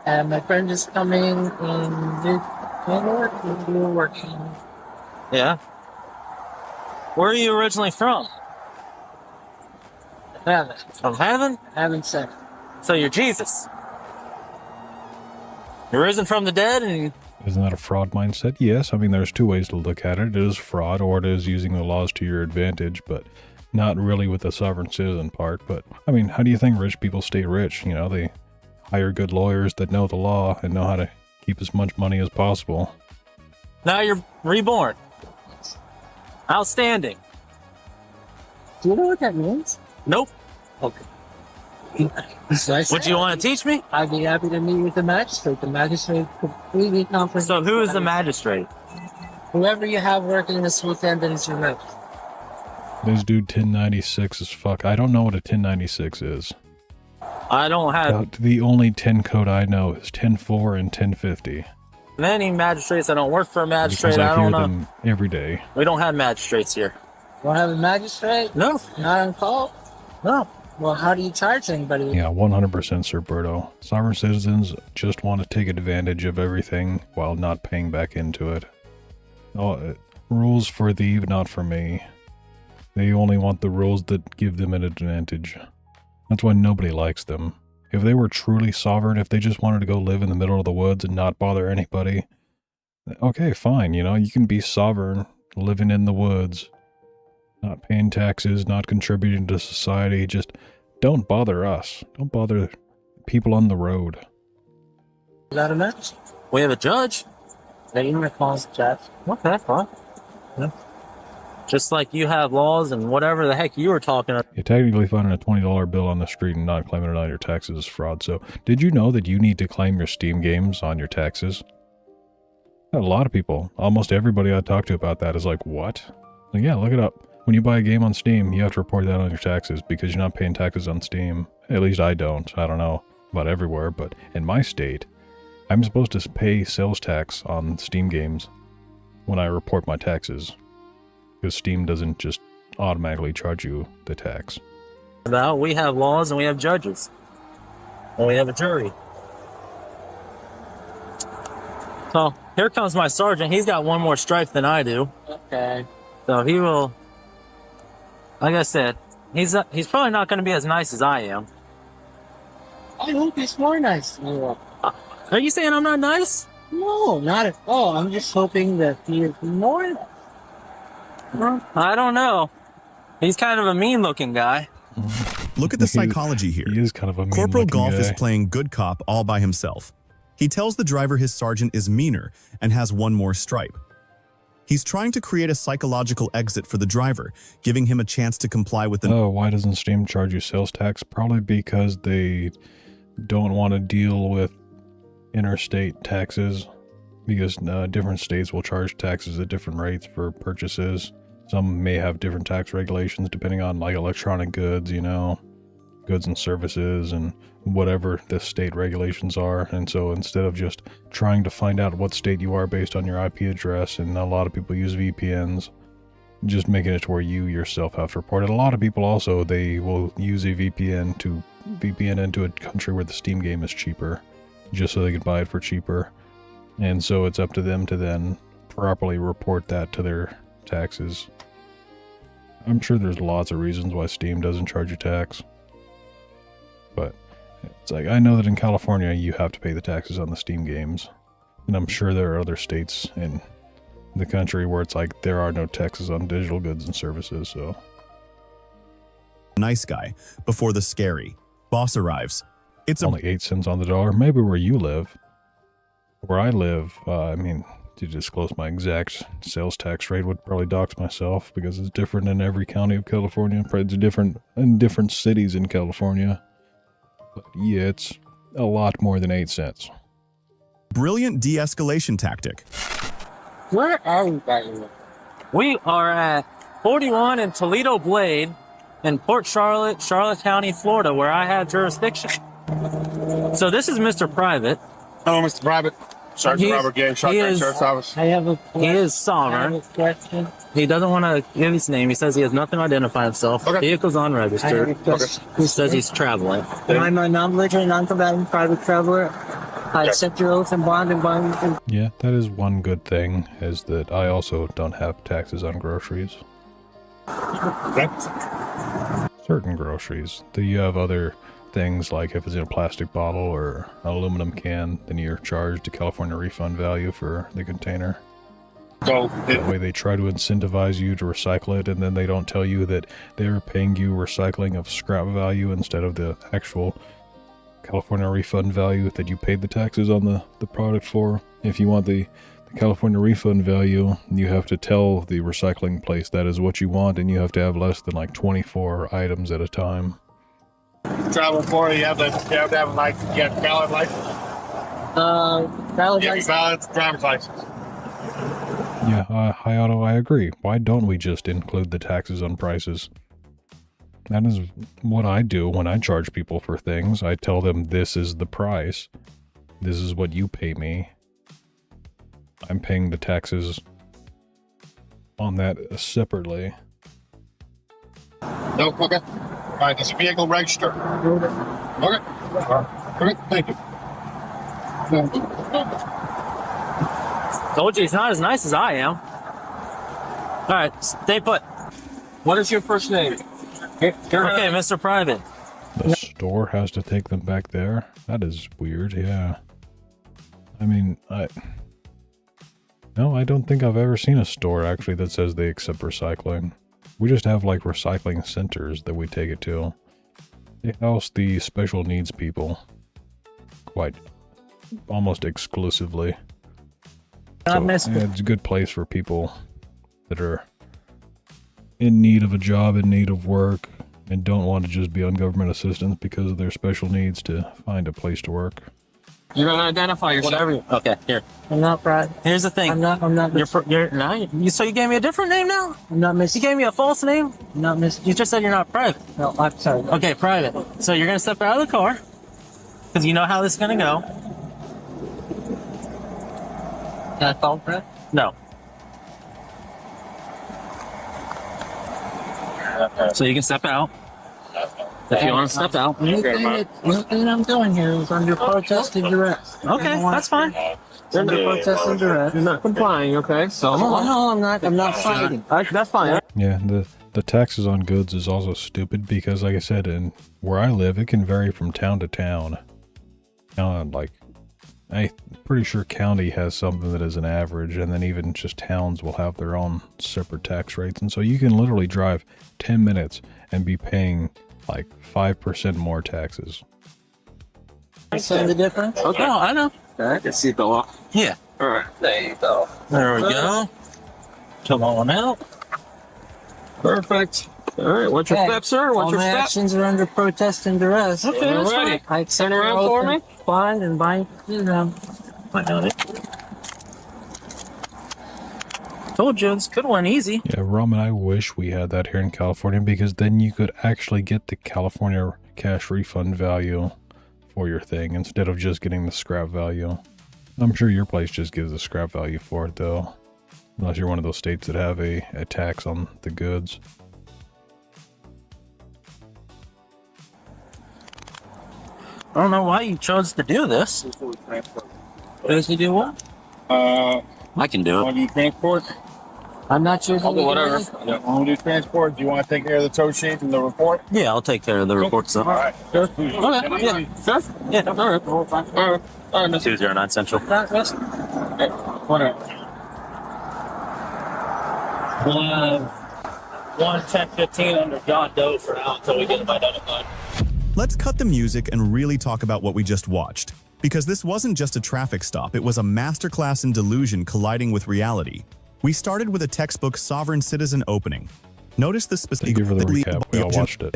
and my friend is coming in mid-January. We're working. Yeah. Where are you originally from? Heaven. From heaven? Heaven sent. So you're Jesus. You're risen from the dead and... Isn't that a fraud mindset? Yes, I mean, there's 2 ways to look at it. It is fraud, or it is using the laws to your advantage, but not really with the sovereign citizen part. But, I mean, how do you think rich people stay rich? You know, they hire good lawyers that know the law and know how to keep as much money as possible. Now you're reborn. Outstanding. Do you know what that means? Nope. Okay. Would you want to teach me? I'd be happy to meet with the magistrate. The magistrate completely comprehensive. So who is the magistrate? Whoever you have working this weekend that is your rep. This dude 1096 as fuck. I don't know what a 1096 is. I don't have The only 10 code I know is 10.4 and 1050. many magistrates. I don't work for a magistrate. Because I hear don't know. them every day. We don't have magistrates here. You don't have a magistrate? No. Not on call? No. Well, how do you charge anybody? Yeah, 100% Sir Berto. Sovereign citizens just want to take advantage of everything while not paying back into it. Rules for thee, not for me. They only want the rules that give them an advantage. That's why nobody likes them. If they were truly sovereign, if they just wanted to go live in the middle of the woods and not bother anybody, okay, fine, you know, you can be sovereign, living in the woods, not paying taxes, not contributing to society, just don't bother us. Don't bother people on the road. Is that a match? We have a judge. They even calls the judge. Okay, fine. Yeah. Just like you have laws and whatever the heck you were talking about. You're technically finding a $20 bill on the street and not claiming it on your taxes is fraud. So, did you know that you need to claim your Steam games on your taxes? A lot of people, almost everybody I talk to about that is like, what? Like, yeah, look it up. When you buy a game on Steam, you have to report that on your taxes because you're not paying taxes on Steam. At least I don't. I don't know about everywhere, but in my state, I'm supposed to pay sales tax on Steam games when I report my taxes. Because Steam doesn't just automatically charge you the tax. About we have laws and we have judges. And we have a jury. So here comes my sergeant. He's got one more stripe than I do. Okay. So he will, like I said, he's probably not going to be as nice as I am. I hope he's more nice than you are. Are you saying I'm not nice? No, not at all. I'm just hoping that he is more nice. I don't know. He's kind of a mean-looking guy. Look at the psychology here. He is kind of a Corporal mean-looking Golf guy. is playing good cop all by himself. He tells the driver his sergeant is meaner and has one more stripe. He's trying to create a psychological exit for the driver, giving him a chance to comply with the... Oh, why doesn't Steam charge you sales tax? Probably because they don't want to deal with interstate taxes. Because different states will charge taxes at different rates for purchases. Some may have different tax regulations depending on like electronic goods, you know, goods and services and whatever the state regulations are. And so instead of just trying to find out what state you are based on your IP address, and a lot of people use VPNs, just making it to where you yourself have to report it. A lot of people also, they will use a VPN to VPN into a country where the Steam game is cheaper, just so they can buy it for cheaper. And so it's up to them to then properly report that to their taxes. I'm sure there's lots of reasons why Steam doesn't charge you tax. But it's like, I know that in California you have to pay the taxes on the Steam games. And I'm sure there are other states in the country where it's like there are no taxes on digital goods and services, so. Nice guy before the scary. Boss arrives. It's only 8 cents on the dollar. Maybe where you live. Where I live, I mean, to disclose my exact sales tax rate would probably dox myself because it's different in every county of California. It's different in different cities in California. But yeah, it's a lot more than 8 cents. Brilliant de-escalation tactic. Where are we, by the way? We are at 41 in Toledo Blade in Port Charlotte, Charlotte County, Florida, where I have jurisdiction. So this is Mr. Private. Hello, Mr. Private. Sergeant Robert Gang, Shotgun Sheriff's Office. He is sovereign. He doesn't want to give his name. He says he has nothing to identify himself. Okay. Vehicle's unregistered. He says he's traveling. I'm a non-belligerent, non-combatant private traveler. I accept your oath and bond and bond. Yeah, that is one good thing, is that I also don't have taxes on groceries. Certain groceries. You have other things like if it's in a plastic bottle or an aluminum can, then you're charged a California refund value for the container. So that way they try to incentivize you to recycle it, and then they don't tell you that they're paying you recycling of scrap value instead of the actual California refund value that you paid the taxes on the product for. If you want the California refund value, you have to tell the recycling place that is what you want, and you have to have less than like 24 items at a time. Travel for you have to have a license. You have a valid license. Valid You have a license. valid driver's license. Yeah, Hi Auto, I agree. Why don't we just include the taxes on prices? That is what I do when I charge people for things. I tell them this is the price. This is what you pay me. I'm paying the taxes on that separately. No, okay. All right, is your vehicle registered? Okay. Okay, thank you. Told you it's not as nice as I am. All right, stay put. What is your first name? Okay, Mr. Private. The store has to take them back there? That is weird, yeah. I mean, No, I don't think I've ever seen a store actually that says they accept recycling. We just have like recycling centers that we take it to. They house the special needs people. Quite almost exclusively. So, it's a good place for people that are in need of a job, in need of work, and don't want to just be on government assistance because of their special needs to find a place to work. You're gonna identify yourself. Whatever. Okay, here. I'm not Brad. Here's the thing. I'm not. So you gave me a different name now? I'm not Miss. You gave me a false name? I'm not Miss. You just said you're not private. No, I'm sorry. Okay, private. So you're gonna step out of the car because you know how this is gonna go. Can I call Brad? No. So you can step out. If you want to step out. The only thing I'm doing here is under protest and duress. Okay, that's fine. Under protest and duress. You're not complying, okay? So No, I'm not. I'm not fighting. That's fine. Yeah, the taxes on goods is also stupid because, like I said, in where I live, it can vary from town to town. Like, I'm pretty sure county has something that is an average, and then even just towns will have their own separate tax rates. And so you can literally drive 10 minutes and be paying like 5% more taxes. See the difference? Okay, no, I know. I can see the law. Yeah. All right, there you go. There we go. Come on out. Perfect. All right, what's your step, sir? What's All your my step? actions are under protest and duress. Okay, that's fine. I accept Turn around your for oath me. and Fine and bind you them. I got it. Told you, it's a good one, easy. Yeah, Roman, I wish we had that here in California because then you could actually get the California cash refund value for your thing instead of just getting the scrap value. I'm sure your place just gives the scrap value for it though. Unless you're one of those states that have a tax on the goods. I don't know why you chose to do this. Chose to do what? I can do Want it. to do transport? I'm not choosing I'll do to whatever. Yeah, want to do transport? Do you want to take care of the tow sheet and the report? Yeah, I'll take care of the report stuff. All right. Sure. Okay, yeah, sure. Yeah, all right. All right. All right, 209 Central. Whatever. We'll have 11015 under John Doe for now until we get him identified. Let's cut the music and really talk about what we just watched. Because this wasn't just a traffic stop, it was a masterclass in delusion colliding with reality. We started with a textbook sovereign citizen opening. Notice the specific Thank you for the recap. We all watched it.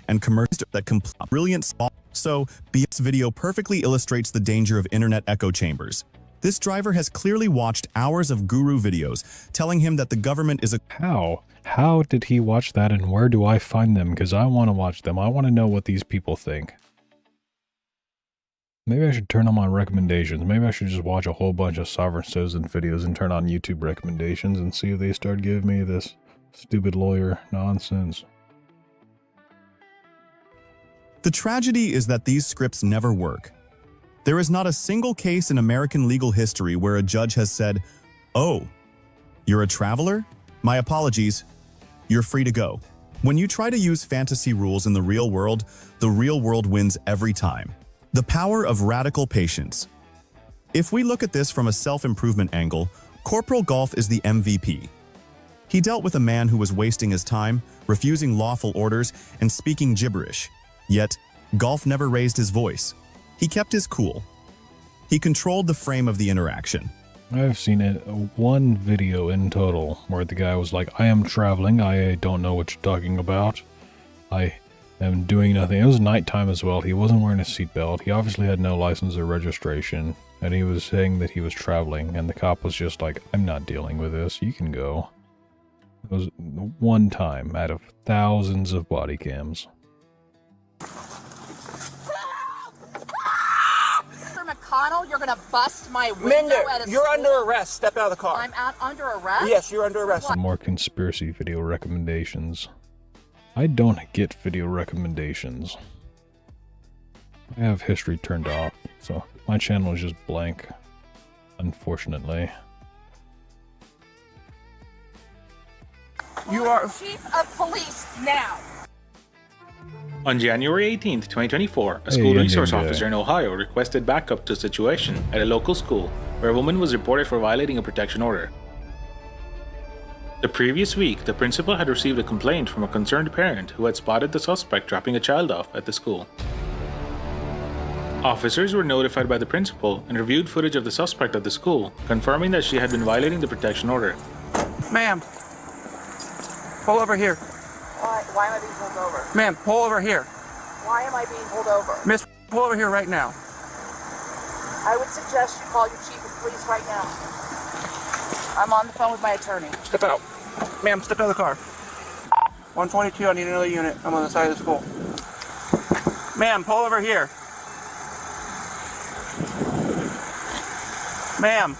And commercials that brilliant. So, BS video perfectly illustrates the danger of internet echo chambers. This driver has clearly watched hours of guru videos telling him that the government is a... How did he watch that and where do I find them? Because I want to watch them. I want to know what these people think. Maybe I should turn on my recommendations. Maybe I should just watch a whole bunch of sovereign citizen videos and turn on YouTube recommendations and see if they start giving me this stupid lawyer nonsense. The tragedy is that these scripts never work. There is not a single case in American legal history where a judge has said, "Oh, you're a traveler? My apologies. You're free to go." When you try to use fantasy rules in the real world wins every time. The power of radical patience. If we look at this from a self-improvement angle, Corporal Golf is the MVP. He dealt with a man who was wasting his time, refusing lawful orders, and speaking gibberish. Yet, Golf never raised his voice. He kept his cool. He controlled the frame of the interaction. I've seen one video in total where the guy was like, I am traveling, I don't know what you're talking about. I and doing nothing. It was nighttime as well. He wasn't wearing a seatbelt. He obviously had no license or registration, and he was saying that he was traveling, and the cop was just like, I'm not dealing with this. You can go. It was one time out of thousands of body cams. Mr. McConnell, you're gonna bust my window Minder, at a you're school? under arrest. Step out of the car. I'm out under arrest? Yes, you're under arrest. Some more conspiracy video recommendations. I don't get video recommendations. I have history turned off, so my channel is just blank, unfortunately. You are Chief of Police now. On January 18, 2024, a Hey, school Indian resource guy. officer in Ohio requested backup to a situation at a local school where a woman was reported for violating a protection order. The previous week, the principal had received a complaint from a concerned parent who had spotted the suspect dropping a child off at the school. Officers were notified by the principal and reviewed footage of the suspect at the school, confirming that she had been violating the protection order. Ma'am, pull over here. Why am I being pulled over? Ma'am, pull over here. Why am I being pulled over? Miss, pull over here right now. I would suggest you call your chief of police right now. I'm on the phone with my attorney. Step out. Ma'am, step out of the car. 122, I need another unit. I'm on the side of the school. Ma'am, pull over here. Ma'am,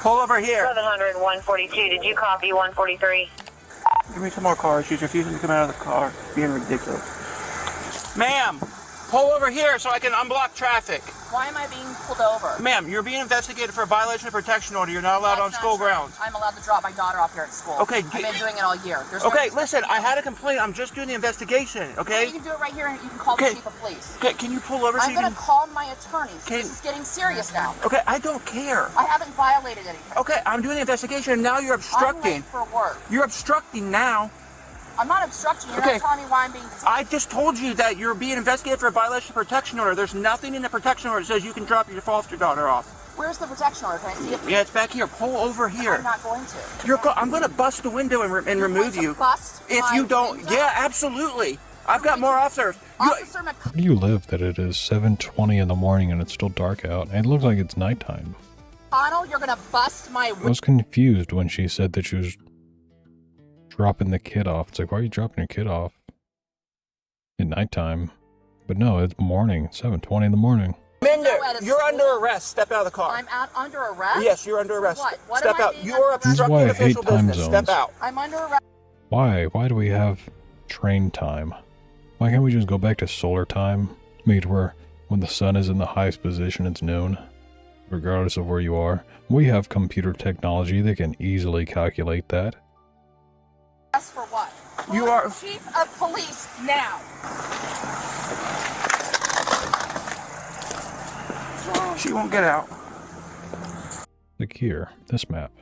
pull over here. 700, 142. Did you copy 143? Give me some more cars. She's refusing to come out of the car. Being ridiculous. Ma'am, pull over here so I can unblock traffic. Why am I being pulled over? Ma'am, you're being investigated for a violation of protection order. You're not allowed on school grounds. I'm allowed to drop my daughter off here at school. Okay, I've been doing it all year. There's no Okay, reason- listen, I had a complaint. I'm just doing the investigation, okay? You can do it right here and you can call the chief of police. Okay, can you pull over so I'm you going can... to call my attorney. Can- This is getting serious now. Okay, I don't care. I haven't violated anything. Okay, I'm doing the investigation and now you're I'm obstructing. late for work. You're obstructing now. I'm not obstructing you. You're Okay. not telling me why I'm being detained. I just told you that you're being investigated for a violation of protection order. There's nothing in the protection order that says you can drop your foster daughter off. Where's the protection order? Can I see it? Yeah, it's back here. Pull over here. I'm not going to. I'm going to bust the window and remove you. Bust If my you don't, window? yeah, absolutely. I've got more officers. Officer McConnell. Where do you live that it is 7:20 in the morning and it's still dark out? It looks like it's nighttime. You're going to bust my I window. was confused when she said that she was dropping the kid off. It's like, why are you dropping your kid off at nighttime? But no, it's morning, 7:20 in the morning. Minder, at a you're school. under arrest. Step out of the car. I'm out under arrest? Yes, you're under arrest. What? What Step am I out. being You are under This is obstructing why I hate official time business. Step zones. out. I'm under arrest. Why? Why do we have train time? Why can't we just go back to solar time? Meet where when the sun is in the highest position, it's noon, regardless of where you are. We have computer technology that can easily calculate that. Arrest for what? You are... Chief of police now. She won't get out. Like here, this map.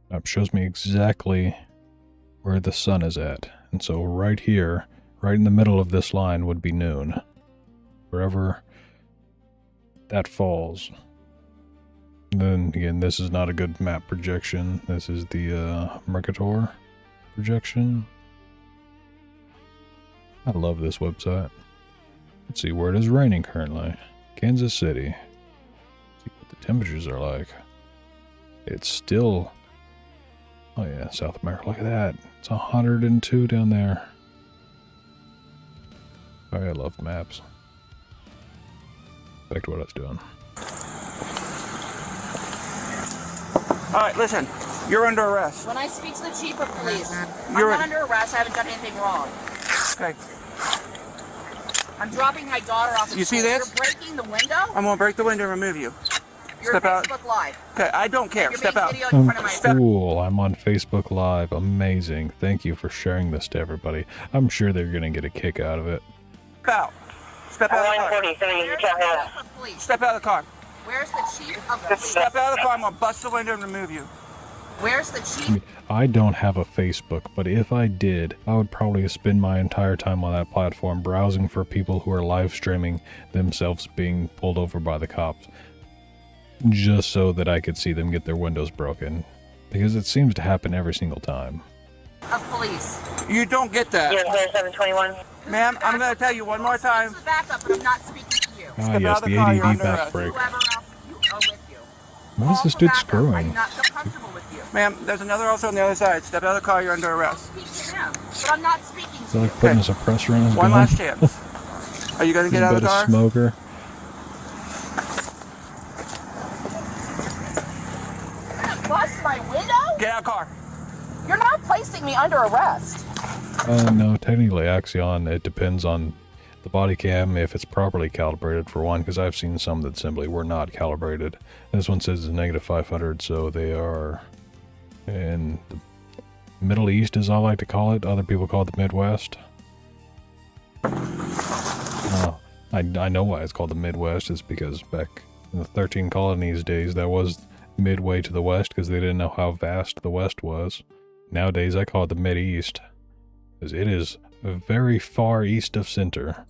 Map shows me exactly where the sun is at. And so right here, right in the middle of this line would be noon. Wherever that falls. Then again, this is not a good map projection. This is the Mercator projection. I love this website. Let's see where it is raining currently. Kansas City. Let's see what the temperatures are like. It's still... Oh yeah, South America. Look at that. It's 102 down there. Sorry, I love maps. Back to what I was doing. All right, listen. You're under arrest. When I speak to the chief of police, You're I'm not under arrest. I haven't done anything wrong. Okay. I'm dropping my daughter off at You see school. this? You're breaking the window? I'm going to break the window and remove you. You're Step out. Facebook Live. Okay, I don't care. You're Step being out. videoed in front of my Cool. I'm on Facebook Live. Amazing. Thank you for sharing this to everybody. I'm sure they're going to get a kick out of it. Step out. Step out of the car. 143, you check out. Step out of the car. Where's the chief of police? Step out of the car. I'm going to bust the window and remove you. Where's the I chief? mean, I don't have a Facebook, but if I did, I would probably spend my entire time on that platform browsing for people who are live streaming themselves being pulled over by the cops. Just so that I could see them get their windows broken. Because it seems to happen every single time. of police. You don't get that. Yes, sir, 721. Ma'am, I'm going to tell you one more time. To the backup, but I'm not speaking to you. Ah, yes, the ADD back brake. Whoever else you are with you. What is this dude I screwing? do not feel comfortable with you. Ma'am, there's another officer on the other side. Step out of the car, you're under arrest. Speak to him, but I'm not speaking Is to that you. like putting a suppressor in his One gun? last chance. Are you going to get out of the car? A smoker. Bust my window? Get out of the car. You're not placing me under arrest. No, technically, Axion, it depends on the body cam if it's properly calibrated for one, because I've seen some that simply were not calibrated. This one says it's negative 500, so they are in the Middle East, as I like to call it. Other people call it the Midwest. I know why it's called the Midwest. It's because back in the 13 colonies days, that was midway to the west, because they didn't know how vast the west was. Nowadays, I call it the Mid-East, because it is very far east of center.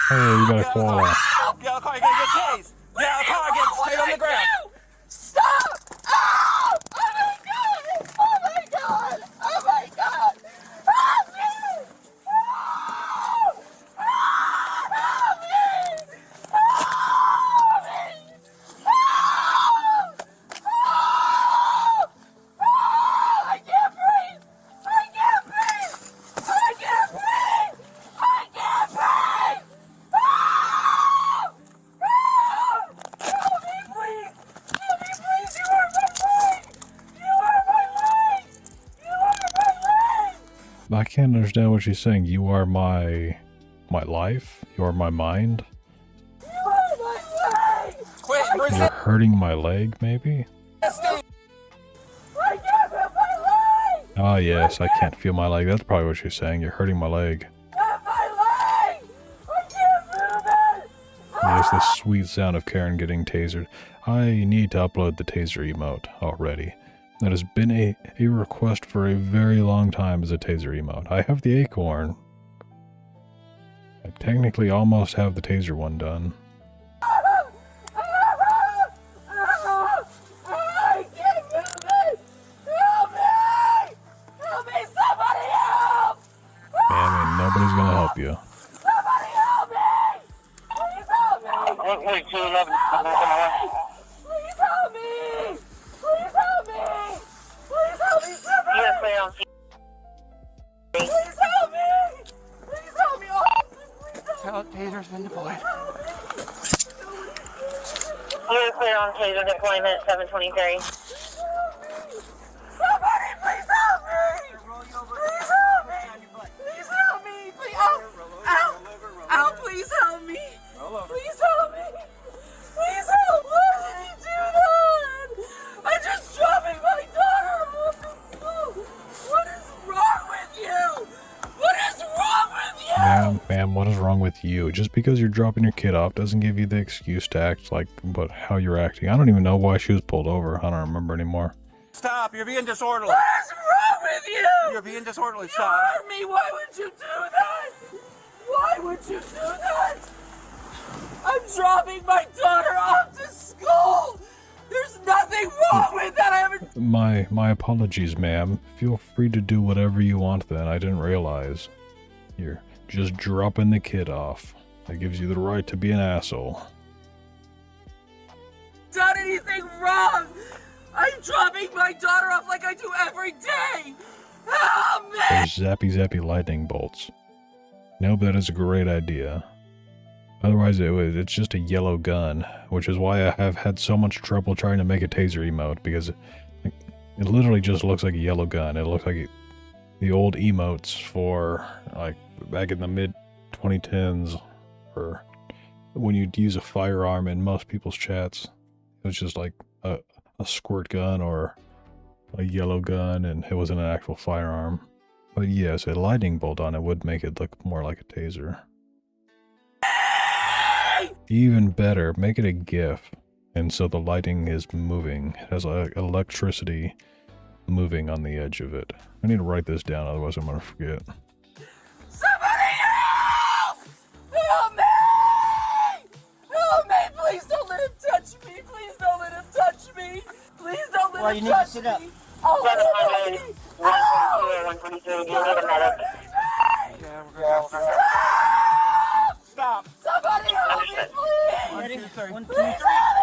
Hey, you got a koala. Get out of the car, you're going to get tased. Get out of the car, get straight on the ground. Stop! Oh! Oh my god! Oh my god! Oh my god! Help me! Oh! Oh! Help me! Oh! I can't breathe! I can't breathe! I can't breathe! I can't breathe! Oh! Help me, please! Help me, please! You are my leg! You are my leg! You are my leg! I can't understand what she's saying. You are my life? You are my mind? You are my leg! Quit, You're hurting my leg, maybe? I can't feel my leg! Ah, yes, I can't feel my leg. That's probably what she's saying. You're hurting my leg. Not my leg! I can't move it! Yes, the sweet sound of Karen getting tasered. I need to upload the taser emote already. That has been a request for a very long time as a taser emote. I have the acorn. I technically almost have the taser one done. I can't move it! Help me! Help me! Somebody help! Man, nobody's gonna help you. Somebody help me! Please help me! Please help me! Please help me! Please help me! Please help me! Somebody! Yes, ma'am. Please help me! Please help me! Tell taser's been deployed. You're clear on taser deployment, 723. Somebody, please help me! Please help me! Please help me! Please, ow! Ow! Ow! Please help me! Please help me! Please help! Why did he do that? I'm just dropping my daughter off at school. What is wrong with you? What is wrong with you? Ma'am, what is wrong with you? Just because you're dropping your kid off doesn't give you the excuse to act like but how you're acting. I don't even know why she was pulled over. I don't remember anymore. Stop, you're being disorderly. What is wrong with you? You're being disorderly, You stop. hurt me. Why would you do that? Why would you do that? I'm dropping my daughter off to school. There's nothing wrong with that. I haven't. My apologies, ma'am. Feel free to do whatever you want then. I didn't realize. You're just dropping the kid off. That gives you the right to be an asshole. Done anything wrong? I'm dropping my daughter off like I do every day. Help me! There's zappy lightning bolts. No, but that is a great idea. Otherwise, it's just a yellow gun, which is why I have had so much trouble trying to make a taser emote, because it literally just looks like a yellow gun. It looks like the old emotes for, like, back in the mid-2010s, or when you'd use a firearm in most people's chats. It was just like a squirt gun or a yellow gun, and it wasn't an actual firearm. But yes, a lightning bolt on it would make it look more like a taser. Even better, make it a GIF, and so the lighting is moving. It has electricity moving on the edge of it. I need to write this down, otherwise I'm gonna forget. Somebody help! Help me! Help me! Please don't let him touch me! Please don't let him touch me! Please don't let why you need to sit up. Oh, 700, 122, 122, do you need a medic? Stop! Somebody help me, please! Please help me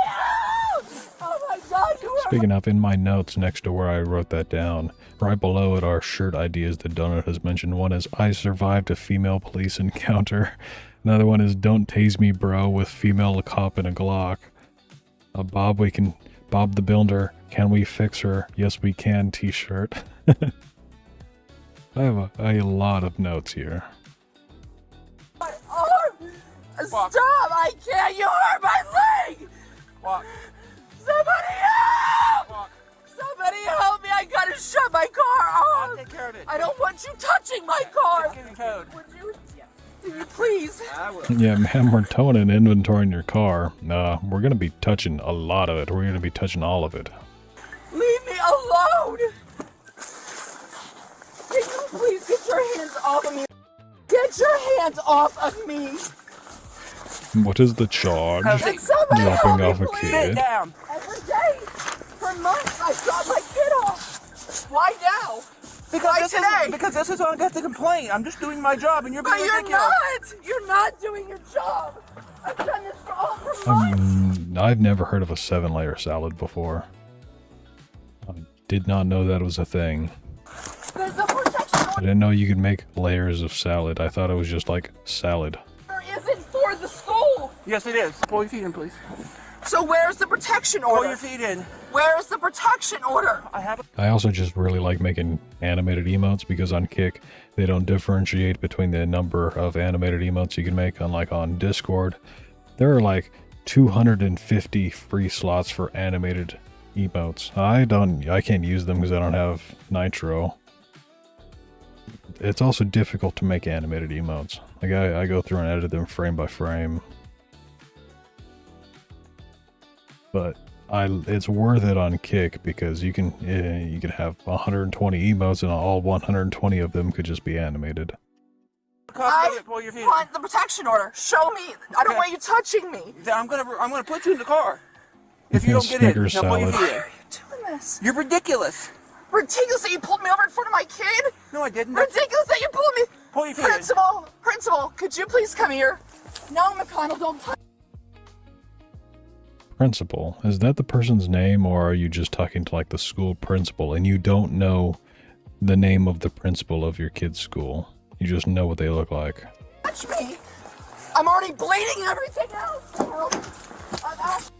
out! Oh my God, you are... Speaking of, in my notes next to where I wrote that down, right below it are shirt ideas that Donut has mentioned. One is, I survived a female police encounter. Another one is, don't tase me bro, with female cop in a Glock. Bob the Builder, can we fix her? Yes we can t-shirt. I have a lot of notes here. My arm! Stop! I can't! You hurt my leg! Walk. Somebody help! Walk. Somebody help me! I gotta shut my car off! I'll take care of it. I don't want you touching my car! It's getting towed. Can you please? I will. Yeah, man, we're towing and inventorying your car. We're gonna be touching a lot of it. We're gonna be touching all of it. Leave me alone! Can you please get your hands off of me? Get your hands off of me! What is the charge? Can somebody help Dropping me, off a please? kid? Sit down. Every day, for months, I dropped my kid off. Why now? Because this is when I got the complaint. I'm just doing my job, and you're being ridiculous. You're not doing your job. I've done this for all for months. I've never heard of a 7-layer salad before. I did not know that was a thing. There's a protection I didn't know you could make layers of salad. I thought it was just like salad. order isn't for the school. Yes, it is. Pull your feet in, please. So where's the protection order? Pull your feet in. Where's the protection order? I also just really like making animated emotes because on Kick, they don't differentiate between the number of animated emotes you can make. Unlike on Discord, there are like 250 free slots for animated emotes. I can't use them because I don't have Nitro. It's also difficult to make animated emotes. Like I go through and edit them frame by frame. But it's worth it on Kick because you can have 120 emotes and all 120 of them could just be animated. I want the protection order. Show me. I don't want you touching me. I'm gonna put you in the car. If you don't get in, now pull your feet in. Why are you doing this? You're ridiculous. Ridiculous that you pulled me over in front of my kid? No, I didn't. Ridiculous that you pulled me. Pull your feet in. Principal, could you please come here? No, McConnell, don't touch. Principal, is that the person's name, or are you just talking to like the school principal and you don't know the name of the principal of your kid's school? You just know what they look like. Touch me. I'm already bleeding everything out. I've asked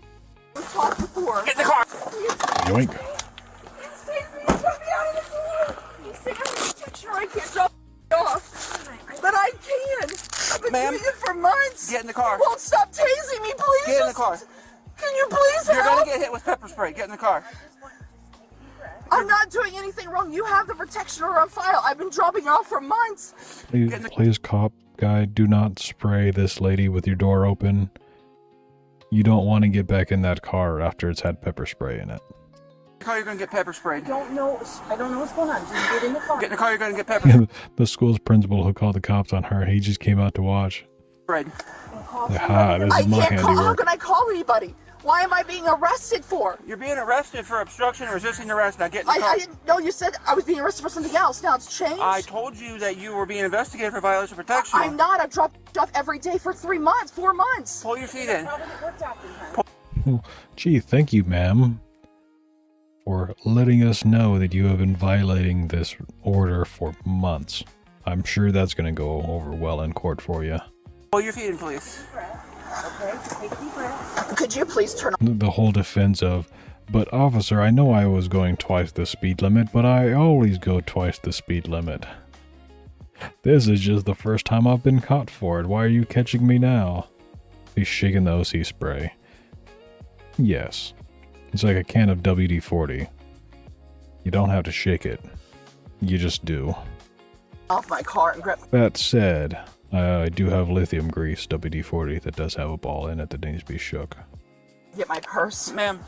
you to talk before. Get in the car. Yoink. Please take me. Put me out of the door. Please take me out of the picture. I can't drop off. But I can. I've been doing it for months. Get in the car. You won't stop tasing me, please. Get in the car. Can you please help? You're gonna get hit with pepper spray. Get in the car. I'm not doing anything wrong. You have the protection order on file. I've been dropping off for months. Please, cop guy, do not spray this lady with your door open. You don't want to get back in that car after it's had pepper spray in it. Car, you're gonna get pepper sprayed. I don't know what's going on. Just get in the car. Get in the car. You're gonna get pepper sprayed. The school's principal who called the cops on her, he just came out to watch. Sprayed. Ha, this is my handiwork. How can I call anybody? Why am I being arrested for? You're being arrested for obstruction and resisting arrest. Now get in the car. I didn't know. You said I was being arrested for something else. Now it's changed. I told you that you were being investigated for violation of protection. I'm not. I've dropped off every day for 4 months. Pull your feet in. Gee, thank you, ma'am, for letting us know that you have been violating this order for months. I'm sure that's going to go over well in court for you. Pull your feet in, please. Okay, take a deep breath. Could you please turn on the whole defense of, but officer, I know I was going twice the speed limit, but I always go twice the speed limit. This is just the first time I've been caught for it. Why are you catching me now? He's shaking the OC spray. Yes. It's like a can of WD-40. You don't have to shake it. You just do. off my car and grab. That said, I do have lithium grease WD-40 that does have a ball in it that needs to be shook. Get my purse. Ma'am,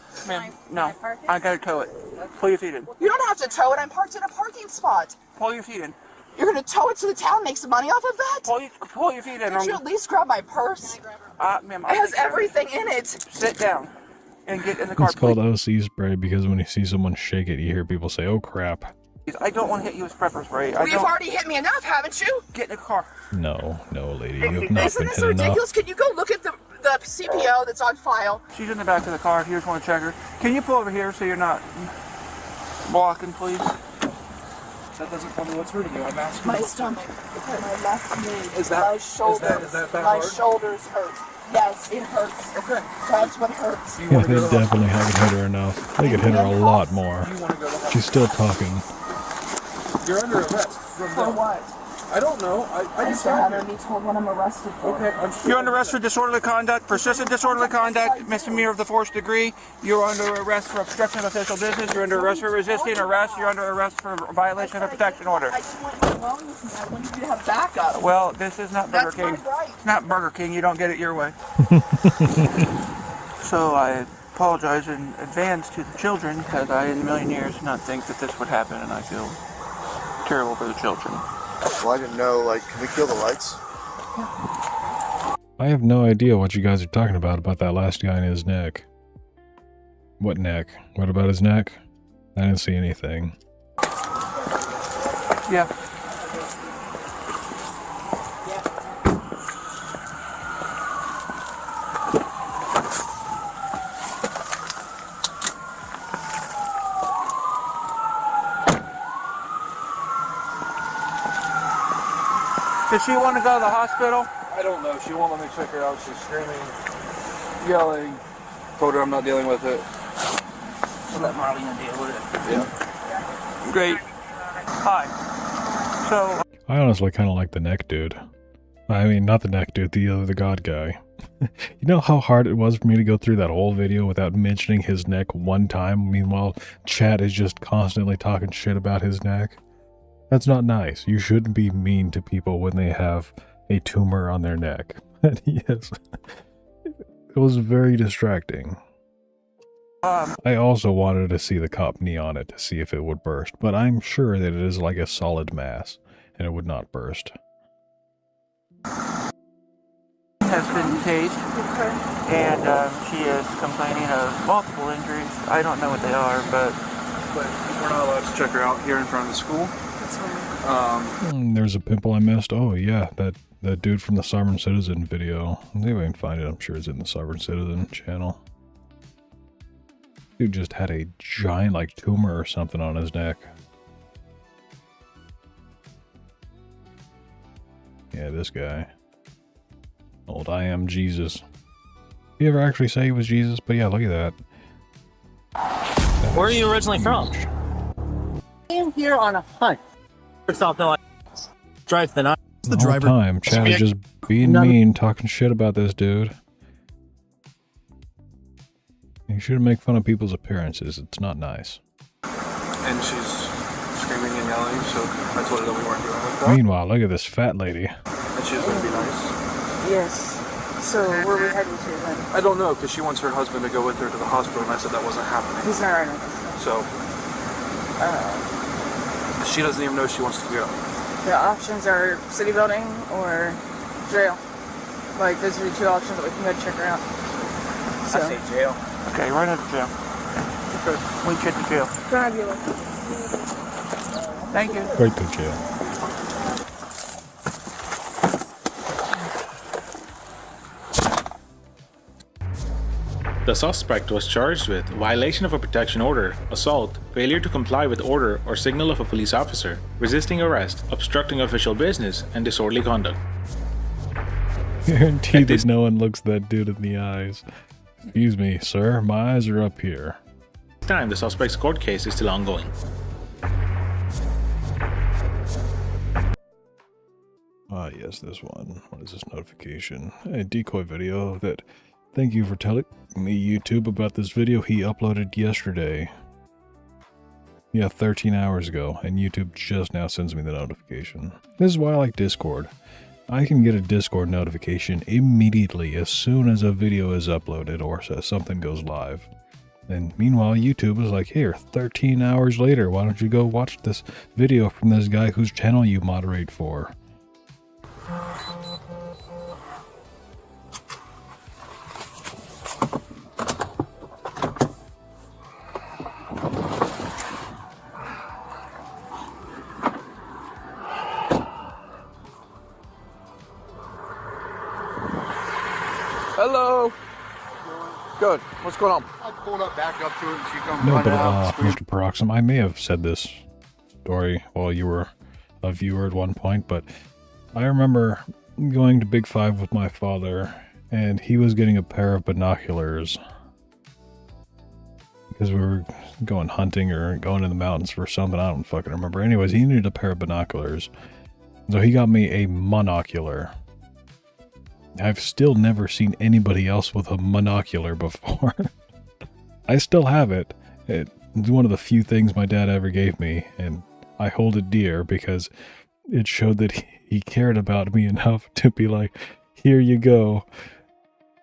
no. I gotta tow it. Pull your feet in. You don't have to tow it. I'm parked in a parking spot. Pull your feet in. You're gonna tow it so the town makes money off of that? Pull your feet in. Could you at least grab my purse? Ma'am, it has everything in it. Sit down. and get in the car, It's called OC spray because when you see someone shake it, you hear people say, "Oh crap." I don't want to hit you with pepper spray. Well, you've already hit me enough, haven't you? Get in the car. No, lady, you have not Isn't been this hit enough. ridiculous? Can you go look at the CPO that's on file? She's in the back of the car. If you just want to check her. Can you pull over here so you're not blocking, please? That doesn't tell me what's hurting you. I'm asking. My stomach, my left knee, Is that- my shoulders, is that my hard? shoulders hurt. Yes, it hurts. Okay. That's what hurts. Yeah, they definitely haven't hit her enough. They could hit her a lot more. She's still talking. You're under arrest. For what? I don't know. I just have to be told what I'm arrested for. Okay, you're under arrest for disorderly conduct, persistent disorderly conduct, misdemeanor of the fourth degree. You're under arrest for obstruction of official business. You're under arrest for resisting arrest. You're under arrest for violation of a protection order. I just want you alone with me. I want you to have backup. Well, this is not Burger That's King. my right. It's not Burger King. You don't get it your way. So I apologize in advance to the children because I, in a million years, did not think that this would happen, and I feel terrible for the children. Well, I didn't know, like, can we kill the lights? I have no idea what you guys are talking about that last guy in his neck. What neck? What about his neck? I didn't see anything. Yeah. Does she want to go to the hospital? I don't know. She won't let me check her out. She's screaming, yelling. Told her I'm not dealing with it. We'll let Marlena deal with it. Yeah. Great. Hi. So. I honestly kind of like the neck dude. I mean, not the neck dude, the god guy. You know how hard it was for me to go through that whole video without mentioning his neck one time? Meanwhile, chat is just constantly talking shit about his neck. That's not nice. You shouldn't be mean to people when they have a tumor on their neck. Yes. It was very distracting. I also wanted to see the cop knee on it to see if it would burst, but I'm sure that it is like a solid mass, and it would not burst. Has been tased, and she is complaining of multiple injuries. I don't know what they are, but we're not allowed to check her out here in front of the school. There's a pimple I missed. Oh yeah, that dude from the Sovereign Citizen video. See if I can find it. I'm sure it's in the Sovereign Citizen channel. Dude just had a giant like tumor or something on his neck. Yeah, this guy. Old I am Jesus. Did he ever actually say he was Jesus? But yeah, look at that. Where are you originally from? I came here on a hunt for something like drive the night. The whole time, Chad is just being mean, talking shit about this dude. You shouldn't make fun of people's appearances. It's not nice. And she's screaming and yelling, so I told her that we weren't doing with that. Meanwhile, look at this fat lady. And she was going to be nice. Yes. So where are we heading to then? I don't know, because she wants her husband to go with her to the hospital, and I said that wasn't happening. He's not right with us. So, she doesn't even know she wants to go. The options are city building or jail. Like, those are the two options that we can go check her out. So. I say jail. Okay, right into jail. Okay. We can get to jail. Fabulous. Thank you. Right to jail. The suspect was charged with violation of a protection order, assault, failure to comply with order or signal of a police officer, resisting arrest, obstructing official business, and disorderly conduct. Guaranteed that no one looks that dude in the eyes. Excuse me, sir, my eyes are up here. This time, the suspect's court case is still ongoing. Ah, yes, this one. What is this notification? A decoy video that... Thank you for telling me, YouTube, about this video he uploaded yesterday. Yeah, 13 hours ago, and YouTube just now sends me the notification. This is why I like Discord. I can get a Discord notification immediately as soon as a video is uploaded or something goes live. And meanwhile, YouTube is like, here, 13 hours later, why don't you go watch this video from this guy whose channel you moderate for? Hello. Good. What's going on? I pulled up, back up to it, and she comes No, running but out. Mr. Peroxum, I may have said this story while you were a viewer at one point, but I remember going to Big Five with my father, and he was getting a pair of binoculars because we were going hunting or going in the mountains for something. I don't fucking remember. Anyways, he needed a pair of binoculars, so he got me a monocular. I've still never seen anybody else with a monocular before. I still have it. It's one of the few things my dad ever gave me, and I hold it dear because it showed that he cared about me enough to be like, here you go.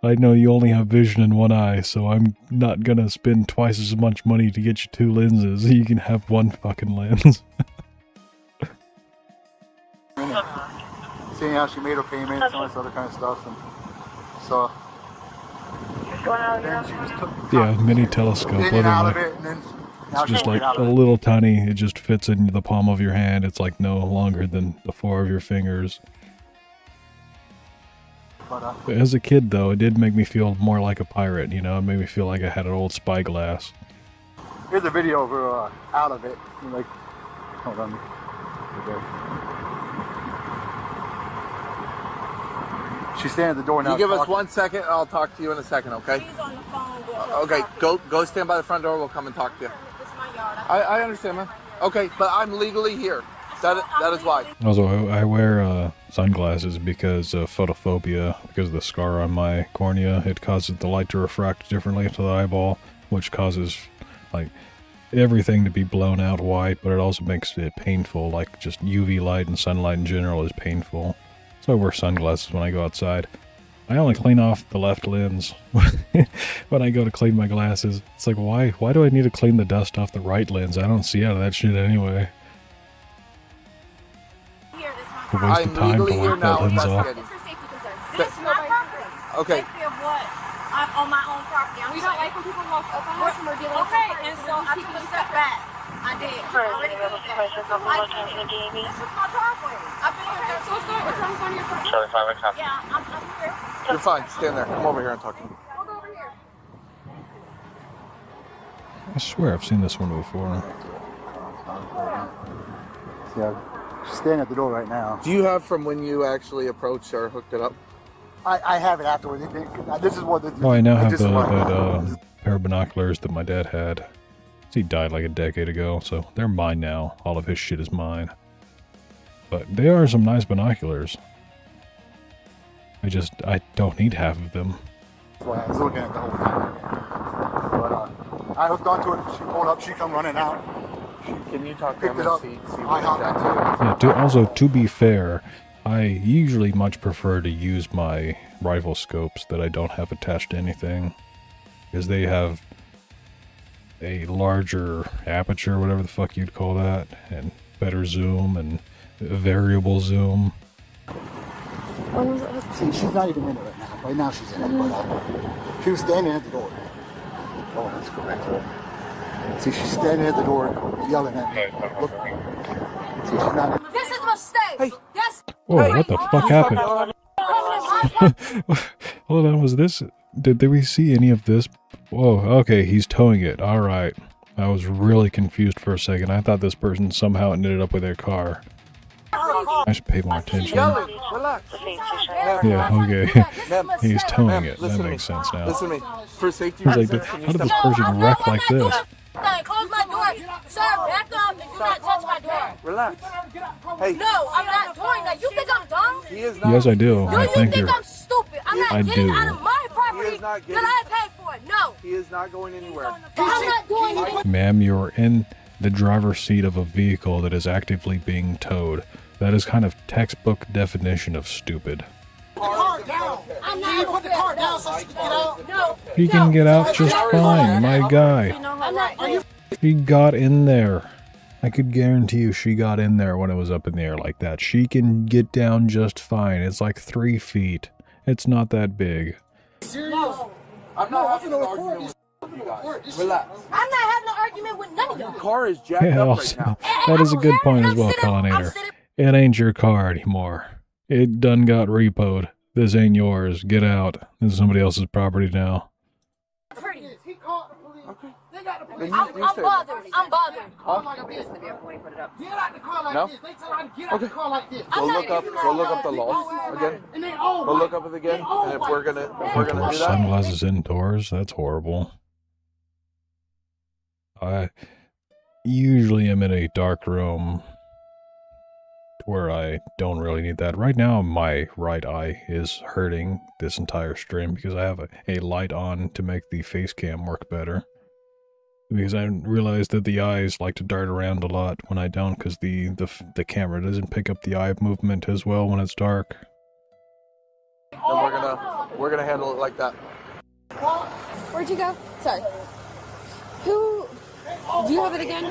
I know you only have vision in one eye, so I'm not gonna spend twice as much money to get you 2 lenses. You can have 1 fucking lens. Seeing how she made her payments and all this other kind of stuff, and so then she just took Yeah, mini telescope, digging out of literally. it, and then now It's just she's like out a of it. little tiny, it just fits in the palm of your hand. It's like no longer than the 4 of your fingers. But, As a kid, though, it did make me feel more like a pirate, you know? It made me feel like I had an old spyglass. here's a video of her out of it. And like, hold on. Okay. She's standing at the door now. You give us talking. 1 second, and I'll talk to you in a second, okay? Okay, go stand by the front door. We'll come and talk to you. I understand, man. Okay, but I'm legally here. That is why. Also, I wear sunglasses because of photophobia, because of the scar on my cornea. It causes the light to refract differently to the eyeball, which causes, like, everything to be blown out white, but it also makes it painful. Like, just UV light and sunlight in general is painful. So I wear sunglasses when I go outside. I only clean off the left lens when I go to clean my glasses. It's like, why do I need to clean the dust off the right lens? I don't see out of that shit anyway. It's a waste of time to wipe that lens off. Okay. Safety of what? I'm on my own property. We don't like when people walk up on us and we're dealing with okay, and so I took a step back. I did. This is my driveway. I've been here. So what's going on? What's wrong with your property? Charlie 5 and copy. Yeah, I'm here. You're fine. Stand there. Come over here and talk to me. Hold over here. I swear I've seen this one before. Yeah, she's standing at the door right now. Do you have from when you actually approached or hooked it up? I have it afterwards. This is what. Oh, I now have that pair of binoculars that my dad had. He died like a decade ago, so they're mine now. All of his shit is mine. But they are some nice binoculars. I don't need half of them. That's why I was looking at the whole time. But I hooked onto it. She pulled up. She come running out. Can you talk to Picked him it up. and see I hopped onto it. Yeah, also, to be fair, I usually much prefer to use my rifle scopes that I don't have attached to anything. Because they have a larger aperture, whatever the fuck you'd call that, and better zoom and variable zoom. See, she's not even in it right now. Right now she's in it, but she was standing at the door. Oh, let's go back to her. See, she's standing at the door, yelling at me. Look. See, she's not. This is a mistake. Hey. Yes. Whoa, what the fuck happened? Hold on, was this... Did we see any of this? Whoa, okay, he's towing it. Alright. I was really confused for a second. I thought this person somehow ended up with their car. I should pay more attention. Relax. Yeah, okay. He's towing it. That makes sense now. Listen to me. For safety I was like, reasons, how did this person wreck like this? Close my door. Sir, back up and do not touch my door. Relax. Hey. No, I'm not doing that. You think I'm dumb? He is not. Yes, I do. Do I you think think you're... I'm stupid? I'm not I getting do. out of my property that I paid for. No. He is not going anywhere. I'm not doing anything. Ma'am, you're in the driver's seat of a vehicle that is actively being towed. That is kind of textbook definition of stupid. Car down. I'm not. Can you put the car down so she can get out? No. He can get out just fine, my guy. I'm not. She got in there. I could guarantee you she got in there when it was up in the air like that. She can get down just fine. It's like 3 feet. It's not that big. No. I'm not having an argument with you guys. Relax. I'm not having an argument with none of Your you. car is jacked Yeah, up also, right now. that is a good point as well, Collinator. It ain't your car anymore. It done got repoed. This ain't yours. Get out. This is somebody else's property now. He called the police. Okay. They got the police. I'm bothered. I'm bothered. Huh? Nobody's gonna be able to put it up. Get out the car like No? this. They tell her to get out the car like this. Go look up the laws again. And they all Go look up it again. And if we're gonna Wear do that, sunglasses indoors? That's horrible. I usually am in a dark room where I don't really need that. Right now, my right eye is hurting this entire stream because I have a light on to make the face cam work better. Because I realized that the eyes like to dart around a lot when I don't, because the camera doesn't pick up the eye movement as well when it's dark. then we're gonna handle it like that. Where'd you go? Sorry. Who? Do you have it again?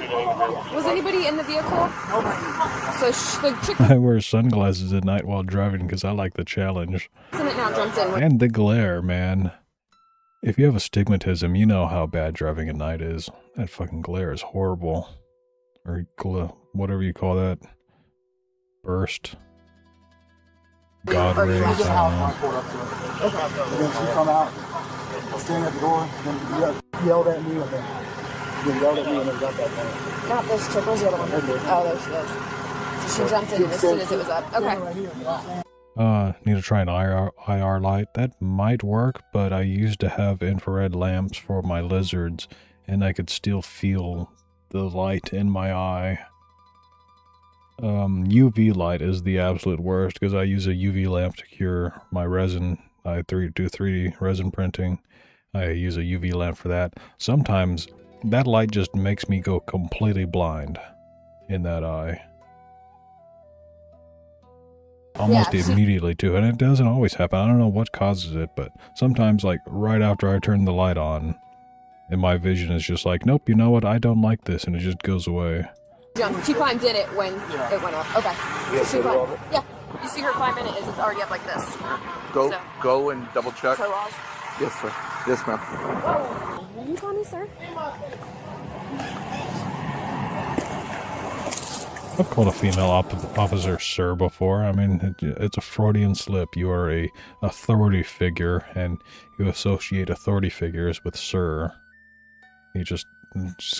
Was anybody in the vehicle? So the chick I wear sunglasses at night while driving because I like the challenge. in it now jumped in. And the glare, man. If you have astigmatism, you know how bad driving at night is. That fucking glare is horrible. Or whatever you call that. Burst. God rays, I don't know. And then she come out, stand at the door, and then yelled at me, and then yelled at me, and then got that phone. Not this chick. Where's the other one? Oh, there she is. So she jumped in as soon as it was up. Okay. Need to try an IR light. That might work, but I used to have infrared lamps for my lizards, and I could still feel the light in my eye. UV light is the absolute worst, because I use a UV lamp to cure my resin. I do 3D resin printing. I use a UV lamp for that. Sometimes that light just makes me go completely blind in that eye. Almost immediately too, and it doesn't always happen. I don't know what causes it, but sometimes, like, right after I turn the light on, and my vision is just like, nope, you know what, I don't like this, and it just goes away. She climbed in it when it went up. Okay. She climbed. Yeah. You see her climb in it as it's already up like this. Go and double check. Toe off. Yes, sir. Yes, ma'am. Are you calling me, sir? I've called a female officer sir before. I mean, it's a Freudian slip. You are a authority figure, and you associate authority figures with sir. It's just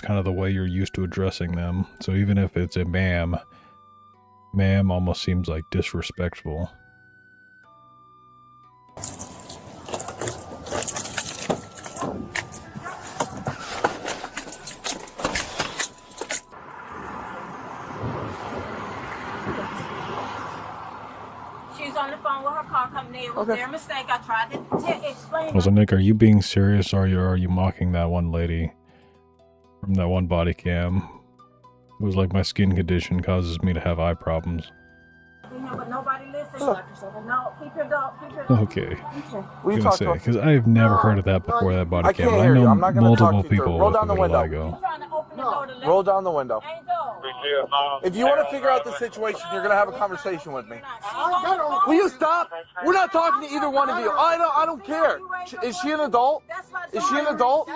kind of the way you're used to addressing them. So even if it's a ma'am almost seems like disrespectful. She's on the phone with her car company. It was their mistake. I tried to explain. So Nick, are you being serious, or are you mocking that one lady from that one body cam? It was like, my skin condition causes me to have eye problems. But nobody listens. No, keep your dog. Okay. I was gonna say, because I've never heard of that before, that body cam. I hear you. know I'm not gonna multiple talk you people Roll down the with window. vitiligo. Roll down the window. If you want to figure out the situation, you're gonna have a conversation with me. Will you stop? We're not talking to either one of you. I don't care. Is she an adult? Is she an adult?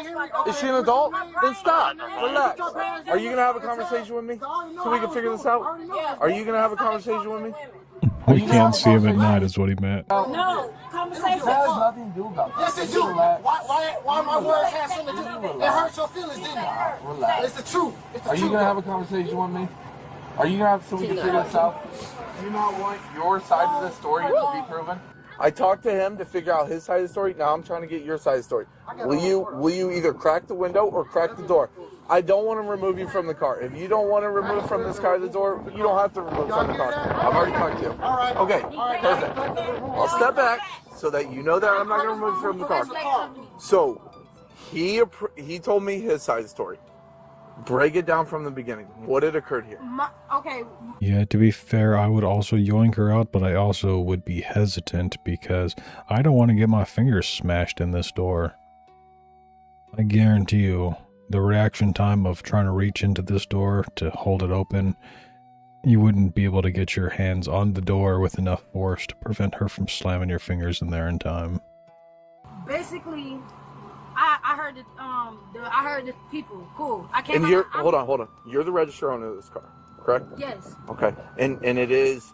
Is she an adult? Then stop. Relax. Are you gonna have a conversation with me so we can figure this out? Are you gonna have a conversation with me? We can't see him at night, is what he meant. No, conversation. That has nothing to do about it. Yes, it do. Why my words have something to do? It hurts your feelings, didn't it? Relax. It's the truth. Are you gonna have a conversation with me? Are you gonna have so we can figure this out? Do you not want your side of the story to be proven? I talked to him to figure out his side of the story. Now I'm trying to get your side of the story. Will you either crack the window or crack the door? I don't want to remove you from the car. If you don't want to remove from this car the door, you don't have to remove from the car. I've already talked to you. Okay, perfect. I'll step back so that you know that I'm not going to remove you from the car. So he told me his side of the story. Break it down from the beginning. What had occurred here? Okay. Yeah, to be fair, I would also yoink her out, but I also would be hesitant because I don't want to get my fingers smashed in this door. I guarantee you, the reaction time of trying to reach into this door to hold it open, you wouldn't be able to get your hands on the door with enough force to prevent her from slamming your fingers in there in time. Basically, I heard the people. Cool. I can't. And you're hold on. You're the registered owner of this car, correct? Yes. Okay. And it is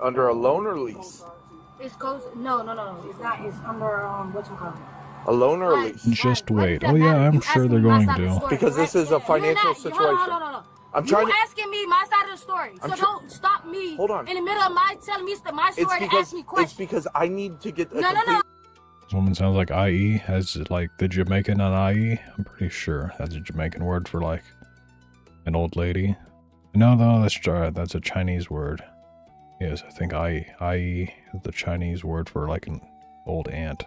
under a loan or lease? It's close. No. It's not. It's under what you call it. A loan or a lease? Just wait. Oh yeah, I'm sure they're going to. Because this is a financial situation. Hold on. I'm trying you to asking me my side of the story, so don't stop me. Hold on. In the middle of my telling me my story and ask me questions. It's because I need to get a No. This woman sounds like IE, has like the Jamaican on IE. I'm pretty sure that's a Jamaican word for like an old lady. No, that's a Chinese word. Yes, I think IE is the Chinese word for like an old aunt.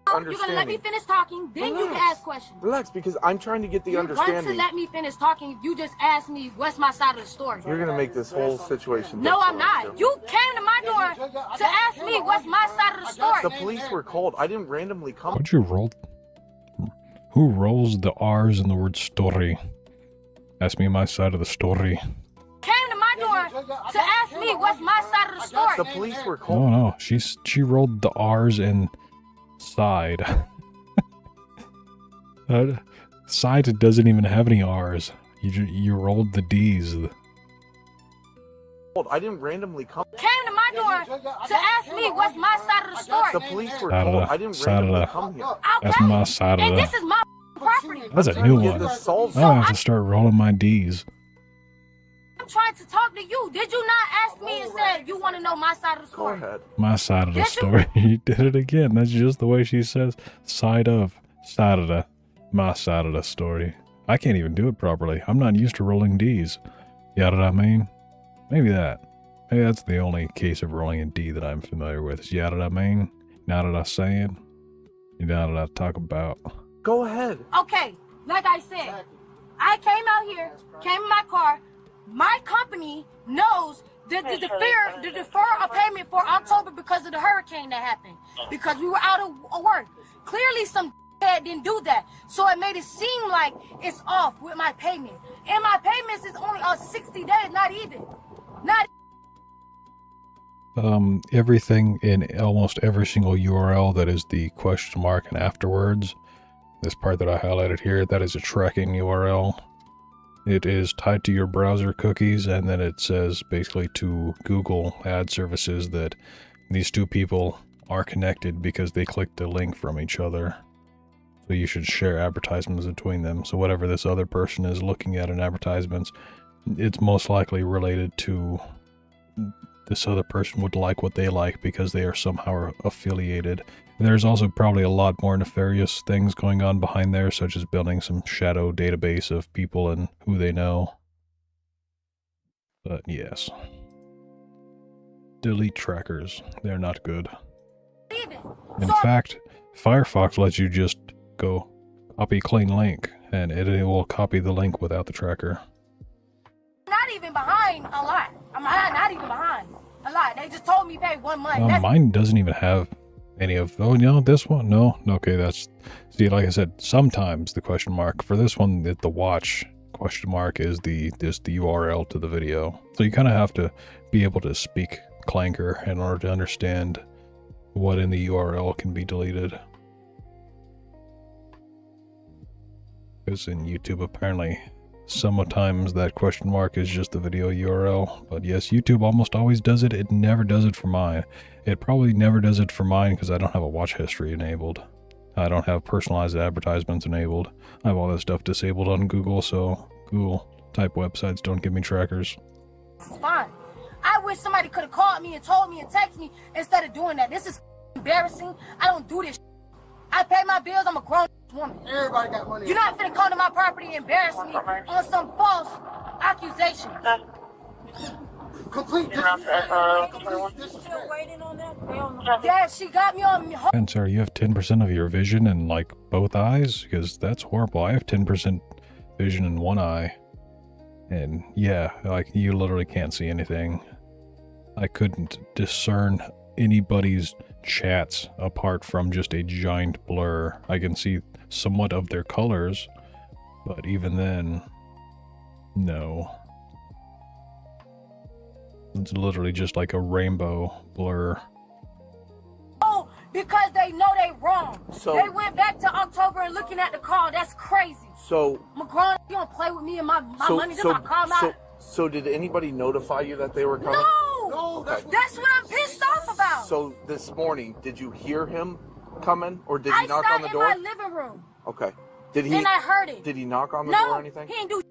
You're gonna let me finish talking, then you can ask questions. Relax, because I'm trying to get the You're understanding. going to let me finish talking if you just ask me what's my side of the story. You're gonna make this whole situation. No, I'm not. You came to my door to ask me what's my side of the story. The police were called. I didn't randomly come. What'd you roll? Who rolls the R's in the word story? Ask me my side of the story. Came to my door to ask me what's my side of the story. The police were called. No, she rolled the R's in side. Side doesn't even have any R's. You rolled the D's. I didn't randomly come. Came to my door to ask me what's my side of the story. The police were called. I didn't randomly come here. That's my side of And the. this is my property. That's a new one. I have to start rolling my D's. I'm trying to talk to you. Did you not ask me and said you want to know my side of the story? Go ahead. My side of the story. You did it again. That's just the way she says. Side of the. My side of the story. I can't even do it properly. I'm not used to rolling D's. You know what I mean? Maybe that's the only case of rolling a D that I'm familiar with. You know what I mean? Now that I'm saying, you know what I talk about. Go ahead. Okay, like I said, I came out here, came in my car. My company knows the defer a payment for October because of the hurricane that happened. Because we were out of work. Clearly some didn't do that. So it made it seem like it's off with my payment. And my payments is only on 60 days, not even. Everything in almost every single URL that is the question mark and afterwards, this part that I highlighted here, that is a tracking URL. It is tied to your browser cookies, and then it says basically to Google ad services that these two people are connected because they clicked a link from each other. So you should share advertisements between them. So whatever this other person is looking at in advertisements, it's most likely related to this other person would like what they like because they are somehow affiliated. And there's also probably a lot more nefarious things going on behind there, such as building some shadow database of people and who they know. But yes. Delete trackers. They're not good. In fact, Firefox lets you just go copy clean link, and it will copy the link without the tracker. Not even behind a lot. I'm not even behind a lot. They just told me pay 1 month. Mine doesn't even have any of. Oh no, this one no. Okay, that's. See, like I said, sometimes the question mark for this one, the watch question mark is the URL to the video. So you kind of have to be able to speak Clanker in order to understand what in the URL can be deleted. Because in YouTube, apparently, sometimes that question mark is just the video URL. But yes, YouTube almost always does it. It never does it for mine. It probably never does it for mine because I don't have a watch history enabled. I don't have personalized advertisements enabled. I have all that stuff disabled on Google, so Google type websites don't give me trackers. It's fine. I wish somebody could have called me and told me and texted me instead of doing that. This is embarrassing. I don't do this. I pay my bills. I'm a grown woman. Everybody got money. You're not finna come to my property and embarrass me on some false accusation. Complete Yeah, she got me on. And sir, you have 10% of your vision in like both eyes? Because that's horrible. I have 10% vision in one eye. And yeah, like you literally can't see anything. I couldn't discern anybody's chats apart from just a giant blur. I can see somewhat of their colors, but even then, no. It's literally just like a rainbow blur. Oh, because they know they wrong. So they went back to October and looking at the call. That's crazy. So I'm a grown. You don't play with me and my money. This my car. So did anybody notify you that they were coming? No. Okay. That's what I'm pissed off about? So this morning, did you hear him coming, or did he knock on the door? I sat in my living room. Okay. Did he? Then I heard it. Did he knock on the door or anything? He didn't do.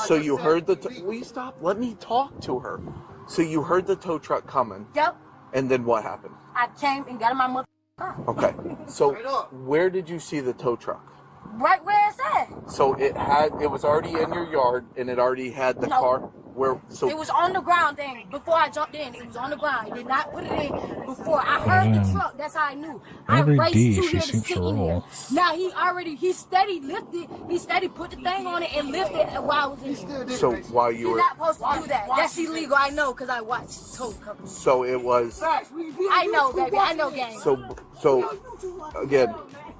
So you heard the? Will you stop? Let me talk to her. So you heard the tow truck coming. Yep. And then what happened? I came and got in my mother car. Okay. So where did you see the tow truck? Right where it's at. So it was already in your yard, and it already had the car. Where? So it was on the ground then. Before I jumped in, it was on the ground. I did not put it in before. I heard the truck. That's how I knew. Every I raced D, to she here to seems sit to in here. roll. Now he steady lifted. He steady put the thing on it and lifted it while I was in here. So while you You're were. not supposed to do that. That's illegal. I know because I watched tow companies. So it was. I know, baby. I know, gang. So again,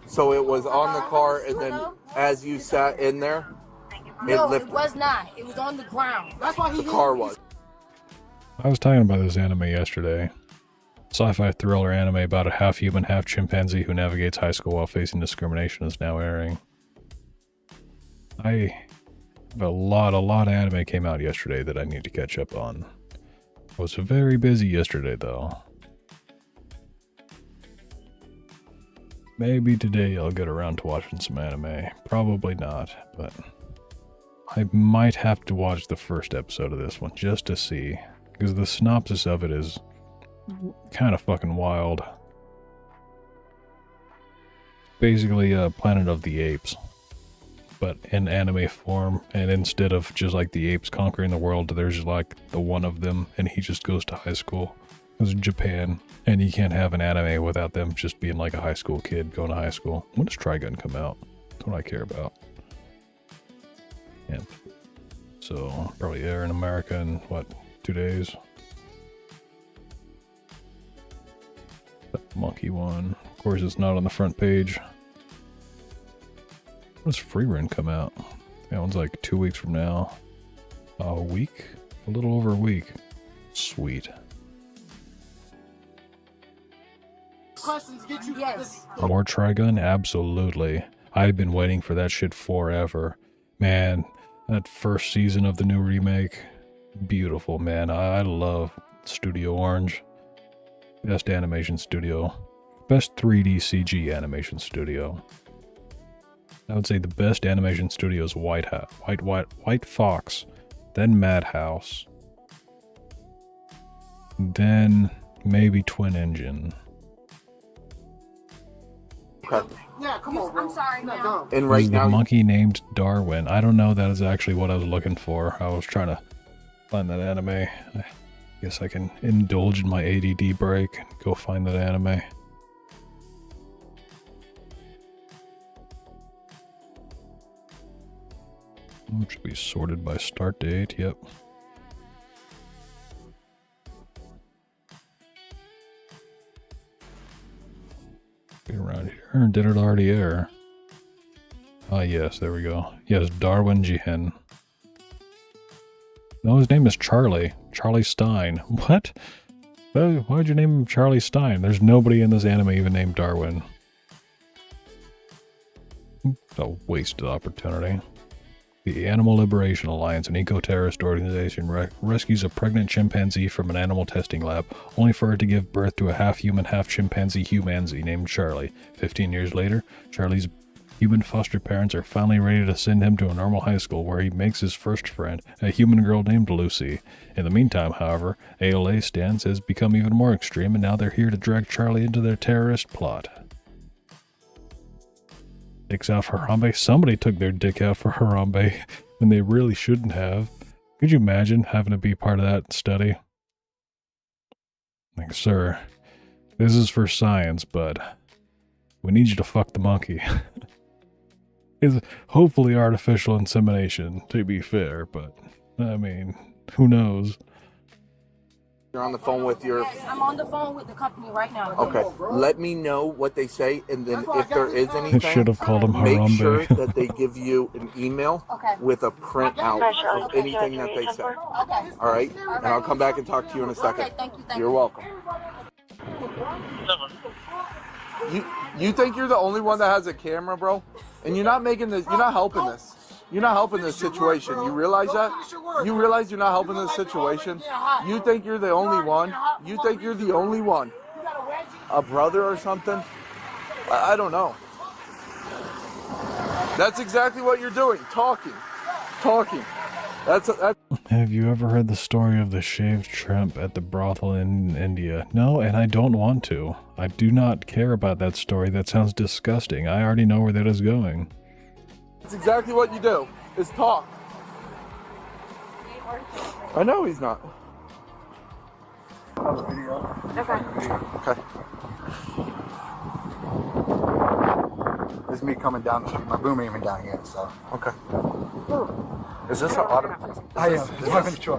so it was on the car, and then as you sat in there, No, it was not. It was on the ground. That's why the car was. I was talking about this anime yesterday. Sci-fi thriller anime about a half-human, half-chimpanzee who navigates high school while facing discrimination is now airing. A lot of anime came out yesterday that I need to catch up on. I was very busy yesterday though. Maybe today I'll get around to watching some anime. Probably not, but I might have to watch the first episode of this one just to see. Because the synopsis of it is kind of fucking wild. Basically, Planet of the Apes, but in anime form, and instead of just like the apes conquering the world, there's like the one of them, and he just goes to high school. It's Japan, and you can't have an anime without them just being like a high school kid going to high school. When does Trigun come out? That's what I care about. Yeah. So, probably air in America in, what, 2 days? That monkey one. Of course, it's not on the front page. When does Freerun come out? That one's like 2 weeks from now. A week? A little over a week. Sweet. Questions get you. Yes. More Trigun? Absolutely. I've been waiting for that shit forever. Man, that first season of the new remake, beautiful, man. I love Studio Orange. Best animation studio. Best 3D CG animation studio. I would say the best animation studio is White Fox, then Madhouse, then maybe Twin Engine. Yeah, come on, bro. I'm sorry, man. And right There's now, the monkey named Darwin. I don't know. That is actually what I was looking for. I was trying to find that anime. I guess I can indulge in my ADD break and go find that anime. Should be sorted by start date. Yep. Get around here. Or did it already air? Ah, yes, there we go. Yes, Darwin Jihen. No, his name is Charlie. Charlie Stein. What? Why'd you name him Charlie Stein? There's nobody in this anime even named Darwin. It's a wasted opportunity. The Animal Liberation Alliance, an eco-terrorist organization, rescues a pregnant chimpanzee from an animal testing lab, only for her to give birth to a half-human, half-chimpanzee humanzee named Charlie. 15 years later, Charlie's human foster parents are finally ready to send him to a normal high school where he makes his first friend, a human girl named Lucy. In the meantime, however, ALA stance has become even more extreme, and now they're here to drag Charlie into their terrorist plot. Dicks out for Harambe? Somebody took their dick out for Harambe, and they really shouldn't have. Could you imagine having to be part of that study? Like, sir, this is for science, but we need you to fuck the monkey. It's hopefully artificial insemination, to be fair, but, I mean, who knows? you're on the phone with your... Yes, I'm on the phone with the company right now. Okay, let me know what they say, and then if there is anything, I should have called him Harambe. make sure that they give you an email with a printout of anything that they say. Okay. All right? And I'll come back and talk to you in a second. Okay, thank you. You're welcome. You think you're the only one that has a camera, bro? And you're not making this, you're not helping this. You're not helping this situation. You realize that? You realize you're not helping this situation? You think you're the only one? You think you're the only one? A brother or something? I don't know. That's exactly what you're doing. Talking. That's. Have you ever heard the story of the shaved shrimp at the brothel in India? No, and I don't want to. I do not care about that story. That sounds disgusting. I already know where that is going. That's exactly what you do, is talk. I know he's not. Okay. This is me coming down the street. My boom ain't even down yet, so. Okay. Is this an automatic?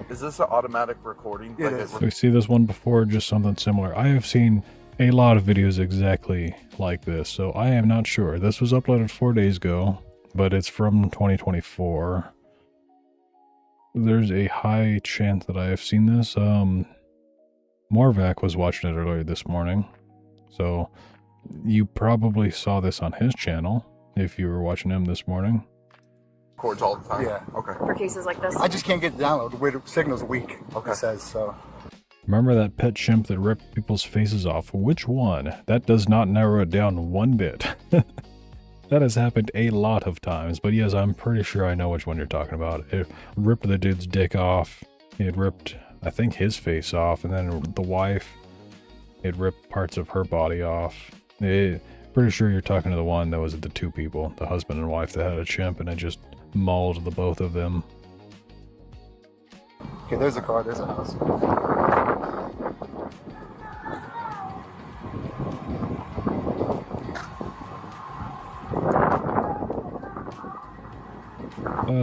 Is this an automatic recording? It is. We see this one before, just something similar. I have seen a lot of videos exactly like this, so I am not sure. This was uploaded 4 days ago, but it's from 2024. There's a high chance that I have seen this. Morvac was watching it earlier this morning, so you probably saw this on his channel if you were watching him this morning. Records all the time? Yeah. Okay. For cases like this. I just can't get the download. The signal's weak. Okay. It says so. Remember that pet chimp that ripped people's faces off? Which one? That does not narrow it down one bit. That has happened a lot of times, but yes, I'm pretty sure I know which one you're talking about. It ripped the dude's dick off. It ripped, I think, his face off, and then the wife, it ripped parts of her body off. Pretty sure you're talking to the one that was the two people, the husband and wife that had a chimp, and it just mauled the both of them. Okay, there's a car, there's a house.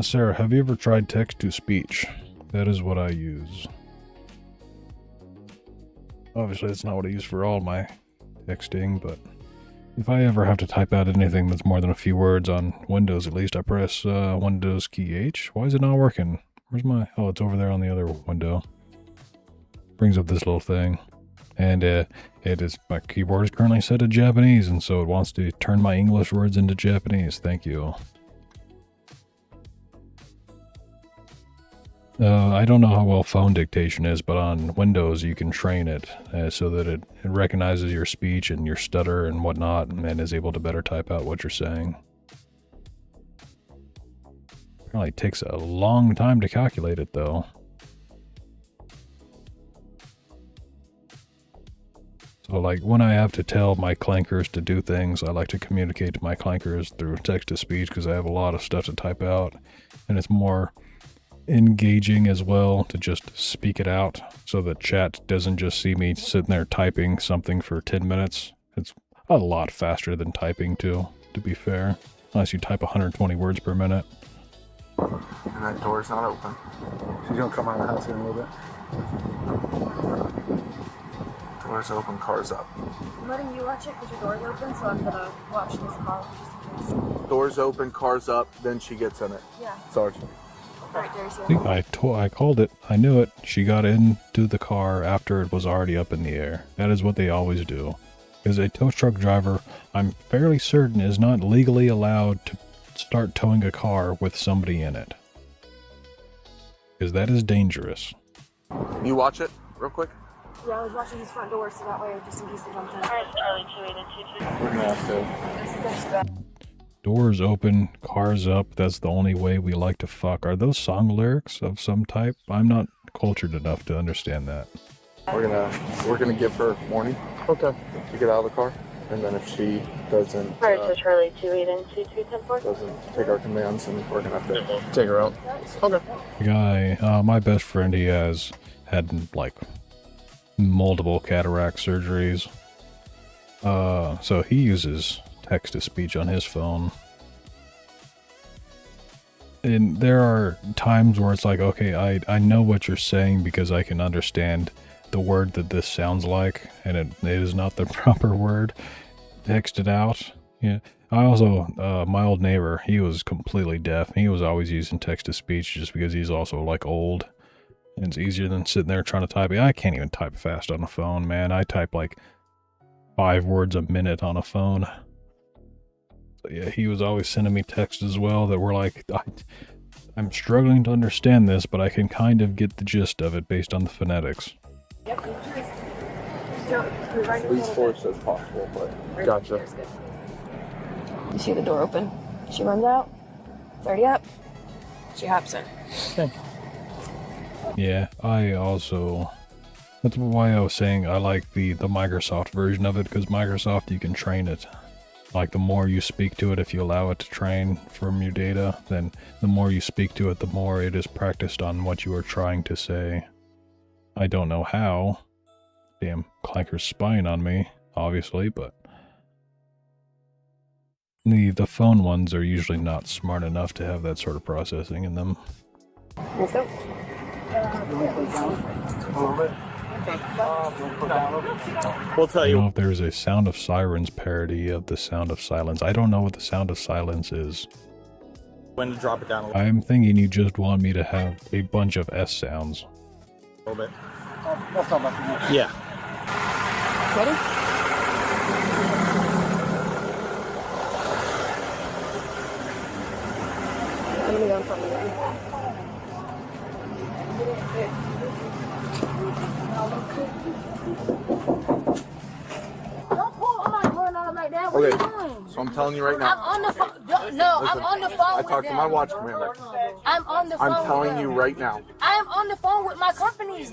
Sarah, have you ever tried text-to-speech? That is what I use. Obviously, that's not what I use for all my texting, but if I ever have to type out anything that's more than a few words on Windows, at least I press Windows key H. Why is it not working? Where's my... Oh, it's over there on the other window. Brings up this little thing. And it is... My keyboard is currently set to Japanese, and so it wants to turn my English words into Japanese. Thank you. I don't know how well phone dictation is, but on Windows you can train it so that it recognizes your speech and your stutter and whatnot, and is able to better type out what you're saying. Apparently it takes a long time to calculate it, though. So, like, when I have to tell my clankers to do things, I like to communicate to my clankers through text-to-speech because I have a lot of stuff to type out, and it's more engaging as well to just speak it out so that chat doesn't just see me sitting there typing something for 10 minutes. It's a lot faster than typing too, to be fair, unless you type 120 words per minute. And that door's not open. She's gonna come out of the house here in a little bit. Door's open, car's up. I'm letting you watch it because your door's open, so I'm gonna watch this car just in case. Door's open, car's up, then she gets in it. Yeah. Sarge. Alright, Darius, See, I called it. I knew it. She got into the car after it was already up in the air. That is what they always do. Because a tow truck driver, I'm fairly certain, is not legally allowed to start towing a car with somebody in it. Because that is dangerous. You watch it real quick? Yeah, I was watching his front door, so that way, just in case they jumped in. We're gonna have to. Doors open, cars up, that's the only way we like to fuck. Are those song lyrics of some type? I'm not cultured enough to understand that. We're gonna give her warning. Okay. To get out of the car, and then if she doesn't Charlie 28 and 2310 doesn't take our commands, and we're gonna have to take her out. Okay. Guy, my best friend, he has had like multiple cataract surgeries. So he uses text-to-speech on his phone. And there are times where it's like, okay, I know what you're saying because I can understand the word that this sounds like, and it is not the proper word. Text it out. Yeah. I also, my old neighbor, he was completely deaf. He was always using text-to-speech just because he's also like old. And it's easier than sitting there trying to type. I can't even type fast on a phone, man. I type like 5 words a minute on a phone. But yeah, he was always sending me texts as well that were like, I'm struggling to understand this, but I can kind of get the gist of it based on the phonetics. Least force as possible, but gotcha. You see the door open? She runs out. It's already up. She hops in. Okay. Yeah, I also... That's why I was saying I like the Microsoft version of it, because Microsoft, you can train it. Like, the more you speak to it, if you allow it to train from your data, then the more you speak to it, the more it is practiced on what you are trying to say. I don't know how. Damn, Clanker's spying on me, obviously, but... The phone ones are usually not smart enough to have that sort of processing in them. Let's go. We'll tell you. I don't know if there's a Sound of Sirens parody of the Sound of Silence. I don't know what the Sound of Silence is. When to drop it down a little, I'm thinking you just want me to have a bunch of S sounds. bit. That's not much. Yeah. Ready? I'm gonna go in front of you. Don't pull on my doorknob like that. What Okay, are you doing? so I'm telling you right now. I'm on the phone. No, Listen, I'm on the phone I with talked to my them. watch commander. I'm on the phone. I'm telling with you them. right now. I'm on the phone with my company.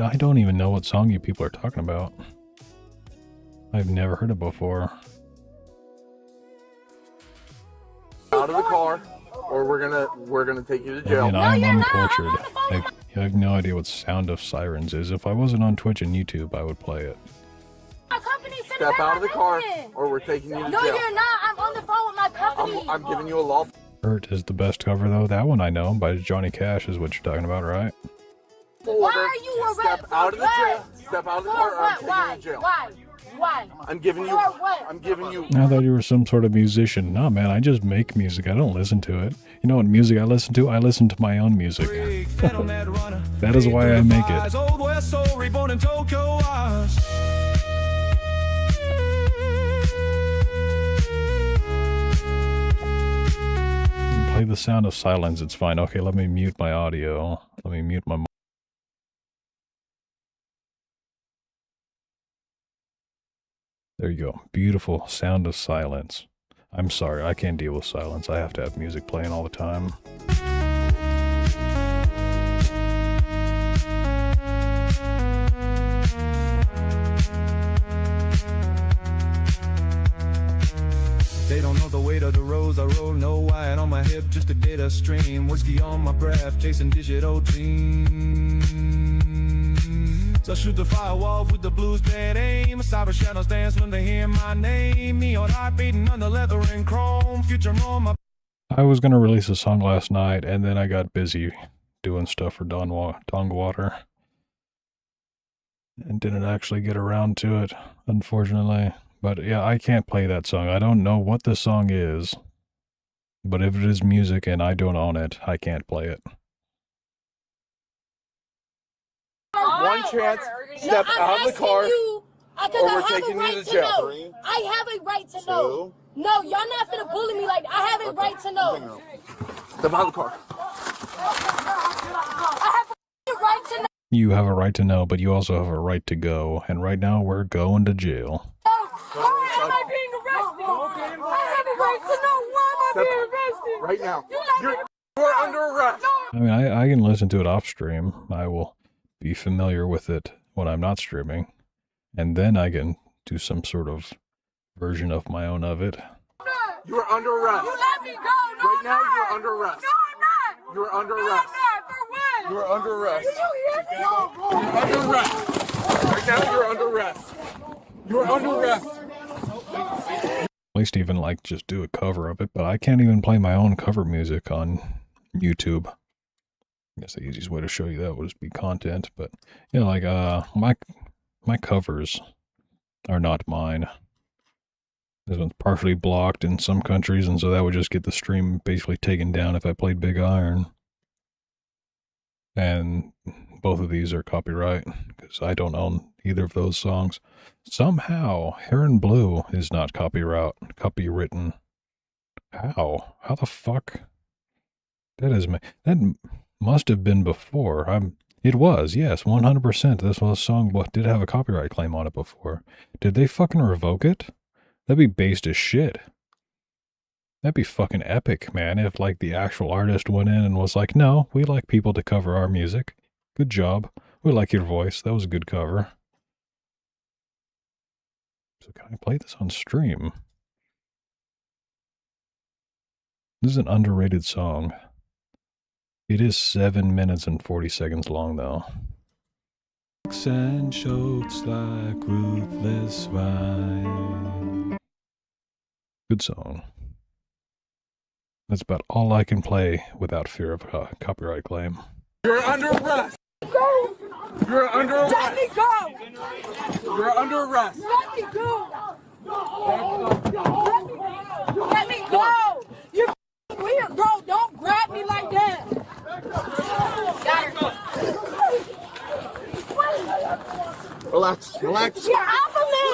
I don't even know what song you people are talking about. I've never heard it before. Out of the car, or we're gonna take you to jail. And I'm uncultured. I have no idea what Sound of Sirens is. If I wasn't on Twitch and YouTube, I would play it. My company Step out of the car, or we're taking you to No, jail. you're not. I'm on the phone with my company. I'm giving you a law. Hurt is the best cover, though. That one I know, by Johnny Cash is what you're talking about, right? Why are you arrested? Step out of the jail. Step out of the car, or I'm taking you to jail. Why? Why? I'm giving you. For what? I'm giving you. I thought you were some sort of musician. No, man, I just make music. I don't listen to it. You know what music I listen to? I listen to my own music. That is why I make it. Old West Soul, reborn in Tokyo. Play the Sound of Silence. It's fine. Okay, let me mute my audio. Let me mute my... There you go. Beautiful Sound of Silence. I'm sorry, I can't deal with silence. I have to have music playing all the time. They don't know the weight of the rose. I roll no wide on my hip, just a data stream. Whiskey on my breath, chasing digital dreams. So shoot the firewall with the blues bad aim. Cyber shadows dance when they hear my name. Me or heart beating under leather and chrome. Future on my... I was going to release a song last night, and then I got busy doing stuff for Dongwater. And didn't actually get around to it, unfortunately. But yeah, I can't play that song. I don't know what the song is. But if it is music and I don't own it, I can't play it. One chance. Step out of the car, or we're taking you to jail. I have a right to know. No, y'all not finna bully me like that. I have a right to know. Step out of the car. I have a right to know. You have a right to know, but you also have a right to go. And right now, we're going to jail. Why am I being arrested? I have a right to know. Why am I being arrested? Right now. You're under arrest. I mean, I can listen to it off stream. I will be familiar with it when I'm not streaming. And then I can do some sort of version of my own of it. You are under arrest. You let me go. No, right now, you are under arrest. No, I'm not. You are under No, arrest. I'm not. For what? You are under arrest. Did you hear me? You're under arrest. Right now, you're under arrest. You're under arrest. At least even like just do a cover of it, but I can't even play my own cover music on YouTube. I guess the easiest way to show you that would just be content, but you know, like my covers are not mine. This one's partially blocked in some countries, and so that would just get the stream basically taken down if I played Big Iron. And both of these are copyright, because I don't own either of those songs. Somehow, Heron Blue is not copywritten. How? How the fuck? That must have been before. It was, yes, 100%. This was a song did have a copyright claim on it before. Did they fucking revoke it? That'd be based as shit. That'd be fucking epic, man, if like the actual artist went in and was like, no, we like people to cover our music. Good job. We like your voice. That was a good cover. So can I play this on stream? This is an underrated song. It is 7 minutes and 40 seconds long, though. And chokes like ruthless wine. Good song. That's about all I can play without fear of a copyright claim. You're under arrest. Go! You're under arrest. Let me go! You're under arrest. Let me go! Let me go! You're weird, bro. Don't grab me like that. Relax, relax. Get off of me!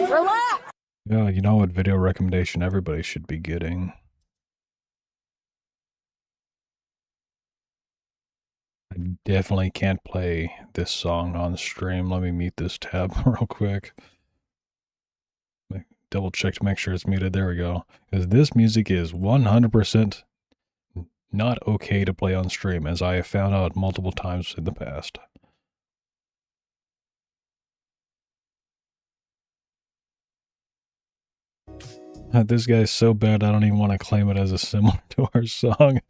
Relax! Yeah, you know what video recommendation everybody should be getting? I definitely can't play this song on stream. Let me mute this tab real quick. Double check to make sure it's muted. There we go. Because this music is 100% not okay to play on stream, as I have found out multiple times in the past. This guy's so bad I don't even want to claim it as a similar to our song.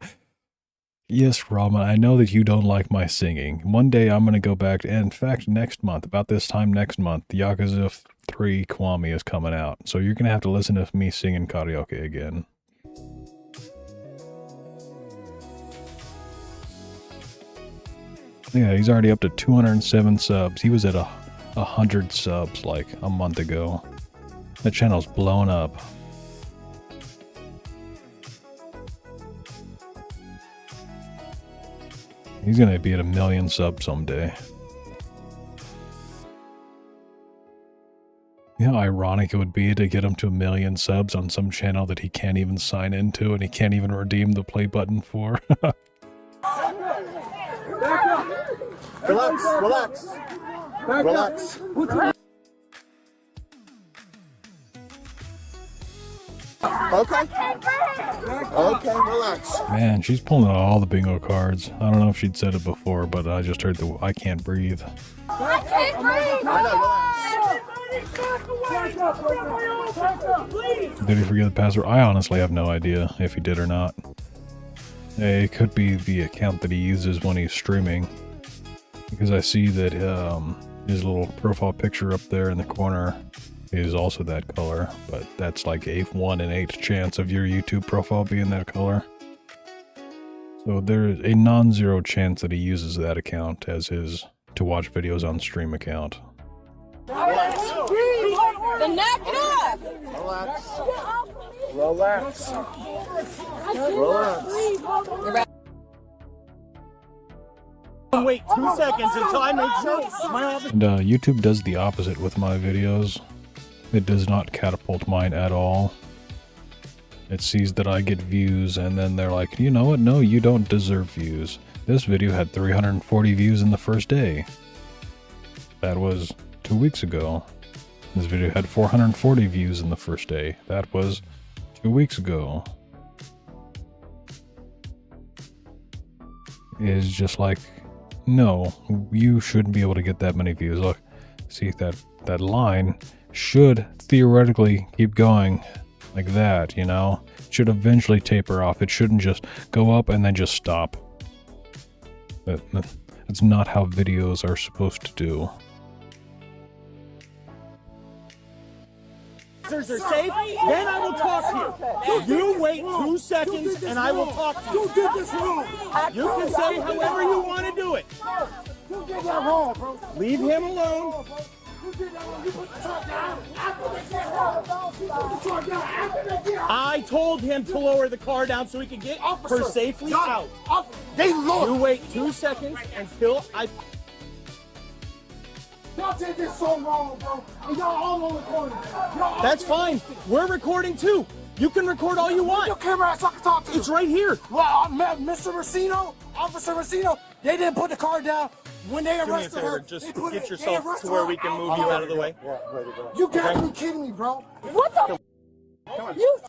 Yes, Rama, I know that you don't like my singing. One day I'm going to go back, and in fact, next month, about this time next month, the Yakuza 3 Kiwami is coming out. So you're going to have to listen to me singing karaoke again. Yeah, he's already up to 207 subs. He was at 100 subs like a month ago. That channel's blown up. He's gonna be at 1 million subs someday. You know how ironic it would be to get him to 1 million subs on some channel that he can't even sign into and he can't even redeem the play button for. Relax, relax. Relax. Okay. Okay, relax. Man, she's pulling out all the bingo cards. I don't know if she'd said it before, but I just heard the I can't breathe. I can't breathe! Did he forget the password? I honestly have no idea if he did or not. It could be the account that he uses when he's streaming. Because I see that his little profile picture up there in the corner is also that color, but that's like a 1 in 8 chance of your YouTube profile being that color. So there's a non-zero chance that he uses that account as his to watch videos on stream account. Then knock it off! Relax. Relax. Relax. Wait 2 seconds until I make sure my office. And YouTube does the opposite with my videos. It does not catapult mine at all. It sees that I get views and then they're like, you know what? No, you don't deserve views. This video had 340 views in the first day. That was 2 weeks ago. This video had 440 views in the first day. That was 2 weeks ago. It's just like, no, you shouldn't be able to get that many views. Look, see that line should theoretically keep going like that, you know? It should eventually taper off. It shouldn't just go up and then just stop. That's not how videos are supposed to do. Are safe, then I will talk to you. You wait 2 seconds and I will talk to you. You did this wrong. You can say however you want to do it. You did that wrong, bro. Leave him alone. You did that wrong. You put the truck down after the get home. You put the truck down after the get home. I told him to lower the car down so he could get her safely out. They look. You wait 2 seconds until I... Y'all did this so wrong, bro. And y'all all on the corner. That's fine. We're recording too. You can record all you want. Your camera so I can talk to you. It's right here. Well, Mr. Racino, Officer Racino, they didn't put the car down. When they arrested her, just they put get it, yourself to where we can move you out of the way. You gotta be kidding me, bro. What the You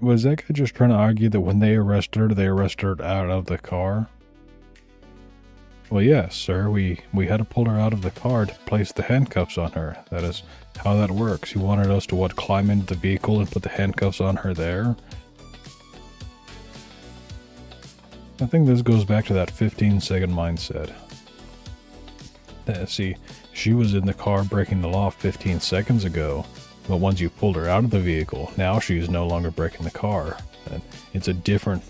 Was that guy just trying to argue that when they arrested her, they arrested her out of the car? Well, yes, sir. We had to pull her out of the car to place the handcuffs on her. That is how that works. You wanted us to, what, climb into the vehicle and put the handcuffs on her there? I think this goes back to that 15-second mindset. See, she was in the car breaking the law 15 seconds ago, but once you pulled her out of the vehicle, now she is no longer breaking the car. And it's a different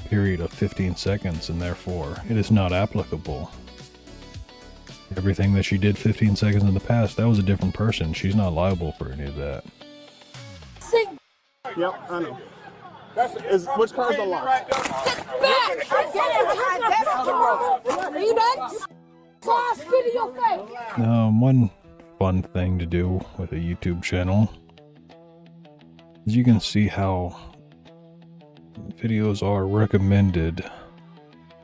period of 15 seconds, and therefore it is not applicable. Everything that she did 15 seconds in the past, that was a different person. She's not liable for any of that. sing Yep, I know. Which car is unlocked? back. I get it. Are you done? Class, spit in your face. One fun thing to do with a YouTube channel is you can see how videos are recommended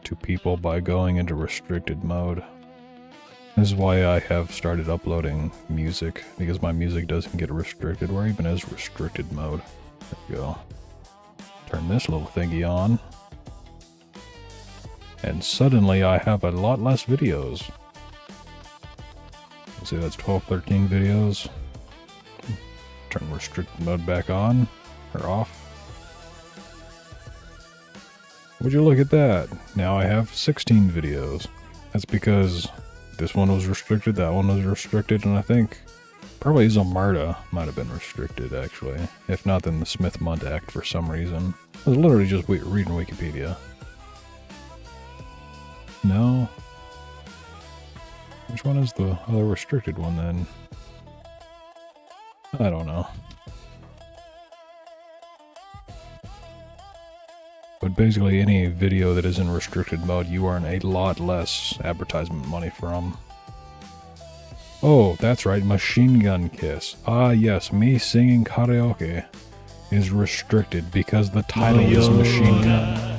to people by going into restricted mode. This is why I have started uploading music, because my music doesn't get restricted or even is restricted mode. There we go. Turn this little thingy on. And suddenly I have a lot less videos. Let's see, that's 12, 13 videos. Turn restricted mode back on, or off. Would you look at that? Now I have 16 videos. That's because this one was restricted, that one was restricted, and I think probably Zomarda might have been restricted, actually. If not, then the Smith-Mudd Act for some reason. I was literally just reading Wikipedia. No. Which one is the other restricted one, then? I don't know. But basically any video that is in restricted mode, you earn a lot less advertisement money from. Oh, that's right, Machine Gun Kiss. Ah yes, me singing karaoke is restricted because the title is Machine Gun.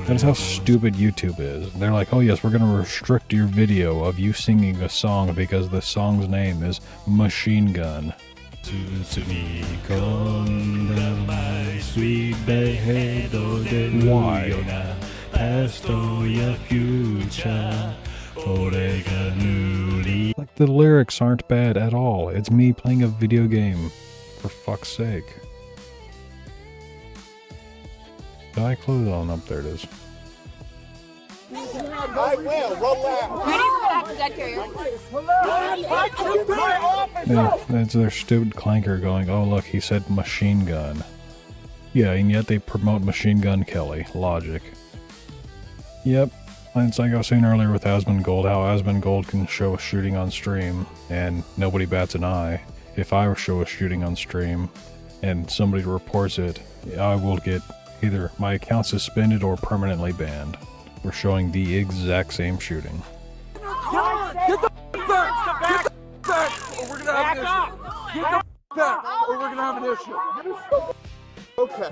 That is how stupid YouTube is. They're like, oh yes, we're gonna restrict your video of you singing a song because the song's name is Machine Gun. Why? Like, the lyrics aren't bad at all. It's me playing a video game. For fuck's sake. Did I close it on up? There it is. I will. Relax. Ready for that cadet carrier? Yeah, that's their stupid clanker going, oh look, he said machine gun. Yeah, and yet they promote Machine Gun Kelly. Logic. Yep. It's like I was saying earlier with Asmongold, how Asmongold can show a shooting on stream, and nobody bats an eye. If I show a shooting on stream, and somebody reports it, I will get either my account suspended or permanently banned for showing the exact same shooting. Get the back! Get the back! Or we're gonna have an issue. Get the back! Or we're gonna have an issue. Okay.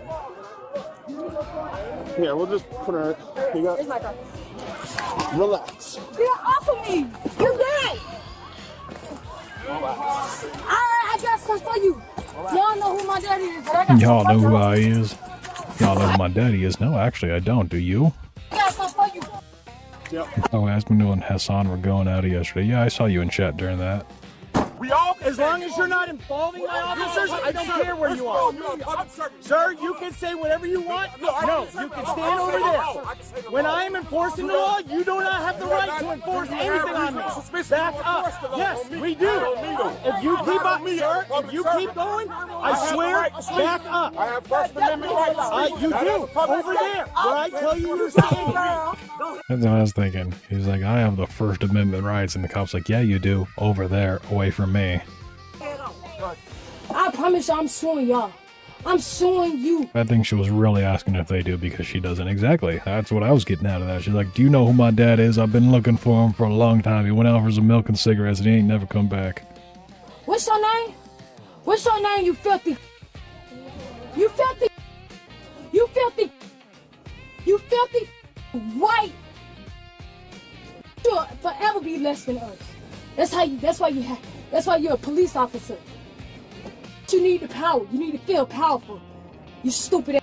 Here, we'll just put her. You got. Here's my car. Relax. Get off of me! You're dead! Alright, I got some for you. Y'all know who my daddy is, but I got Y'all some know for who you. I is. Y'all know who my daddy is. No, actually, I don't. Do you? I got some for you. Yep. Oh, Asmongold and Hassan were going at it yesterday. Yeah, I saw you in chat during that. We all, as long as you're not involving my officers, I don't care where you are. Sir, you can say whatever you want. No, you can stand over there. When I am enforcing the law, you do not have the right to enforce anything on me. Back up. Yes, we do. If you keep up, sir, if you keep going, I swear, back up. I have First Amendment rights. You do. Over there, where I tell you you're standing. That's what I was thinking. He's like, I have the First Amendment rights, and the cop's like, yeah, you do. Over there, away from me. I promise you I'm suing y'all. I'm suing you. I think she was really asking if they do because she doesn't. Exactly. That's what I was getting out of that. She's like, do you know who my dad is? I've been looking for him for a long time. He went out for some milk and cigarettes and he ain't never come back. What's your name? What's your name, you filthy? You filthy. You filthy. You filthy white. You'll forever be less than us. That's why you're a police officer. You need the power. You need to feel powerful. You stupid ass.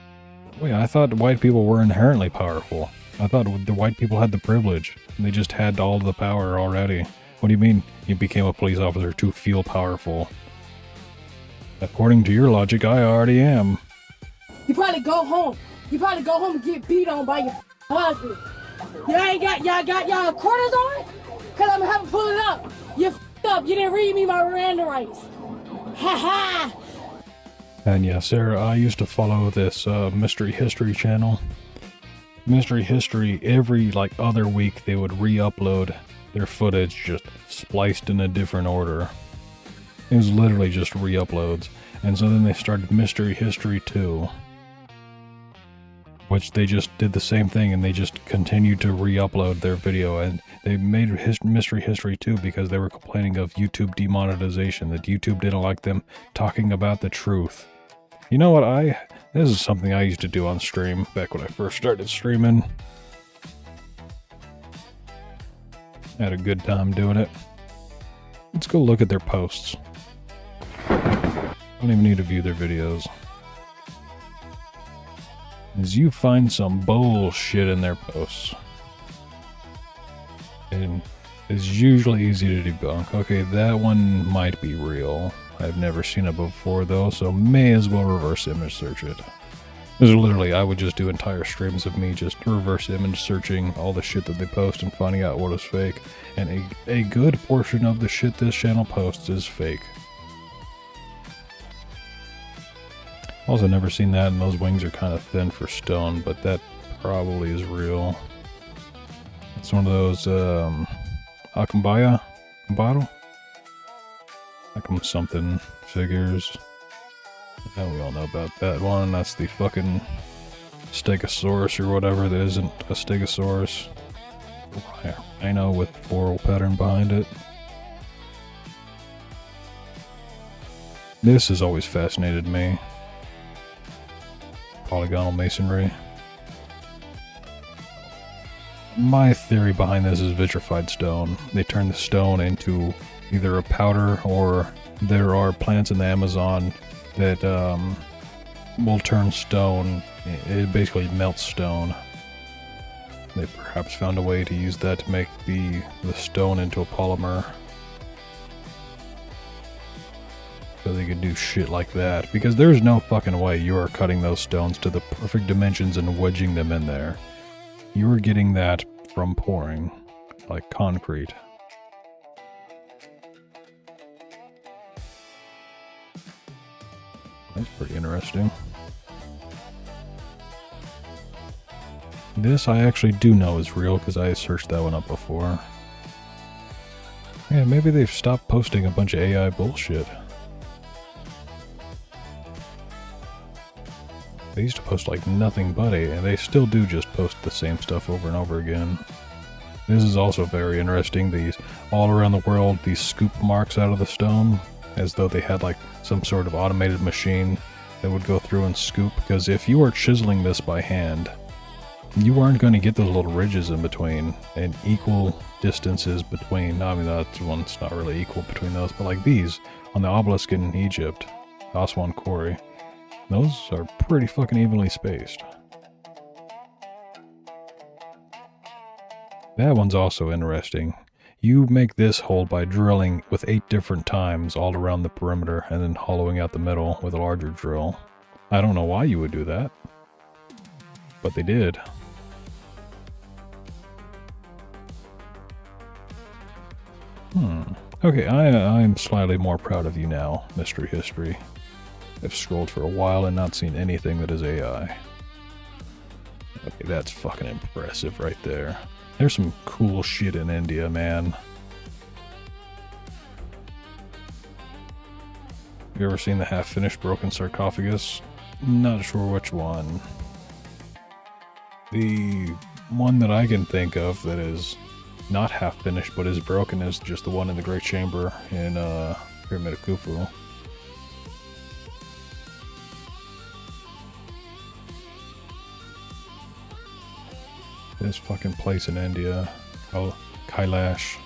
Wait, I thought white people were inherently powerful. I thought the white people had the privilege. And they just had all the power already. What do you mean you became a police officer to feel powerful? According to your logic, I already am. You probably go home. You probably go home and get beat on by your husband. Y'all got y'all quarters on? Cause I'm gonna have to pull it up. You f***ed up. You didn't read me my Miranda rights. Ha ha! And yeah, Sarah, I used to follow this Mystery History channel. Mystery History, every other week they would re-upload their footage just spliced in a different order. It was literally just re-uploads. And so then they started Mystery History 2. Which they just did the same thing and they just continued to re-upload their video, and they made Mystery History 2 because they were complaining of YouTube demonetization, that YouTube didn't like them talking about the truth. You know what, this is something I used to do on stream back when I first started streaming. I had a good time doing it. Let's go look at their posts. I don't even need to view their videos. Is you find some bullshit in their posts. And it's usually easy to debunk. Okay, that one might be real. I've never seen it before though, so may as well reverse image search it. This is literally, I would just do entire streams of me just reverse image searching all the shit that they post and finding out what is fake. And a good portion of the shit this channel posts is fake. Also never seen that, and those wings are kind of thin for stone, but that probably is real. It's one of those, Akambaya? Bottle? Akam something figures. And we all know about that one. That's the fucking Stegosaurus or whatever that isn't a Stegosaurus. Rhino with floral pattern behind it. This has always fascinated me. Polygonal masonry. My theory behind this is vitrified stone. They turn the stone into either a powder, or there are plants in the Amazon that will turn stone. It basically melts stone. They perhaps found a way to use that to make the stone into a polymer. So they could do shit like that, because there's no fucking way you are cutting those stones to the perfect dimensions and wedging them in there. You are getting that from pouring, like concrete. That's pretty interesting. This I actually do know is real, because I searched that one up before. Yeah, maybe they've stopped posting a bunch of AI bullshit. They used to post like nothing but AI, and they still do just post the same stuff over and over again. This is also very interesting, these all around the world, these scoop marks out of the stone, as though they had like some sort of automated machine that would go through and scoop, because if you are chiseling this by hand, you aren't going to get those little ridges in between, and equal distances between, I mean that one's not really equal between those, but like these, on the obelisk in Egypt, Aswan Quarry, those are pretty fucking evenly spaced. That one's also interesting. You make this hole by drilling with 8 different times all around the perimeter and then hollowing out the middle with a larger drill. I don't know why you would do that, but they did. Okay, I'm slightly more proud of you now, Mystery History. I've scrolled for a while and not seen anything that is AI. Okay, that's fucking impressive right there. There's some cool shit in India, man. Have you ever seen the half-finished broken sarcophagus? Not sure which one. The one that I can think of that is not half finished but is broken is just the one in the Great Chamber in Pyramid of Khufu. This fucking place in India. Oh, Kailash.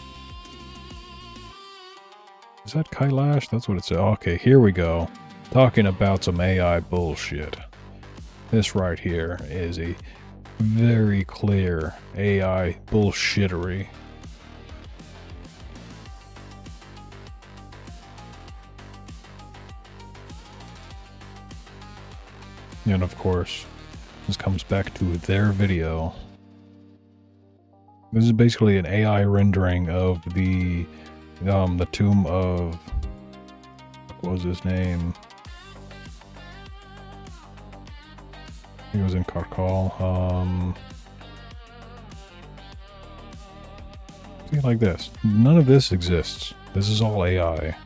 Is that Kailash? That's what it said. Okay, here we go. Talking about some AI bullshit. This right here is a very clear AI bullshittery. And of course, this comes back to their video. This is basically an AI rendering of the tomb of, what was his name? I think it was in Karkal. See, like this. None of this exists. This is all AI.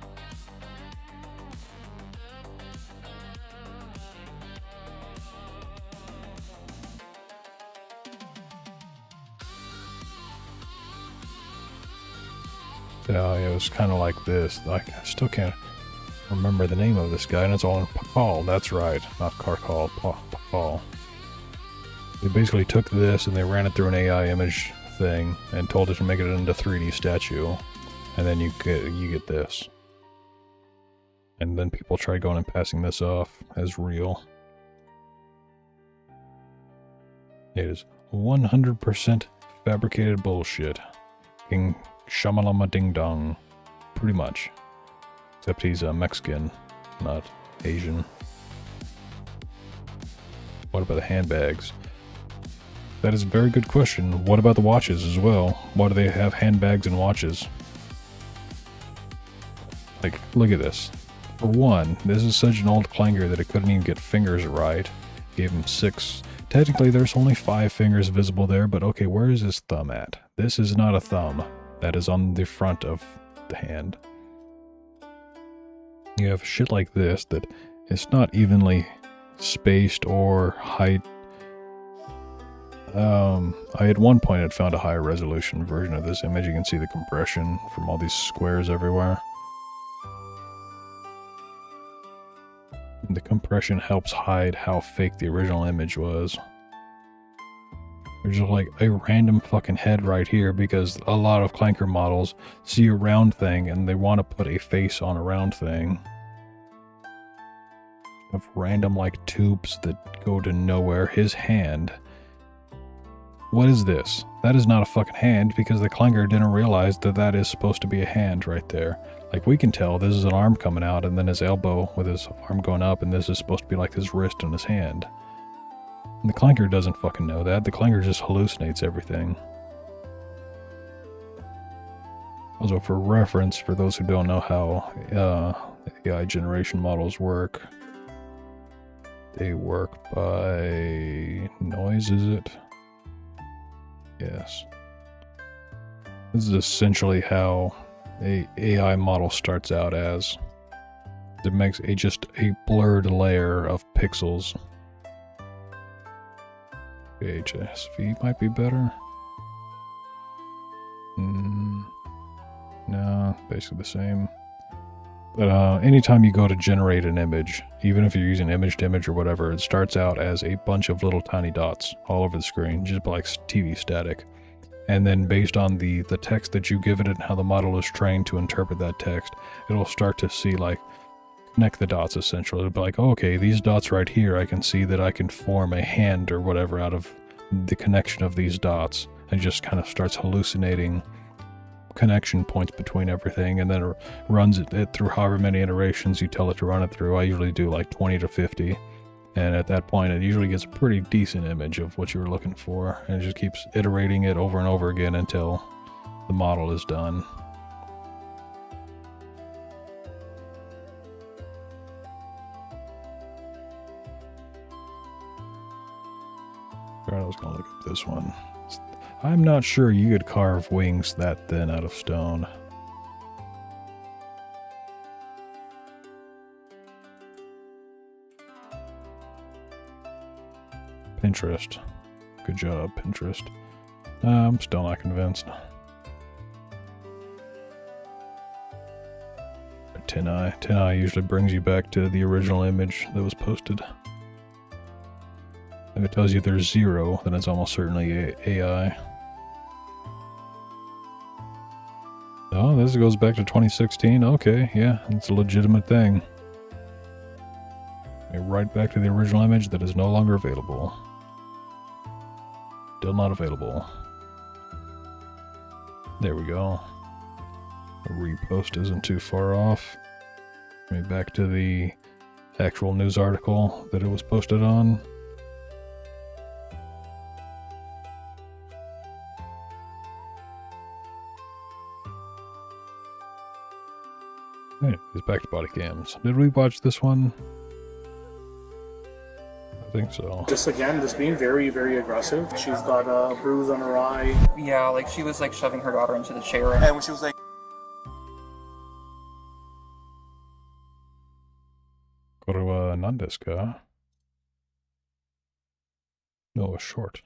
It was kind of like this. Like, I still can't remember the name of this guy, and it's all in Pakal. That's right, not Karkal, Pakal. They basically took this and they ran it through an AI image thing and told it to make it into 3D statue, and then you get this. And then people try going and passing this off as real. It is 100% fabricated bullshit. King Shamalama Ding Dong. Pretty much. Except he's Mexican, not Asian. What about the handbags? That is a very good question. What about the watches as well? Why do they have handbags and watches? Like, look at this. For one, this is such an old clanger that it couldn't even get fingers right. Gave him 6. Technically, there's only 5 fingers visible there, but okay, where is his thumb at? This is not a thumb. That is on the front of the hand. You have shit like this that it's not evenly spaced or height. I at one point had found a higher resolution version of this image. You can see the compression from all these squares everywhere. And the compression helps hide how fake the original image was. There's just like a random fucking head right here because a lot of clanker models see a round thing and they want to put a face on a round thing. Of random like tubes that go to nowhere. His hand. What is this? That is not a fucking hand because the clanker didn't realize that that is supposed to be a hand right there. Like we can tell this is an arm coming out and then his elbow with his arm going up and this is supposed to be like his wrist and his hand. And the clanker doesn't fucking know that. The clanker just hallucinates everything. Also, for reference, for those who don't know how AI generation models work, they work by noise, is it? Yes. This is essentially how a AI model starts out as. It makes just a blurred layer of pixels. HSV might be better. No, basically the same. But anytime you go to generate an image, even if you're using image to image or whatever, it starts out as a bunch of little tiny dots all over the screen, just like TV static. And then based on the text that you give it and how the model is trained to interpret that text, it'll start to see like, connect the dots essentially. It'll be like, oh, okay, these dots right here, I can see that I can form a hand or whatever out of the connection of these dots. And just kind of starts hallucinating connection points between everything, and then it runs it through however many iterations you tell it to run it through. I usually do like 20 to 50, and at that point it usually gets a pretty decent image of what you were looking for, and it just keeps iterating it over and over again until the model is done. Alright, I was gonna look at this one. I'm not sure you could carve wings that thin out of stone. Pinterest. Good job, Pinterest. I'm still not convinced. Tin Eye. Tin Eye usually brings you back to the original image that was posted. If it tells you there's 0, then it's almost certainly AI. Oh, this goes back to 2016? Okay, yeah, it's a legitimate thing. Right back to the original image that is no longer available. Still not available. There we go. The repost isn't too far off. Maybe back to the actual news article that it was posted on. Anyways, back to Bodycams. Did we watch this one? I think so. Just being very, very aggressive. She's got a bruise on her eye. Yeah, like she was like shoving her daughter into the chair. And when she was like, Go to Nandeska. No, a short.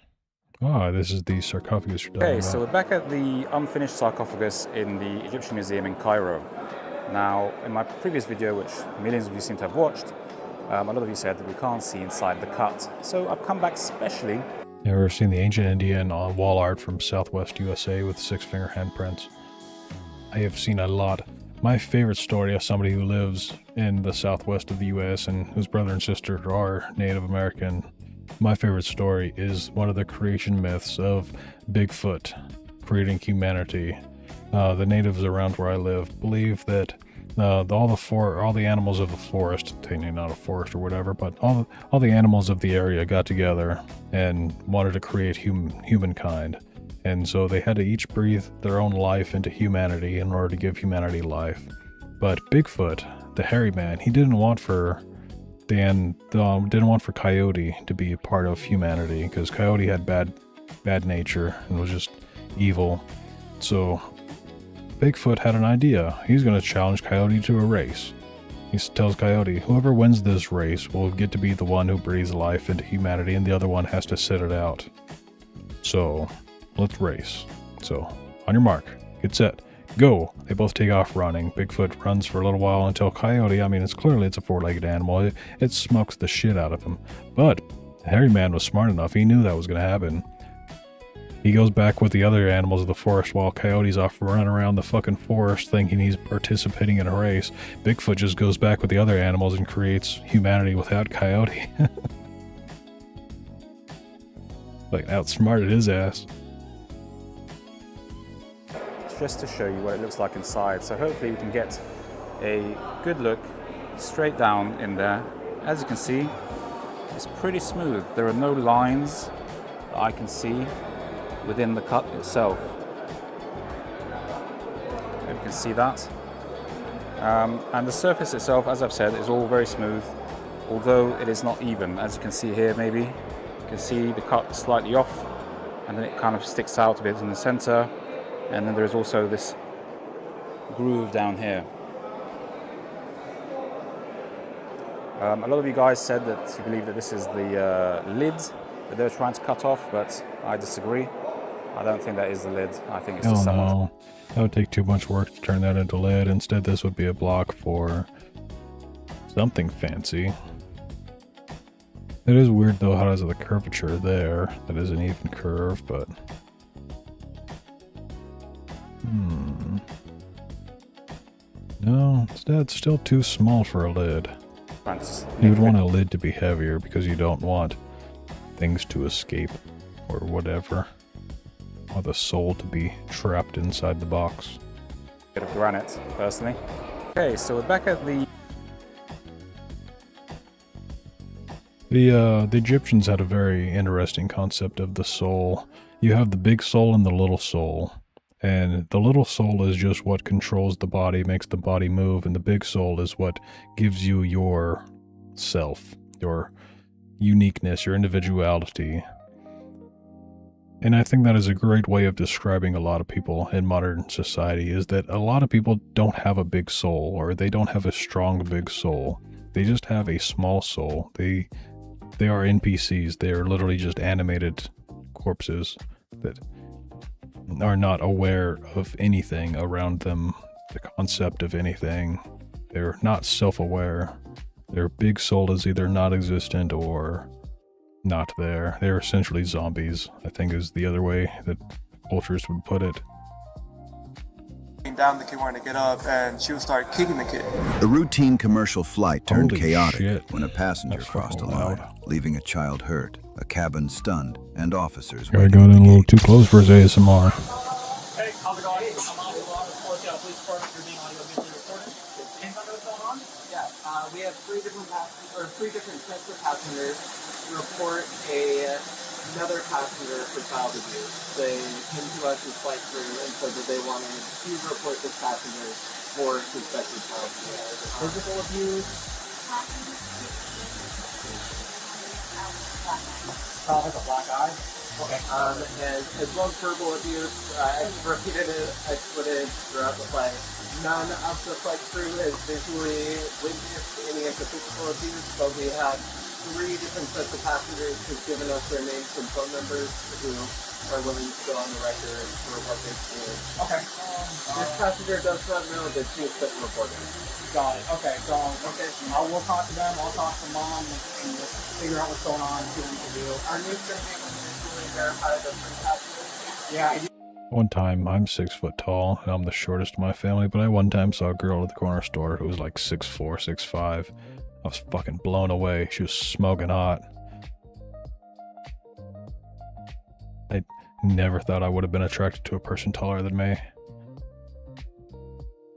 Ah, this is the sarcophagus you're talking Okay, about. so we're back at the unfinished sarcophagus in the Egyptian Museum in Cairo. Now, in my previous video, which millions of you seem to have watched, a lot of you said that we can't see inside the cut. So I've come back specially. You ever seen the ancient Indian wall art from Southwest USA with 6-finger handprints? I have seen a lot. My favorite story of somebody who lives in the southwest of the US and whose brother and sister are Native American. My favorite story is one of the creation myths of Bigfoot creating humanity. The natives around where I live believe that all the animals of the forest, technically not a forest or whatever, but all the animals of the area got together and wanted to create humankind. And so they had to each breathe their own life into humanity in order to give humanity life. But Bigfoot, the hairy man, he didn't want for Coyote to be a part of humanity, because Coyote had bad nature and was just evil. So Bigfoot had an idea. He's going to challenge Coyote to a race. He tells Coyote, whoever wins this race will get to be the one who breathes life into humanity, and the other one has to sit it out. So let's race. So, on your mark, get set, go! They both take off running. Bigfoot runs for a little while until Coyote, it's a four-legged animal, it smokes the shit out of him. But the hairy man was smart enough, he knew that was going to happen. He goes back with the other animals of the forest while Coyote's off running around the fucking forest thinking he's participating in a race. Bigfoot just goes back with the other animals and creates humanity without Coyote. Like, outsmarted his ass. Just to show you what it looks like inside. So hopefully we can get a good look straight down in there. As you can see, it's pretty smooth. There are no lines that I can see within the cut itself. You can see that. And the surface itself, as I've said, is all very smooth, although it is not even. As you can see here, maybe you can see the cut slightly off, and then it kind of sticks out a bit in the center. And then there's also this groove down here. A lot of you guys said that you believe that this is the lid that they're trying to cut off, but I disagree. I don't think that is the lid. I think it's the side. No. That would take too much work to turn that into lid. Instead, this would be a block for something fancy. It is weird though how it has the curvature there. That is an even curve, but... No, it's still too small for a lid. You would want a lid to be heavier because you don't want things to escape or whatever. Or the soul to be trapped inside the box. Bit of granite, personally. Okay, so we're back at the... The Egyptians had a very interesting concept of the soul. You have the big soul and the little soul. And the little soul is just what controls the body, makes the body move, and the big soul is what gives you your self, your uniqueness, your individuality. And I think that is a great way of describing a lot of people in modern society, is that a lot of people don't have a big soul, or they don't have a strong big soul. They just have a small soul. They they are NPCs. They are literally just animated corpses that are not aware of anything around them, the concept of anything. They're not self-aware. Their big soul is either not existent or not there. They're essentially zombies, I think is the other way that cultures would put it. Down, the kid wanted to get up, and she would start kicking the kid. The routine commercial flight turned Holy chaotic shit. when a passenger crossed a line, leaving a child hurt, a cabin stunned, and officers I got in a little too close for his ASMR. Hey, how's it going? I'm on the police department. You're being audio visually recorded. Can you tell me what's going on? Yeah, we have three different sets of passengers to report another passenger for child abuse. They came to us as flight crew and said that they wanted to report this passenger for suspected child abuse. Physical abuse. Child has a black eye. Okay. As well as verbal abuse. Repeated expletive throughout the flight. None of the flight crew has visually witnessed any of the physical abuse, but we have 3 different sets of passengers who've given us their names and phone numbers who are willing to go on the record for what they've seen. Okay. This passenger does not know that she is been reported. Got it. Okay. So we'll talk to them. I'll talk to mom and just figure out what's going on and see what we can do. Our news going to be visually verify the 3 passengers. Yeah. One time, I'm 6 foot tall, and I'm the shortest in my family, but I one time saw a girl at the corner store who was like 6'4", 6'5". I was fucking blown away. She was smoking hot. I never thought I would have been attracted to a person taller than me.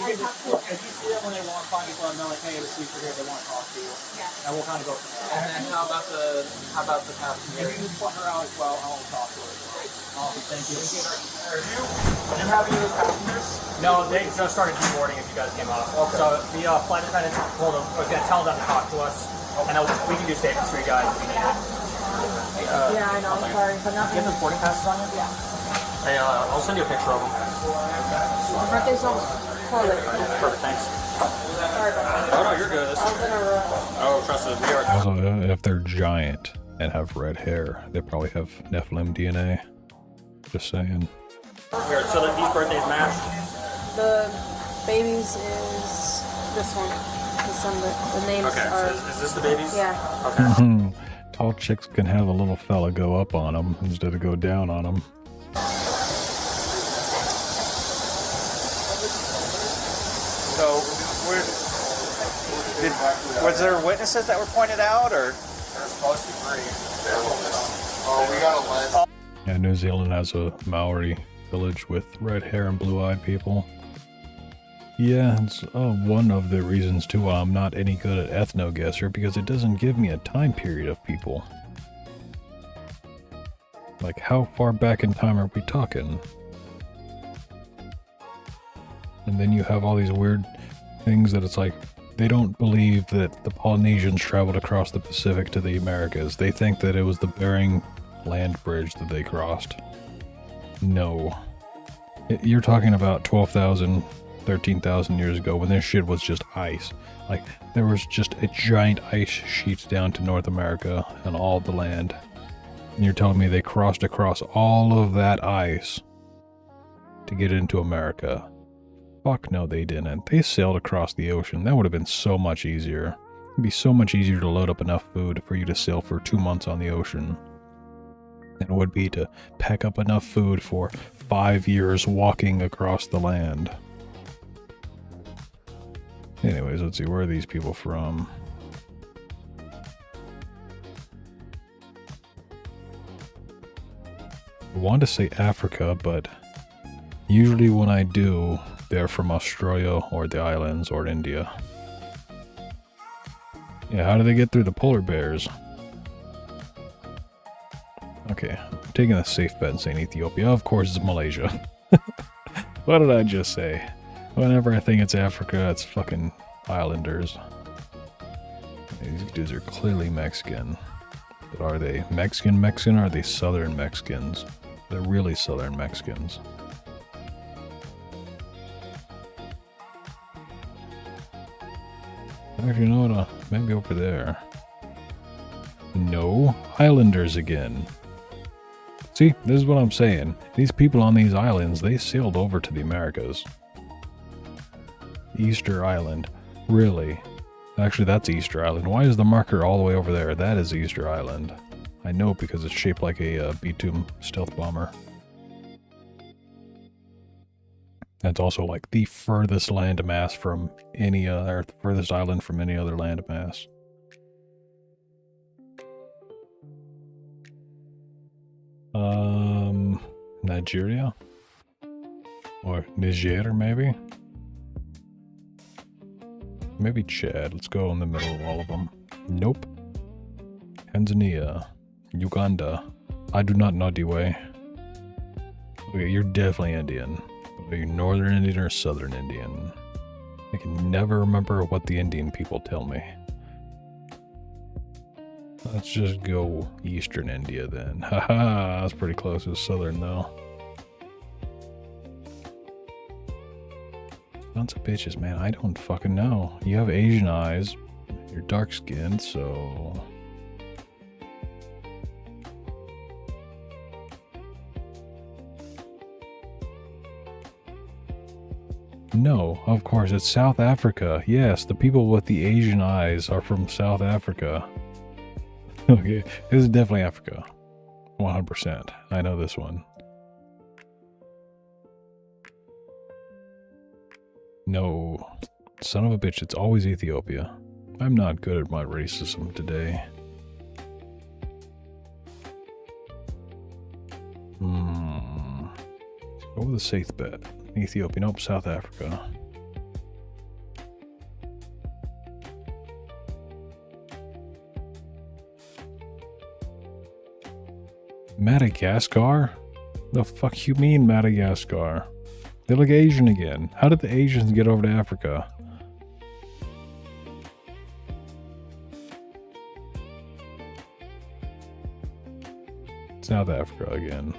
If you see it when they want to find you, let them know, like, hey, the seats are here, they want to talk to you. Yeah. And we'll kind of go from there. And then how about the passenger? If you just put her out as well, I'll talk to her. Awesome, thank you. Do you have any of those passengers? No, they just started deboarding as you guys came off. Okay. So the flight attendant told them, was going to tell them to talk to us, and we can do statements for you guys if you need it. Yeah, I know, I'm sorry, but You have those boarding passes on you? Yeah. Hey, I'll send you a picture of them. My birthday's almost correlated. Perfect, thanks. Sorry about that. Oh, no, you're good. Oh, trust us, we are. Also, if they're giant and have red hair, they probably have Nephilim DNA. Just saying. Here, so that these birthdays match? The babies is this one. The names okay, are... so is this the babies? Yeah. Okay. Tall chicks can have a little fella go up on them instead of go down on them. So, was there witnesses that were pointed out, or? There's supposed to be 3. Oh, we got a list. Yeah, New Zealand has a Maori village with red hair and blue-eyed people. Yeah, it's one of the reasons too why I'm not any good at ethno-guesser, because it doesn't give me a time period of people. Like, how far back in time are we talking? And then you have all these weird things that it's like, they don't believe that the Polynesians traveled across the Pacific to the Americas. They think that it was the Bering land bridge that they crossed. No. You're talking about 12,000, 13,000 years ago when this shit was just ice. Like, there was just a giant ice sheet down to North America and all the land. And you're telling me they crossed across all of that ice to get into America? Fuck no, they didn't. They sailed across the ocean. That would have been so much easier. It'd be so much easier to load up enough food for you to sail for 2 months on the ocean than it would be to pack up enough food for 5 years walking across the land. Anyways, let's see, where are these people from? I want to say Africa, but usually when I do, they're from Australia or the islands or India. Yeah, how do they get through the polar bears? Okay, I'm taking a safe bet and saying Ethiopia. Of course it's Malaysia. What did I just say? Whenever I think it's Africa, it's fucking islanders. These dudes are clearly Mexican. But are they Mexican or are they Southern Mexicans? They're really Southern Mexicans. Actually, you know what? Maybe over there. No, islanders again. See, this is what I'm saying. These people on these islands, they sailed over to the Americas. Easter Island. Really? Actually, that's Easter Island. Why is the marker all the way over there? That is Easter Island. I know because it's shaped like a B-2 stealth bomber. That's also like the furthest landmass from any other, the furthest island from any other landmass. Nigeria? Or Niger, maybe? Maybe Chad. Let's go in the middle of all of them. Nope. Tanzania. Uganda. I do not know the way. Okay, you're definitely Indian. Are you Northern Indian or Southern Indian? I can never remember what the Indian people tell me. Let's just go Eastern India then. Haha, that's pretty close to Southern though. Sons of bitches, man, I don't fucking know. You have Asian eyes, you're dark skinned, so... No, of course, it's South Africa. Yes, the people with the Asian eyes are from South Africa. Okay, this is definitely Africa. 100%. I know this one. No. Son of a bitch, it's always Ethiopia. I'm not good at my racism today. Go with a safe bet. Ethiopia. Nope, South Africa. Madagascar? The fuck you mean Madagascar? They look Asian again. How did the Asians get over to Africa? South Africa again.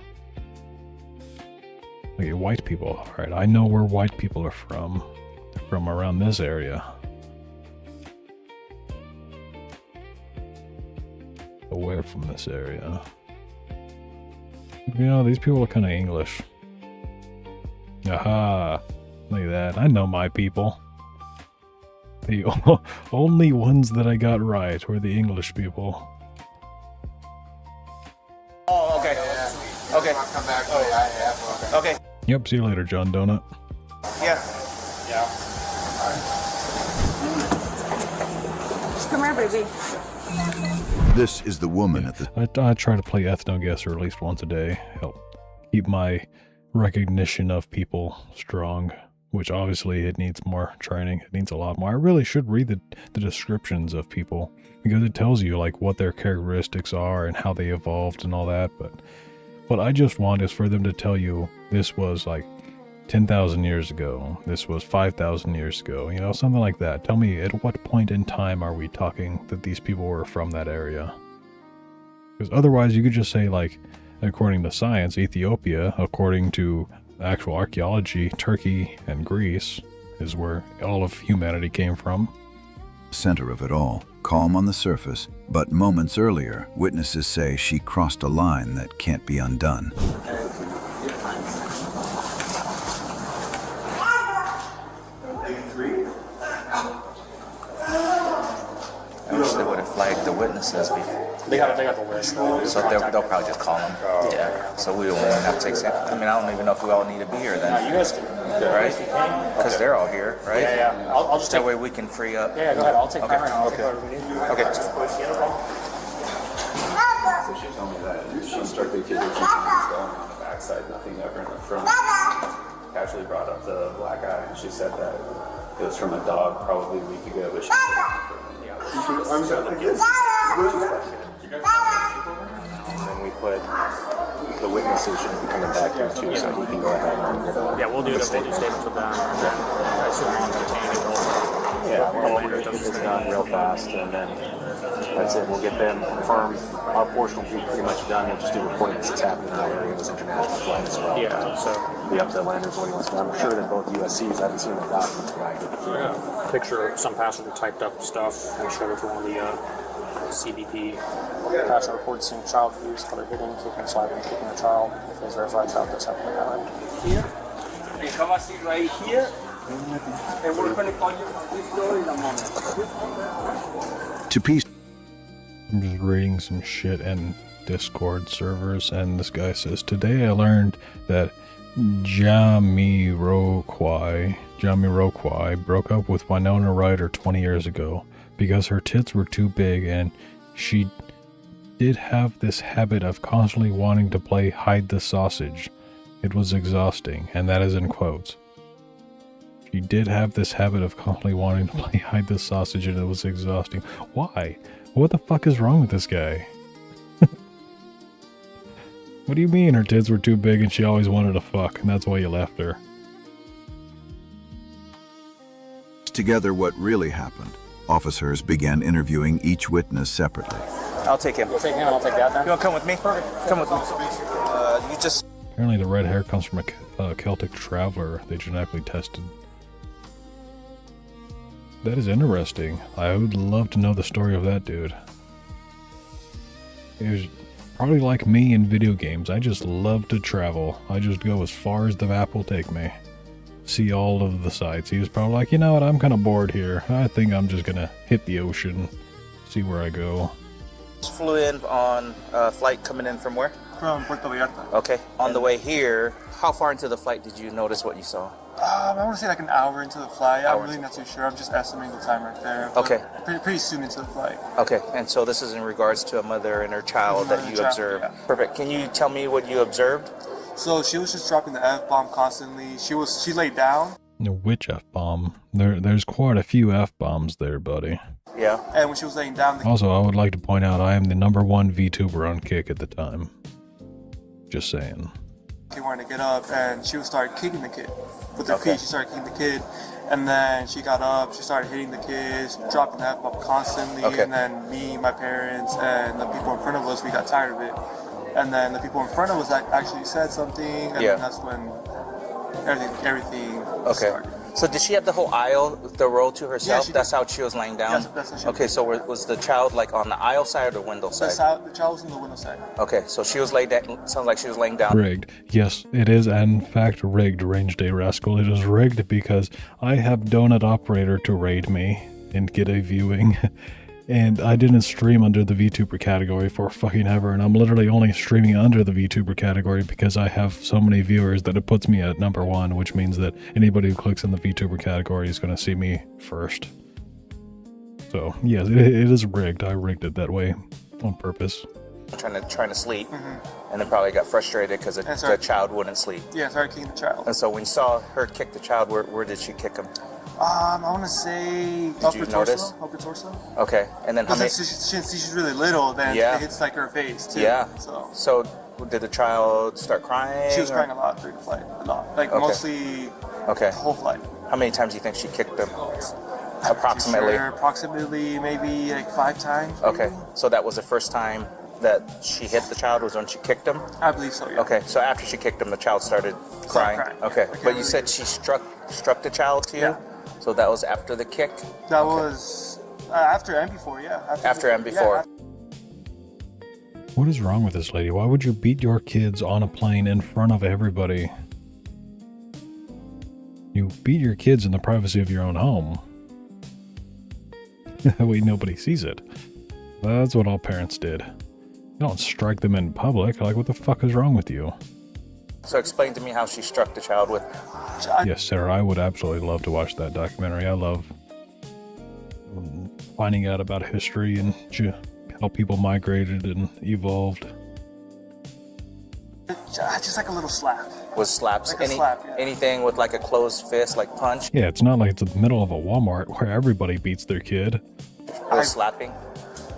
Okay, white people. Alright, I know where white people are from. They're from around this area. Away from this area. You know, these people are kind of English. Aha! Look at that. I know my people. The only ones that I got right were the English people. Oh, okay. Okay. Come back. Oh, yeah, I have. Okay. Yep, see you later, John Donut. Yeah. Yeah. Just come here, baby. This is the woman at the... I try to play ethno-guesser at least once a day. Help keep my recognition of people strong, which obviously it needs more training. It needs a lot more. I really should read the descriptions of people, because it tells you like what their characteristics are and how they evolved and all that, but what I just want is for them to tell you this was like 10,000 years ago, this was 5,000 years ago, you know, something like that. Tell me at what point in time are we talking that these people were from that area? Because otherwise you could just say like, according to science, Ethiopia, according to actual archaeology, Turkey and Greece is where all of humanity came from. Center of it all, calm on the surface, but moments earlier, witnesses say she crossed a line that can't be undone. I wish they would have flagged the witnesses before. They got the list. So they'll probably just call them. Yeah. So we won't have to take. I mean, I don't even know if we all need to be here then. No, you guys, right? Because they're all here, right? Yeah, yeah. I'll just that way we can free up. Yeah, go ahead. I'll take okay. mine. I'll take whatever we need. Okay. So she told me that she instructed kids with going on the backside, nothing ever in the front. Casually brought up the black eye, and she said that it was from a dog probably a week ago, but she and then we put the witnesses should be coming back here too, so he can go ahead and get a... Yeah, we'll do statements with them. I assume on the table. Yeah, we'll get this done real fast, and then that's it. We'll get them confirmed. Our portion will be pretty much done. We'll just do reporting as it's happening in our area. It was international flight as well. Yeah, so it'll be up to the landers what he wants to do. I'm sure that both USCs, I haven't seen the documents, but I get the feeling. Picture some passenger typed up stuff and showed it to one of the CBP. Passion reported seeing child abuse, but hitting, kicking, slapping, kicking a child. If there's a verified child, that's happening that way. Here, they come and sit right here, and we're going to call you this door in a moment. To piece. I'm just reading some shit in Discord servers, and this guy says, today I learned that Jamiroquai broke up with Winona Ryder 20 years ago because her tits were too big, and she did have this habit of constantly wanting to play hide the sausage. It was exhausting, and that is in quotes. She did have this habit of constantly wanting to play hide the sausage, and it was exhausting. Why? What the fuck is wrong with this guy? What do you mean her tits were too big and she always wanted to fuck, and that's why you left her? Together what really happened, officers began interviewing each witness separately. I'll take him. You'll take him and I'll take that then? You want to come with me? Come with me. You just... Apparently the red hair comes from a Celtic traveler they genetically tested. That is interesting. I would love to know the story of that dude. He was probably like me in video games. I just love to travel. I just go as far as the map will take me. See all of the sights. He was probably like, you know what, I'm kind of bored here. I think I'm just gonna hit the ocean, see where I go. Flew in on a flight coming in from where? From Puerto Vallarta. Okay. On the way here, how far into the flight did you notice what you saw? I want to say like an hour into the flight. I'm really not too sure. I'm just estimating the time right there. Okay. Pretty soon into the flight. Okay, and so this is in regards to a mother and her child that you observed. Yeah. Perfect. Can you tell me what you observed? So she was just dropping the F-bomb constantly. She laid down. Which F-bomb? There's quite a few F-bombs there, buddy. Yeah. And when she was laying down... Also, I would like to point out I am the #1 VTuber on Kick at the time. Just saying. She wanted to get up, and she would start kicking the kid. With her feet, she started kicking the kid. And then she got up, she started hitting the kids, dropping the F-bomb constantly. And then me, my parents, and the people in front of us, we got tired of it. And then the people in front of us actually said something, and then that's when everything started. So did she have the whole aisle, the row to herself? Yeah, that's how she was laying down? Yes, that's how she Okay, so was the child like on the aisle side or window side? The child was on the window side. Okay, so she was laid down, sounds like she was laying down. Rigged. Yes, it is in fact rigged, Range Day Rascal. It is rigged because I have Donut Operator to raid me and get a viewing. And I didn't stream under the VTuber category for fucking ever, and I'm literally only streaming under the VTuber category because I have so many viewers that it puts me at #1, which means that anybody who clicks in the VTuber category is going to see me first. So, yes, it is rigged. I rigged it that way on purpose. Trying to sleep, and then probably got frustrated because the child wouldn't sleep. Yeah, started kicking the child. And so when you saw her kick the child, where did she kick him? I want to say upper torso. Okay, and then how many? Since she's really little, then it hits like her face too. Yeah. So did the child start crying? She was crying a lot during the flight. A lot, like mostly. Okay. The whole flight. How many times do you think she kicked him? Approximately. Sure. Approximately maybe like 5 times. Okay, maybe. so that was the first time that she hit the child was when she kicked him? I believe so, yeah. Okay, so after she kicked him, the child started crying. Okay, but you said she struck the child to you? Yeah. So that was after the kick? That was after and before, yeah. After and before. Yeah. What is wrong with this lady? Why would you beat your kids on a plane in front of everybody? You beat your kids in the privacy of your own home. That way nobody sees it. That's what all parents did. You don't strike them in public. Like, what the fuck is wrong with you? So explain to me how she struck the child with... Yes, Sarah, I would absolutely love to watch that documentary. I love finding out about history and how people migrated and evolved. Just like a little slap. Was slaps? Like a slap, yeah. Anything with like a closed fist, like punch? Yeah, it's not like it's in the middle of a Walmart where everybody beats their kid. Was slapping?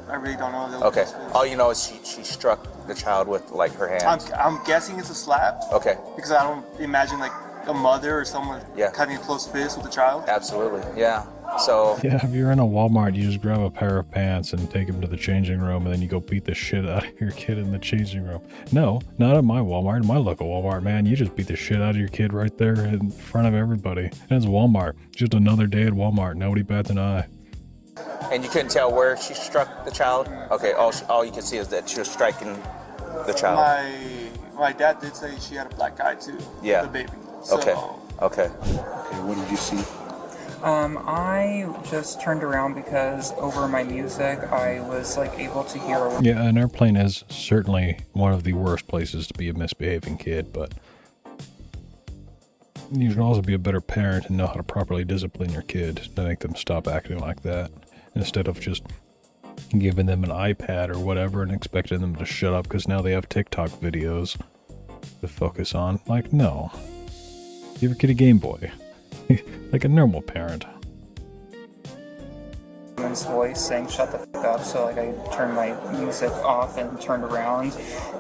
I really don't know. Okay. All you know is she struck the child with like her hands. I'm guessing it's a slap. Okay. Because I don't imagine like a mother or someone cutting a close fist with a child. Absolutely. Yeah. So. Yeah, if you're in a Walmart, you just grab a pair of pants and take them to the changing room, and then you go beat the shit out of your kid in the changing room. No, not at my Walmart. My local Walmart, man, you just beat the shit out of your kid right there in front of everybody. And it's Walmart. Just another day at Walmart. Nobody bats an eye. And you couldn't tell where she struck the child? Okay, all you can see is that she was striking the child. My dad did say she had a black eye too. Yeah. The baby. So, Okay. Okay, what did you see? I just turned around because over my music I was like able to hear. Yeah, an airplane is certainly one of the worst places to be a misbehaving kid, but you should also be a better parent and know how to properly discipline your kid to make them stop acting like that, instead of just giving them an iPad or whatever and expecting them to shut up because now they have TikTok videos to focus on. Like, no. Give your kid a Game Boy. Like a normal parent. Woman's voice saying shut the fuck up, so like I turned my music off and turned around,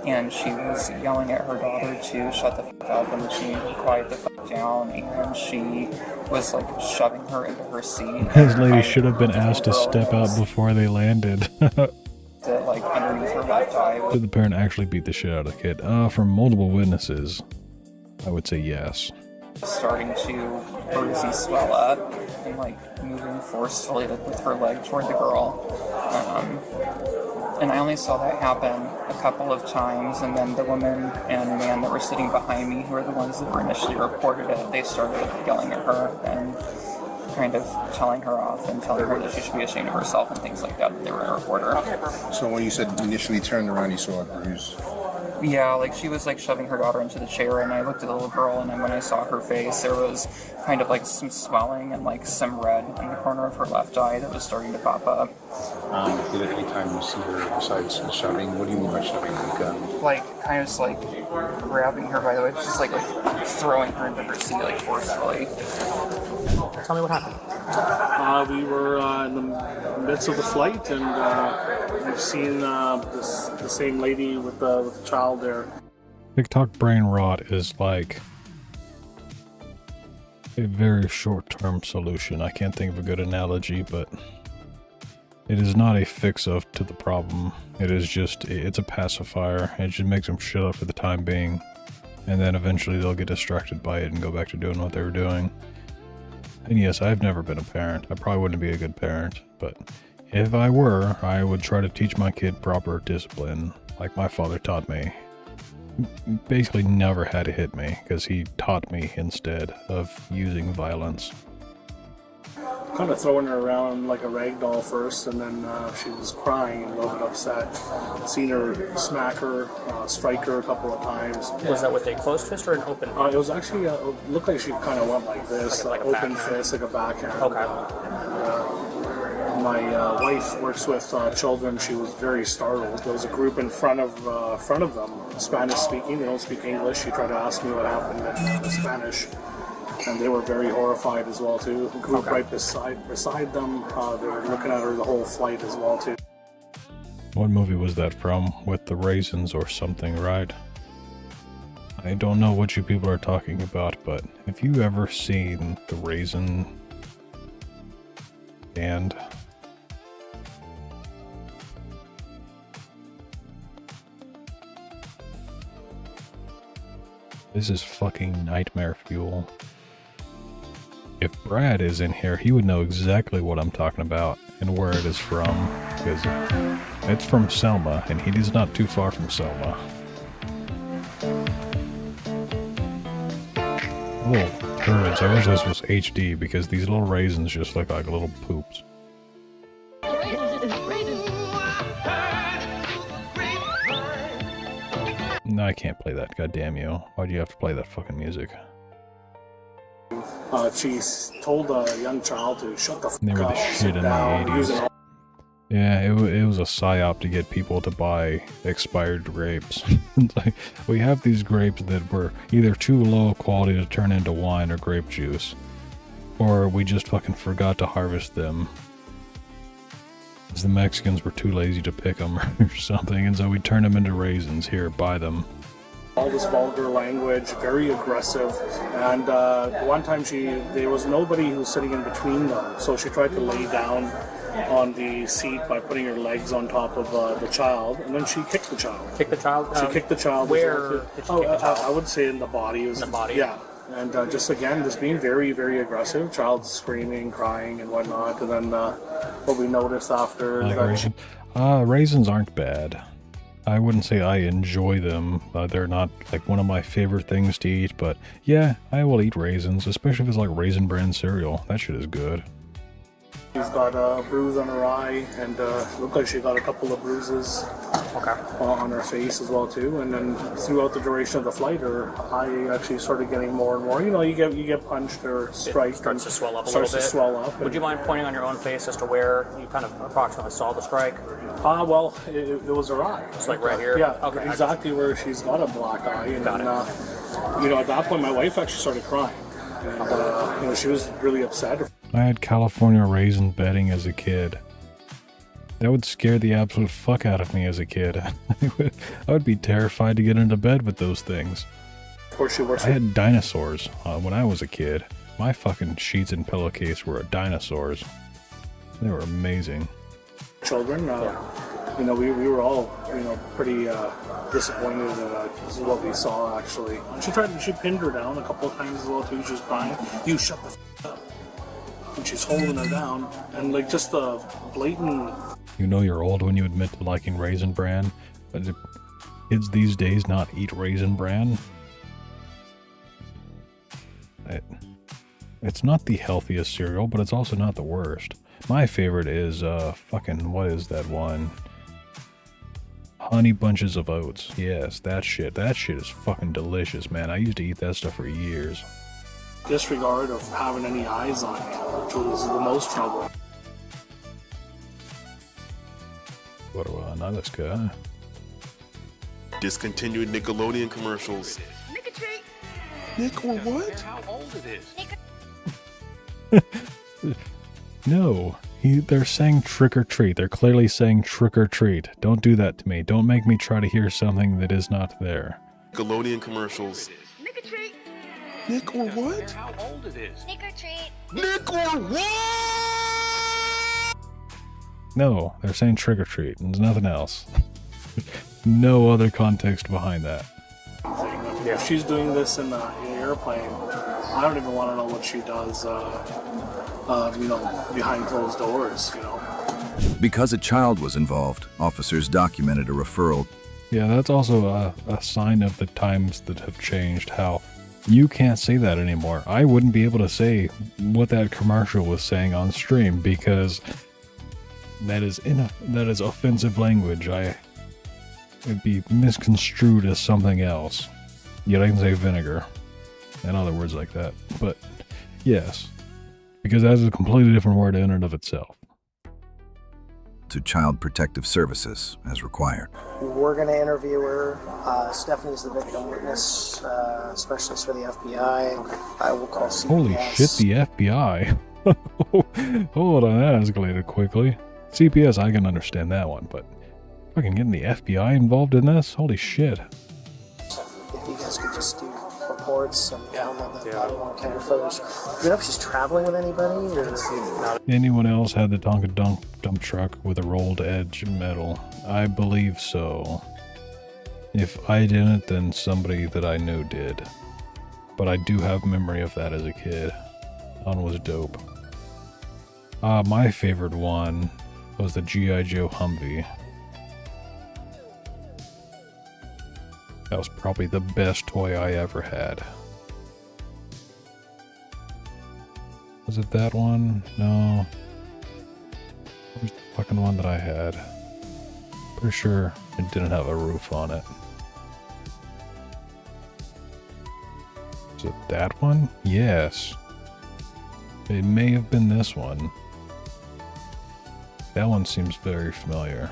and she was yelling at her daughter to shut the fuck up, and she quiet the fuck down, and she was like shoving her into her seat. This lady should have been asked to step out before they landed. To, like underneath her left eye. Did the parent actually beat the shit out of the kid? From multiple witnesses, I would say yes. Starting to bruisey swell up and like moving forcefully with her leg toward the girl. And I only saw that happen a couple of times, and then the woman and man that were sitting behind me, who were the ones that were initially reported it, they started yelling at her and kind of telling her off and telling her that she should be ashamed of herself and things like that they were going to report her. So when you said initially turned around, you saw a bruise? Yeah, like she was like shoving her daughter into the chair, and I looked at the little girl, and then when I saw her face, there was kind of like some swelling and like some red in the corner of her left eye that was starting to pop up. Did at any time you see her besides shoving? What do you mean by shoving? Like kind of just like grabbing her by the way, just like throwing her into her seat like forcefully. Tell me what happened. We were in the midst of the flight, and we've seen the same lady with the child there. TikTok brain rot is like a very short-term solution. I can't think of a good analogy, but it is not a fix-up to the problem. It is just, it's a pacifier. It just makes them shut up for the time being, and then eventually they'll get distracted by it and go back to doing what they were doing. And yes, I've never been a parent. I probably wouldn't be a good parent, but if I were, I would try to teach my kid proper discipline, like my father taught me. Basically never had to hit me, because he taught me instead of using violence. Kind of throwing her around like a rag doll first, and then she was crying and a little bit upset. Seen her smack her, strike her a couple of times. Was that with a closed fist or an open? It was actually, looked like she kind of went like this, like open fist, like a backhand. Okay. My wife works with children. She was very startled. There was a group in front of them, Spanish speaking. They don't speak English. She tried to ask me what happened in Spanish, and they were very horrified as well too. The group right beside them, they were looking at her the whole flight as well too. What movie was that from? With the raisins or something, right? I don't know what you people are talking about, but have you ever seen the raisin band? This is fucking nightmare fuel. If Brad is in here, he would know exactly what I'm talking about and where it is from, because it's from Selma, and he is not too far from Selma. Little turds. I wish this was HD, because these little raisins just look like little poops. No, I can't play that, god damn you. Why do you have to play that fucking music? She told a young child to shut the fuck They were the up, shit sit in the down, 80s. use it all. Yeah, it was a psyop to get people to buy expired grapes. Like, we have these grapes that were either too low quality to turn into wine or grape juice, or we just fucking forgot to harvest them, because the Mexicans were too lazy to pick them or something, and so we turned them into raisins. Here, buy them. All this vulgar language, very aggressive, and one time there was nobody who was sitting in between them, so she tried to lay down on the seat by putting her legs on top of the child, and then she kicked the child. Kicked the child? She kicked the child. Where did she kick the child? I would say in the body. It was, in the body? Yeah. And just being very, very aggressive. Child screaming, crying, and whatnot. And then what we noticed after Like that raisins? Raisins aren't bad. I wouldn't say I enjoy them. They're not like one of my favorite things to eat, but yeah, I will eat raisins, especially if it's like Raisin Bran cereal. That shit is good. she's got a bruise on her eye, and looked like she got a couple of bruises on her face as well too. And then throughout the duration of the flight, her eye actually started getting more and more. You know, you get punched or striked. It starts to swell up a starts little bit. to swell up. Would you mind pointing on your own face as to where you kind of approximately saw the strike? Well, it was her eye. It's like right here? Yeah, Okay. exactly where she's got a black eye. And then, you know, at that point, my wife actually started crying. And, you know, she was really upset. I had California raisin bedding as a kid. That would scare the absolute fuck out of me as a kid. I would be terrified to get into bed with those things. Of course, she works. I had dinosaurs when I was a kid. My fucking sheets and pillowcase were dinosaurs. They were amazing. Children, you know, we were all, you know, pretty disappointed that this is what we saw actually. She pinned her down a couple of times as well too. She was crying. You shut the f up. And she's holding her down, and like just the blatant. You know you're old when you admit to liking Raisin Bran, but do kids these days not eat Raisin Bran? It's not the healthiest cereal, but it's also not the worst. My favorite is, fucking, what is that one? Honey Bunches of Oats. Yes, that shit is fucking delicious, man. I used to eat that stuff for years. Disregard of having any eyes on you, which was the most troubling. What do I know this guy? Discontinued Nickelodeon commercials. Nick a treat. Nick or what? How old it is. No, they're saying trick or treat. They're clearly saying trick or treat. Don't do that to me. Don't make me try to hear something that is not there. Nickelodeon commercials. Nick a treat. Nick or what? How old it is. Nick or treat. Nick or what? No, they're saying trick or treat, and there's nothing else. No other context behind that. If she's doing this in the airplane, I don't even want to know what she does, you know, behind closed doors, you know. Because a child was involved, officers documented a referral. Yeah, that's also a sign of the times that have changed, how you can't say that anymore. I wouldn't be able to say what that commercial was saying on stream because that is offensive language. It'd be misconstrued as something else. Yet I can say vinegar and other words like that. But yes, because that is a completely different word in and of itself. To Child Protective Services as required. We're going to interview her. Stephanie's the victim witness specialist for the FBI. I will call CPS. Holy shit, the FBI. Hold on, that escalated quickly. CPS, I can understand that one, but fucking getting the FBI involved in this? Holy shit. If you guys could just do reports and download the body worn camera photos. Do you know if she's traveling with anybody? Or... Anyone else had the Tonka dump truck with a rolled edge metal? I believe so. If I didn't, then somebody that I knew did. But I do have memory of that as a kid. That one was dope. My favorite one was the G.I. Joe Humvee. That was probably the best toy I ever had. Was it that one? No. Where's the fucking one that I had? Pretty sure it didn't have a roof on it. Is it that one? Yes. It may have been this one. That one seems very familiar.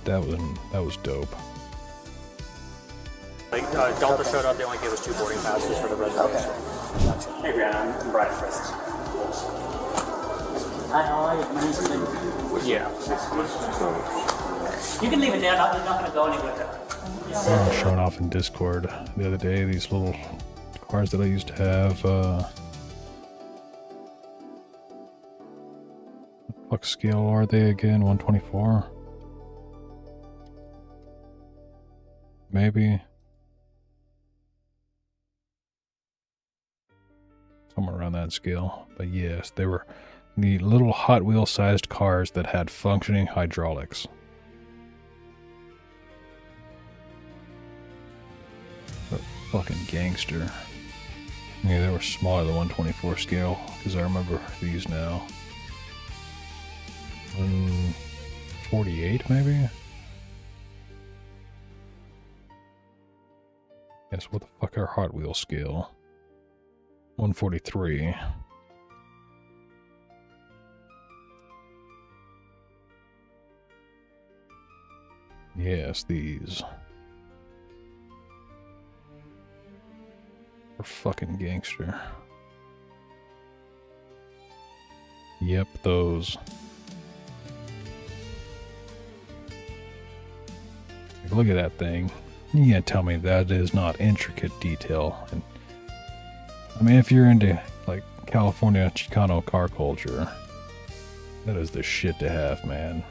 That was dope. Like, Delta showed up, they only gave us 2 boarding passes for the reservation. Okay. Gotcha. Hey, Brianna, I'm Brian Frist. Hi, how are you? Nice to meet you. Yeah. You can leave it there, you're not going to go anywhere. I was showing off in Discord the other day, these little cars that I used to have. What scale are they again? 124? maybe. Somewhere around that scale. But yes, they were the little Hot Wheel sized cars that had functioning hydraulics. What a fucking gangster. Yeah, they were smaller than 124 scale, because I remember these now. 148 maybe? Yes, what the fuck are Hot Wheel scale? 143. Yes, these. We're fucking gangster. Yep, those. Look at that thing. You can't tell me that is not intricate detail. And I mean, if you're into like California Chicano car culture, that is the shit to have, man.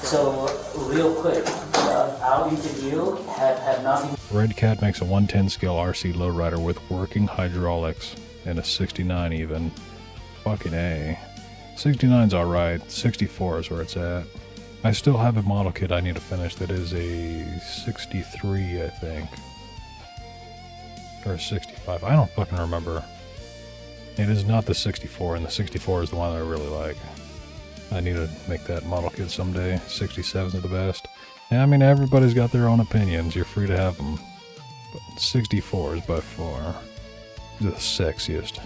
So, real quick, our interview had nothing. Red Cat makes a 110 scale RC lowrider with working hydraulics and a 69 even. Fucking A. 69's alright, 64 is where it's at. I still have a model kit I need to finish that is a 63, I think. Or a 65, I don't fucking remember. It is not the 64, and the 64 is the one that I really like. I need to make that model kit someday. 67's the best. Yeah, I mean, everybody's got their own opinions, you're free to have them. But 64 is by far the sexiest.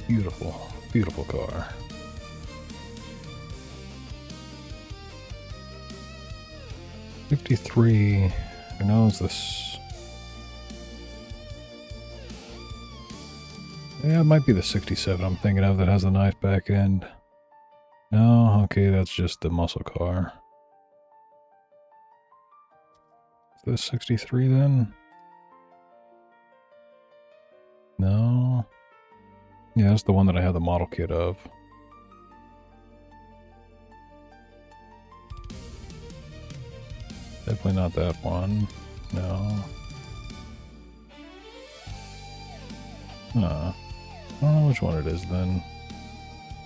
Beautiful, beautiful car. '53. Who knows this? Yeah, it might be the 67 I'm thinking of that has a nice back end. No, okay, that's just the muscle car. Is this 63 then? No. Yeah, that's the one that I have the model kit of. Definitely not that one. No. I don't know which one it is then.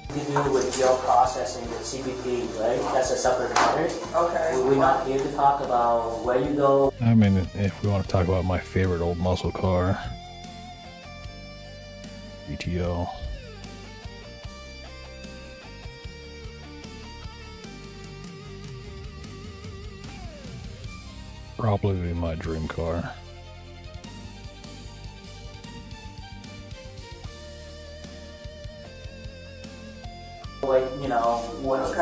To do with gel processing with CBP, right? That's a separate matter. Okay. We're not here to talk about where you go. I mean, if we want to talk about my favorite old muscle car. GTO. Probably my dream car. Like, you know, what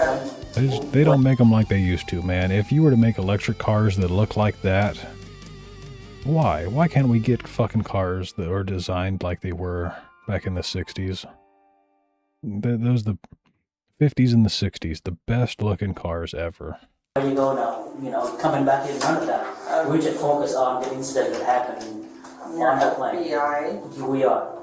They don't make them like they used to, man. If you were to make electric cars that look like that, why? Why can't we get fucking cars that are designed like they were back in the 60s? Those the 50s and the 60s, the best looking cars ever. where you go now, you know, coming back in, none of that. We just focus on the incident that happened on the plane. We are.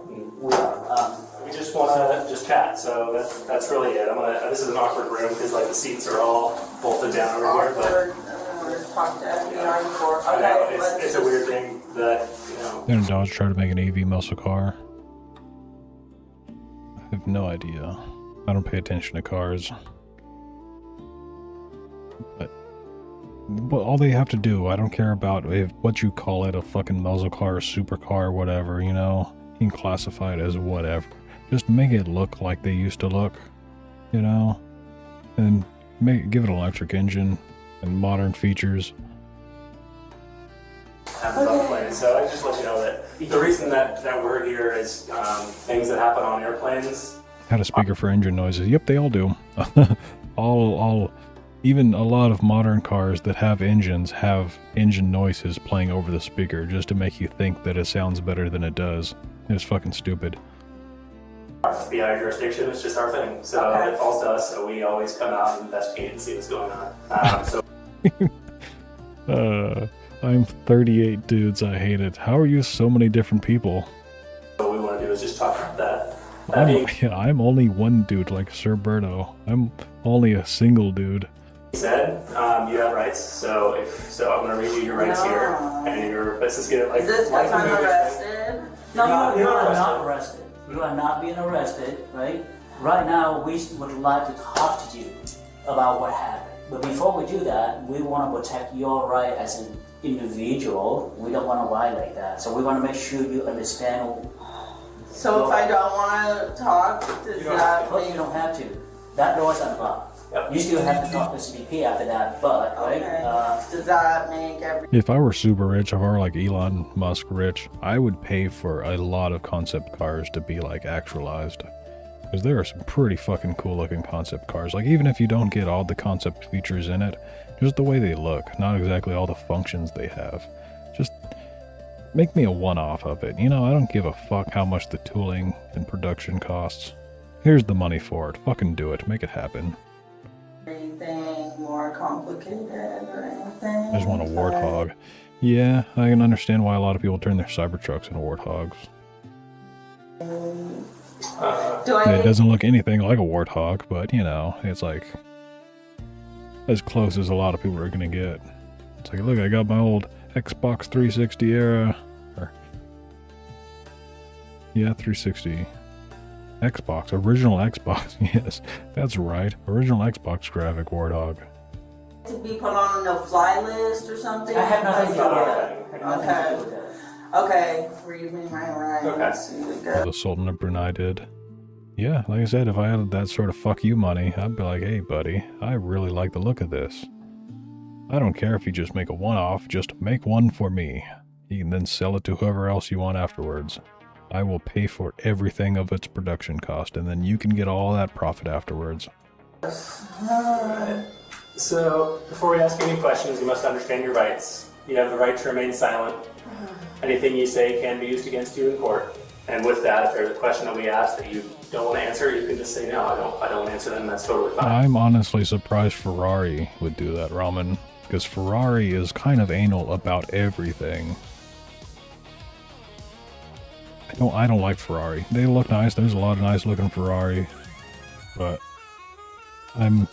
We just want to just chat, so that's really it. This is an awkward room because like the seats are all bolted down over here, but talked to FBI before. I know, it's a weird thing that, you know. Didn't Dodge try to make an AV muscle car? I have no idea. I don't pay attention to cars. But all they have to do, I don't care about what you call it, a fucking muscle car, a supercar, whatever, you know? You can classify it as whatever. Just make it look like they used to look, you know? And give it an electric engine and modern features. So I just let you know that the reason that we're here is things that happen on airplanes. Had a speaker for engine noises. Yep, they all do. Even a lot of modern cars that have engines have engine noises playing over the speaker just to make you think that it sounds better than it does. It's fucking stupid. FBI jurisdiction is just our thing. So it falls to us, so we always come out and investigate and see what's going on. So I'm 38 dudes. I hate it. How are you so many different people? What we want to do is just talk about that. I'm only one dude like Sir Berto. I'm only a single dude. Said, you have rights. So I'm going to read you your rights here, and let's just get it like. Is this because I'm arrested? No, you are not arrested. You are not being arrested, right? Right now, we would like to talk to you about what happened. But before we do that, we want to protect your right as an individual. We don't want to violate that. So we want to make sure you understand. So if I don't want to talk, does that mean... You don't have to. That door is unlocked. Yep. You still have to talk to CBP after that, but, right? Does that make every... If I were super rich, if I were like Elon Musk rich, I would pay for a lot of concept cars to be like actualized. Because there are some pretty fucking cool looking concept cars. Like even if you don't get all the concept features in it, just the way they look, not exactly all the functions they have. Just make me a one-off of it. You know, I don't give a fuck how much the tooling and production costs. Here's the money for it. Fucking do it. Make it happen. Anything more complicated or anything? I just want a warthog. Yeah, I can understand why a lot of people turn their Cybertrucks into warthogs. It doesn't look anything like a warthog, but you know, it's like as close as a lot of people are gonna get. It's like, look, I got my old Xbox 360 era, or yeah, 360 Xbox, original Xbox. Yes, that's right, original Xbox graphic warthog. To be put on a no-fly list or something? I have nothing to do with that. Okay, read me my rights. The Sultan of Brunei did. Yeah, like I said, if I had that sort of fuck you money, I'd be like, hey buddy, I really like the look of this. I don't care if you just make a one-off, just make one for me. You can then sell it to whoever else you want afterwards. I will pay for everything of its production cost, and then you can get all that profit afterwards. Alright. So, before we ask any questions, you must understand your rights. You have the right to remain silent. Anything you say can be used against you in court. And with that, if there's a question that we ask that you don't want to answer, you can just say, no, I don't answer them, that's totally fine. I'm honestly surprised Ferrari would do that, Ramen, because Ferrari is kind of anal about everything. I don't like Ferrari. They look nice, there's a lot of nice looking Ferrari, but I'm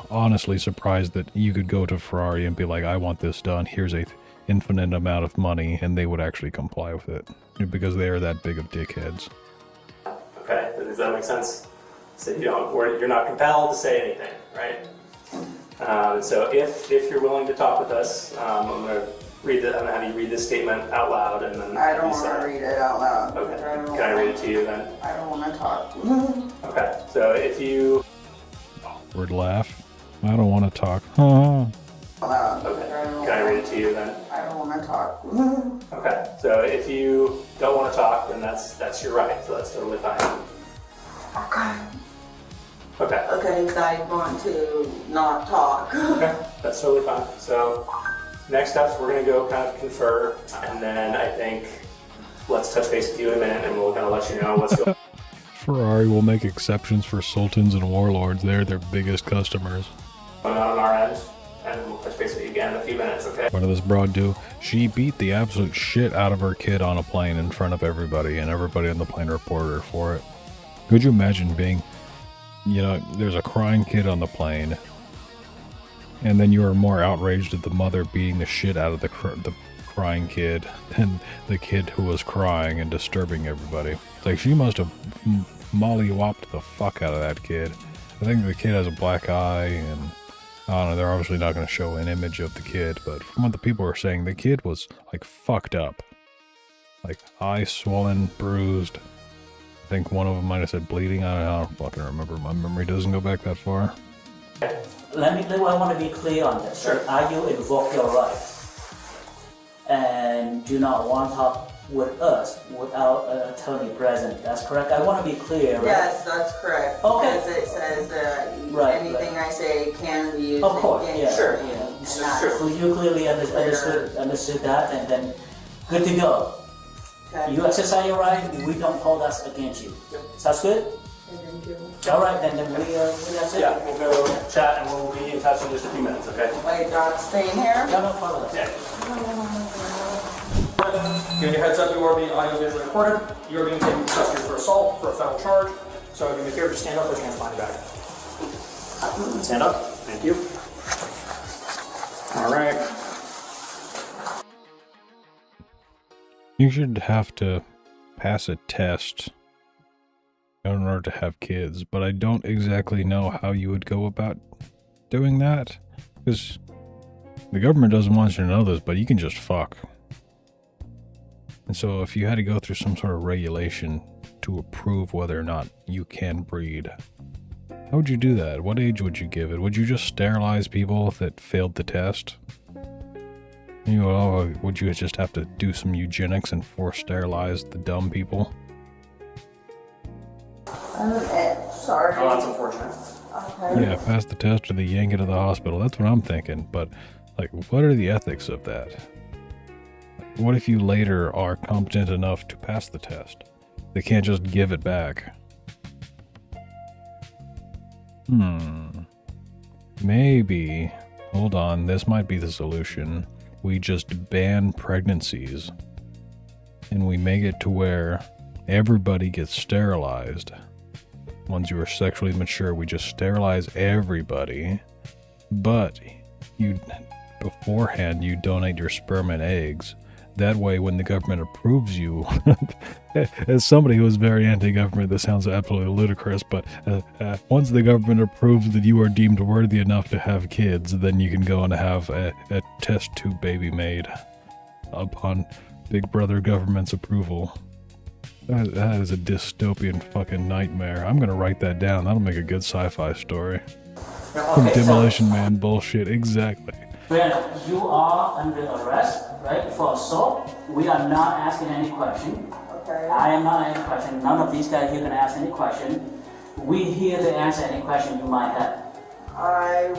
honestly surprised that you could go to Ferrari and be like, I want this done, here's a infinite amount of money, and they would actually comply with it, because they are that big of dickheads. Okay, does that make sense? So you're not compelled to say anything, right? So if you're willing to talk with us, I'm going to have you read this statement out loud, and then I don't want to read it out loud. Okay, can I read it to you then? I don't want to talk. Okay, so if you... Awkward laugh. I don't want to talk. Okay, can I read it to you then? I don't want to talk. Okay, so if you don't want to talk, then that's your right, so that's totally fine. Okay. Okay. Okay, so I want to not talk. Okay, that's totally fine. So next steps, we're going to go kind of confer, and then I think let's touch base with you in a minute, and we'll kind of let you know what's going on. Ferrari will make exceptions for sultans and warlords. They're their biggest customers. On our end, and we'll touch base with you again in a few minutes, okay? What did this broad do? She beat the absolute shit out of her kid on a plane in front of everybody, and everybody on the plane reported her for it. Could you imagine being, you know, there's a crying kid on the plane, and then you are more outraged at the mother beating the shit out of the crying kid than the kid who was crying and disturbing everybody. It's like she must have mollywopped the fuck out of that kid. I think the kid has a black eye, and I don't know, they're obviously not going to show an image of the kid, but from what the people are saying, the kid was like fucked up. Like eye swollen, bruised. I think one of them might have said bleeding. I don't fucking remember. My memory doesn't go back that far. I want to be clear on this. Sure. Are you invoke your rights and do not want to talk with us without an attorney present? That's correct. I want to be clear, right? Yes, that's correct. Okay. Because it says that anything I say can be used. Of course, against yeah. me. Yeah. So you clearly understood that, and then good to go. Okay. You exercise your right, we don't hold us against you. Sounds good? All right, then that's it. Yeah, we'll go chat and we'll be in touch in just a few minutes, okay? Wait, not staying here? No, follow that. Give you a heads up, you are being audio visually recorded. You are being taken to custody for assault for a federal charge. So do me a favor, just stand up, put your hands behind your back. Stand up. Thank you. All right. You should have to pass a test in order to have kids, but I don't exactly know how you would go about doing that, because the government doesn't want you to know this, but you can just fuck. And so if you had to go through some sort of regulation to approve whether or not you can breed, how would you do that? What age would you give it? Would you just sterilize people that failed the test? You know, or would you just have to do some eugenics and force sterilize the dumb people? Sorry. Oh, that's unfortunate. Okay. Yeah, pass the test or they yank it to the hospital. That's what I'm thinking. But, like, what are the ethics of that? What if you later are competent enough to pass the test? They can't just give it back. Maybe. Hold on, this might be the solution. We just ban pregnancies. And we make it to where everybody gets sterilized. Once you are sexually mature, we just sterilize everybody. But you, beforehand, you donate your sperm and eggs. That way, when the government approves you, as somebody who is very anti-government, this sounds absolutely ludicrous, but once the government approves that you are deemed worthy enough to have kids, then you can go and have a test tube baby made upon Big Brother government's approval. That is a dystopian fucking nightmare. I'm gonna write that down. That'll make a good sci-fi story. Some Demolition Man bullshit, exactly. When you are under arrest, right, for assault, we are not asking any question. Okay. I am not asking any question. None of these guys here can ask any question. We here to answer any question you might have. A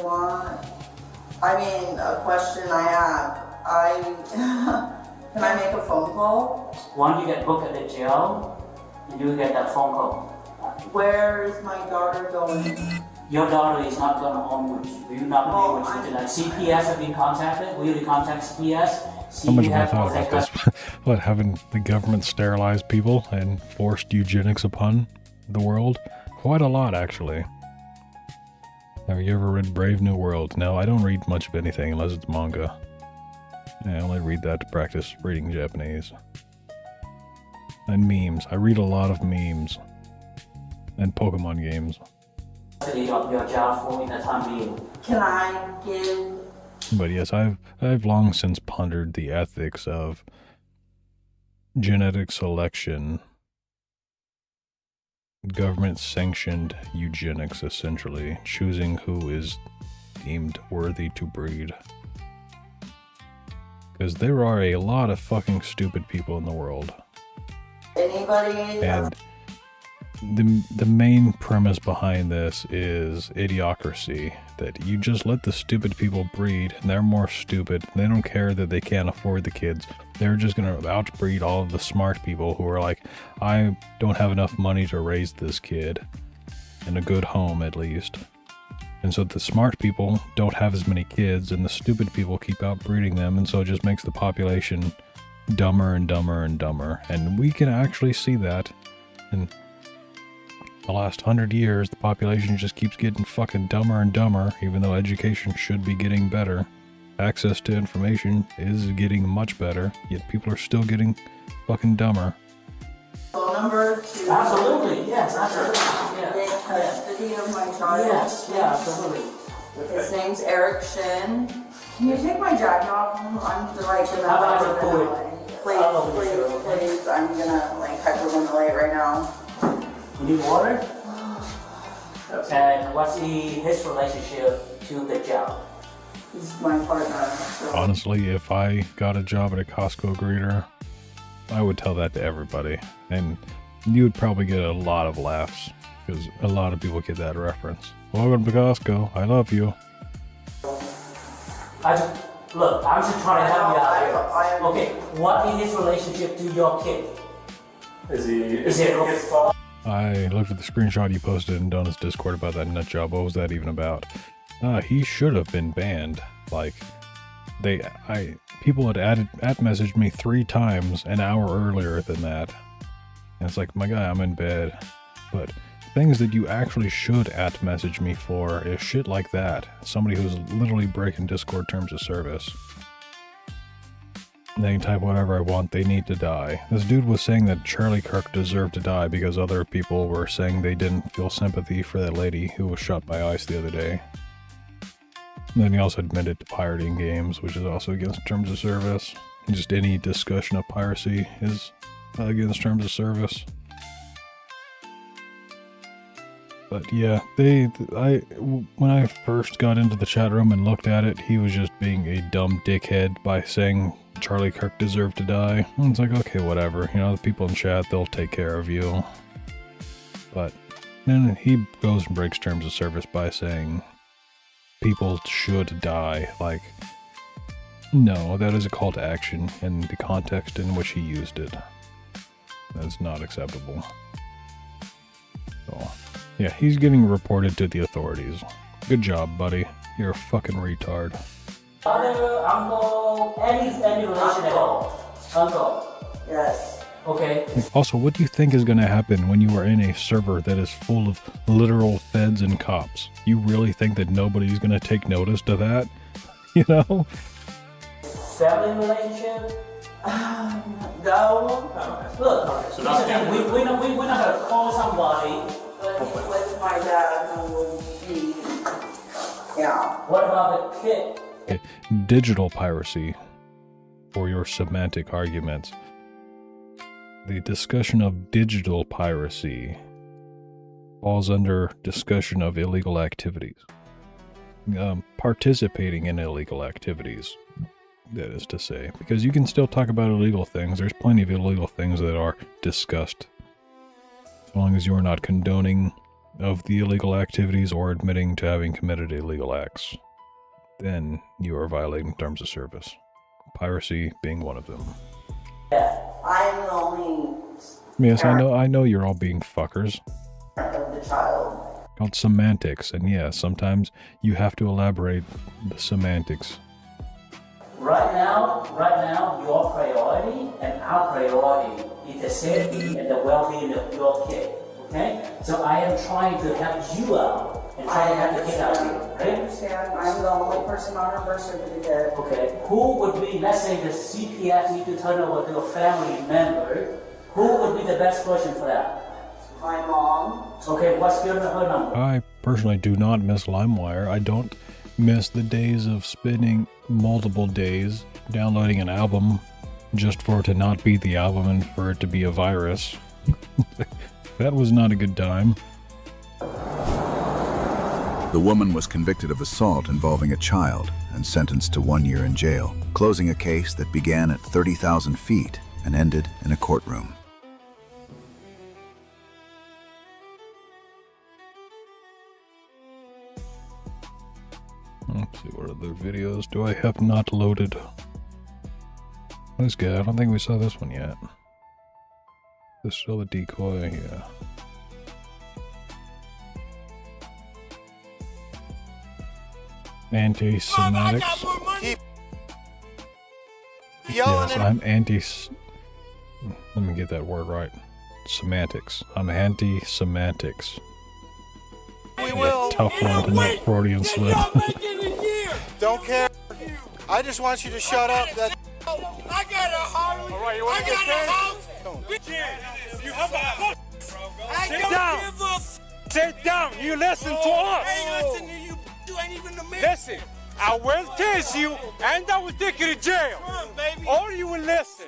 question I have. Can I make a phone call? Once you get booked at the jail, you get that phone call. Where is my daughter going? Your daughter is not going home with you. We're not going to be able to do that. CPS have been contacted. We will contact CPS. How much have I thought about this? What, having the government sterilize people and forced eugenics upon the world? Quite a lot, actually. Have you ever read Brave New World? No, I don't read much of anything unless it's manga. I only read that to practice reading Japanese. And memes. I read a lot of memes. And Pokemon games. Your job for in the time being. Can I give... But yes, I've long since pondered the ethics of genetic selection. Government-sanctioned eugenics, essentially. Choosing who is deemed worthy to breed. Because there are a lot of fucking stupid people in the world. Anybody? And the main premise behind this is idiocracy. That you just let the stupid people breed, and they're more stupid. They don't care that they can't afford the kids. They're just gonna outbreed all of the smart people who are like, I don't have enough money to raise this kid. In a good home, at least. And so the smart people don't have as many kids, and the stupid people keep outbreeding them, and so it just makes the population dumber and dumber and dumber. And we can actually see that in the last 100 years. The population just keeps getting fucking dumber and dumber, even though education should be getting better. Access to information is getting much better, yet people are still getting fucking dumber. Phone number to... Absolutely, yes, absolutely. Yeah. Take custody of my child. Yes, yeah, absolutely. His name's Eric Shin. Can you take my jacket off? I'm gonna Please, I'm gonna hyperventilate right now. You need water? And what's his relationship to the job? He's my partner. So. Honestly, if I got a job at a Costco greeter, I would tell that to everybody. And you would probably get a lot of laughs, because a lot of people get that reference. Welcome to Costco. I love you. I'm just trying to help you out here. Okay, what is his relationship to your kid? Is he I looked at the screenshot you posted in Donut's Discord about that nut job. What was that even about? He should have been banned. Like, people had messaged me 3 times an hour earlier than that. And it's like, my guy, I'm in bed. But things that you actually should message me for is shit like that. Somebody who's literally breaking Discord terms of service. They can type whatever I want, they need to die. This dude was saying that Charlie Kirk deserved to die because other people were saying they didn't feel sympathy for that lady who was shot by ICE the other day. And then he also admitted to pirating games, which is also against terms of service. Just any discussion of piracy is against terms of service. But yeah, when I first got into the chat room and looked at it, he was just being a dumb dickhead by saying Charlie Kirk deserved to die. And it's like, okay, whatever. You know, the people in chat, they'll take care of you. But then he goes and breaks terms of service by saying people should die. Like, no, that is a call to action in the context in which he used it. That's not acceptable. So, yeah, he's getting reported to the authorities. Good job, buddy. You're a fucking retard. Father, uncle, any relation at all. Uncle. Yes. Okay. Also, what do you think is going to happen when you are in a server that is full of literal feds and cops? You really think that nobody's going to take notice to that? You know? Family relationship? No. Look, So not family. we're not going to call somebody. With my dad, who would be. Yeah. What about the kid? Okay. Digital piracy, for your semantic arguments. The discussion of digital piracy falls under discussion of illegal activities. Participating in illegal activities, that is to say. Because you can still talk about illegal things. There's plenty of illegal things that are discussed. As long as you are not condoning of the illegal activities or admitting to having committed illegal acts, then you are violating terms of service. Piracy being one of them. Yeah, I'm the only. Yes, I know you're all being fuckers. Of the child. Called semantics, and yeah, sometimes you have to elaborate the semantics. Right now, your priority and our priority is the safety and the well-being of your kid. Okay? So I am trying to help you out and try to help the kid out here, right? I understand. I'm the only person on her birth certificate. Okay. Who would be, let's say the CPS need to turn over to a family member, who would be the best person for that? My mom. Okay, what's her number? I personally do not miss LimeWire. I don't miss the days of spending multiple days downloading an album just for it to not be the album and for it to be a virus. That was not a good time. The woman was convicted of assault involving a child and sentenced to 1 year in jail, closing a case that began at 30,000 feet and ended in a courtroom. Let's see, what other videos do I have not loaded? This guy, I don't think we saw this one yet. This is still the decoy, yeah. Anti-Semitics. Keep Yes, I'm anti... Let me get that word right. Semantics. I'm anti-semantics. We will. Tough one to make Freudian slip. Don't care. I just want you to shut up. That. I got a Harley. All right, you want to get paid? You have a Sit down. Sit down. You listen to us. I ain't listening to you. You ain't even the man. Listen. I will tase you, and I will take you to jail. Or you will listen.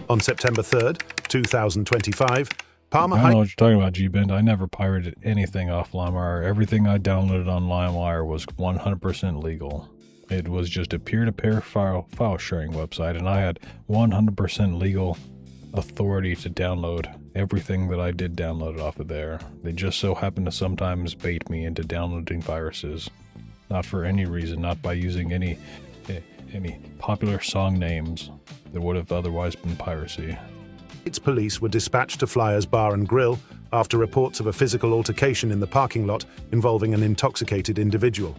On September 3rd, 2025, Palmer I don't know what you're talking about, G-Bend. I never pirated anything off LimeWire. Everything I downloaded on LimeWire was 100% legal. It was just a peer-to-peer file sharing website, and I had 100% legal authority to download everything that I did download off of there. They just so happen to sometimes bait me into downloading viruses. Not for any reason, not by using any popular song names that would have otherwise been piracy. Police were dispatched to Flyers Bar and Grill after reports of a physical altercation in the parking lot involving an intoxicated individual.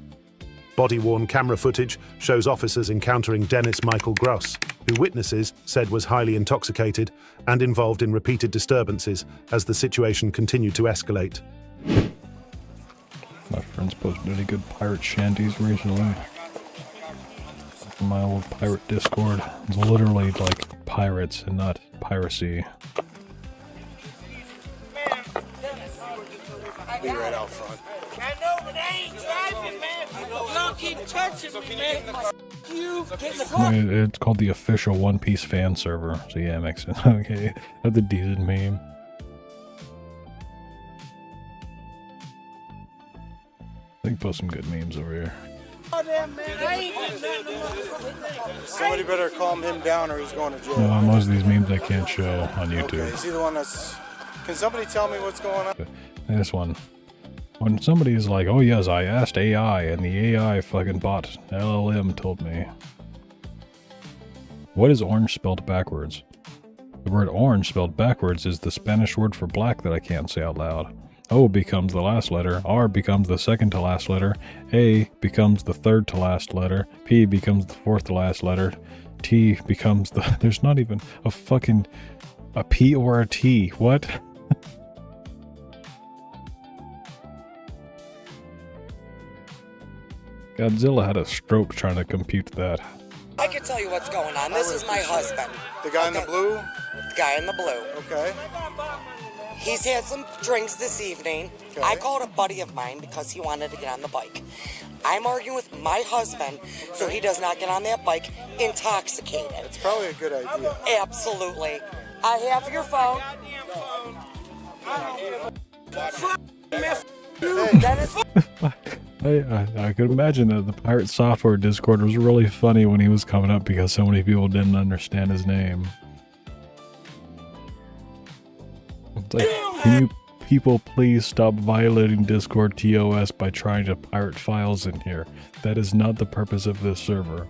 Body-worn camera footage shows officers encountering Dennis Michael Gross, who witnesses said was highly intoxicated and involved in repeated disturbances as the situation continued to escalate. My friends posted any good pirate shanties recently. My old pirate Discord. It's literally like pirates and not piracy. Be right out front. I know, but I ain't driving, man. Y'all keep touching me, man. You get in the car. It's called the official One Piece fan server. So yeah, it makes sense. Okay, that's a decent meme. I think post some good memes over here. Somebody better calm him down or he's going to jail. No, most of these memes I can't show on YouTube. Okay, is he the one that's... Can somebody tell me what's going on? This one. When somebody's like, oh yes, I asked AI, and the AI fucking bot LLM told me. What is orange spelled backwards? The word orange spelled backwards is the Spanish word for black that I can't say out loud. O becomes the last letter, R becomes the second to last letter, A becomes the third to last letter, P becomes the fourth to last letter, T becomes the... There's not even a fucking... a P or a T. What? Godzilla had a stroke trying to compute that. I can tell you what's going on. This is my husband. The guy in the blue? The guy in the blue. Okay. He's had some drinks this evening. Okay. I called a buddy of mine because he wanted to get on the bike. I'm arguing with my husband so he does not get on that bike intoxicated. It's probably a good idea. Absolutely. I have your phone. I could imagine that the Pirate Software Discord was really funny when he was coming up because so many people didn't understand his name. It's like, can you people please stop violating Discord TOS by trying to pirate files in here? That is not the purpose of this server.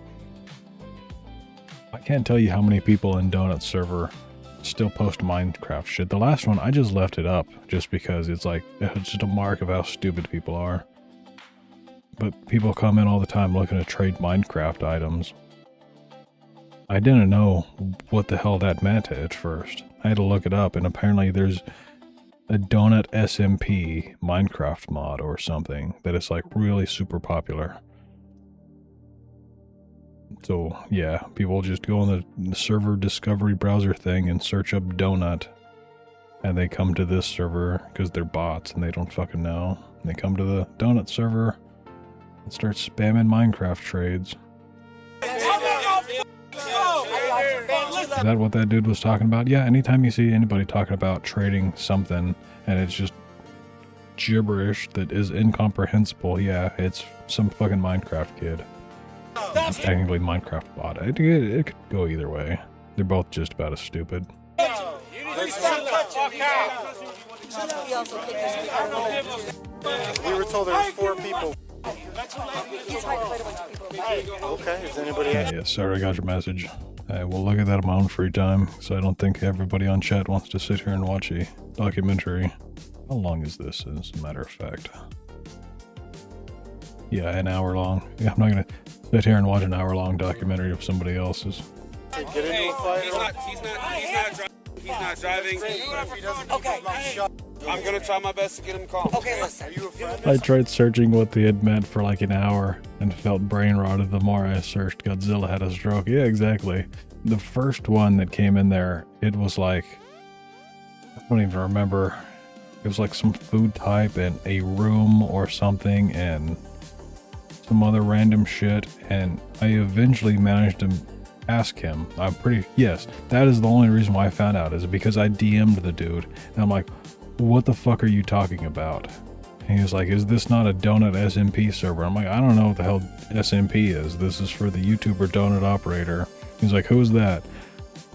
I can't tell you how many people in Donut server still post Minecraft shit. The last one, I just left it up just because it's like, it's just a mark of how stupid people are. But people come in all the time looking to trade Minecraft items. I didn't know what the hell that meant at first. I had to look it up, and apparently there's a Donut SMP Minecraft mod or something that is like really super popular. So yeah, people just go on the server discovery browser thing and search up Donut, and they come to this server because they're bots and they don't fucking know. And they come to the Donut server and start spamming Minecraft trades. Is that what that dude was talking about? Yeah, anytime you see anybody talking about trading something and it's just gibberish that is incomprehensible, yeah, it's some fucking Minecraft kid. It's technically Minecraft bot. It could go either way. They're both just about as stupid. We were told there was 4 people. Okay, is anybody... Yeah, sorry, I got your message. I will look at that on my own free time, so I don't think everybody on chat wants to sit here and watch a documentary. How long is this, as a matter of fact? Yeah, an hour long. Yeah, I'm not gonna sit here and watch an hour-long documentary of somebody else's. Get into a fight. He's not driving. Okay. I'm gonna try my best to get him calm. Okay, listen. Are you a friend? I tried searching what they had meant for like an hour and felt brain rotted the more I searched Godzilla had a stroke. Yeah, exactly. The first one that came in there, it was like, I don't even remember. It was like some food type and a room or something and some other random shit, and I eventually managed to ask him. Yes, that is the only reason why I found out, is because I DM'd the dude, and I'm like, what the fuck are you talking about? And he was like, is this not a Donut SMP server? I'm like, I don't know what the hell SMP is. This is for the YouTuber Donut Operator. He's like, who's that?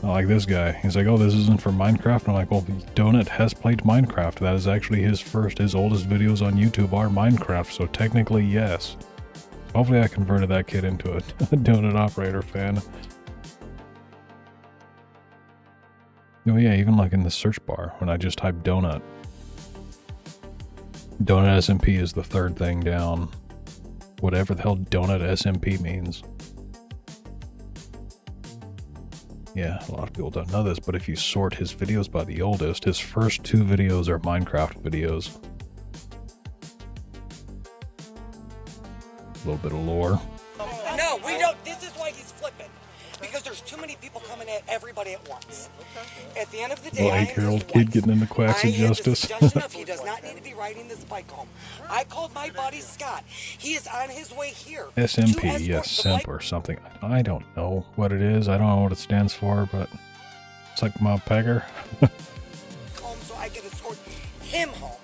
I'm like, this guy. He's like, oh, this isn't for Minecraft? I'm like, well, Donut has played Minecraft. That is actually his oldest videos on YouTube are Minecraft, so technically, yes. Hopefully I converted that kid into a Donut Operator fan. Oh yeah, even like in the search bar, when I just type donut, Donut SMP is the third thing down. Whatever the hell Donut SMP means. Yeah, a lot of people don't know this, but if you sort his videos by the oldest, his first 2 videos are Minecraft videos. A little bit of lore. No, we don't. This is why he's flipping. Because there's too many people coming at everybody at once. At the end of the day, Little 8-year-old kid getting into quacks of justice. He does not need to be riding this bike home. I called my buddy Scott. He is on his way here. SMP, yes, simp or something. I don't know what it is. I don't know what it stands for, but it's like my pegger. Home so I can escort him home.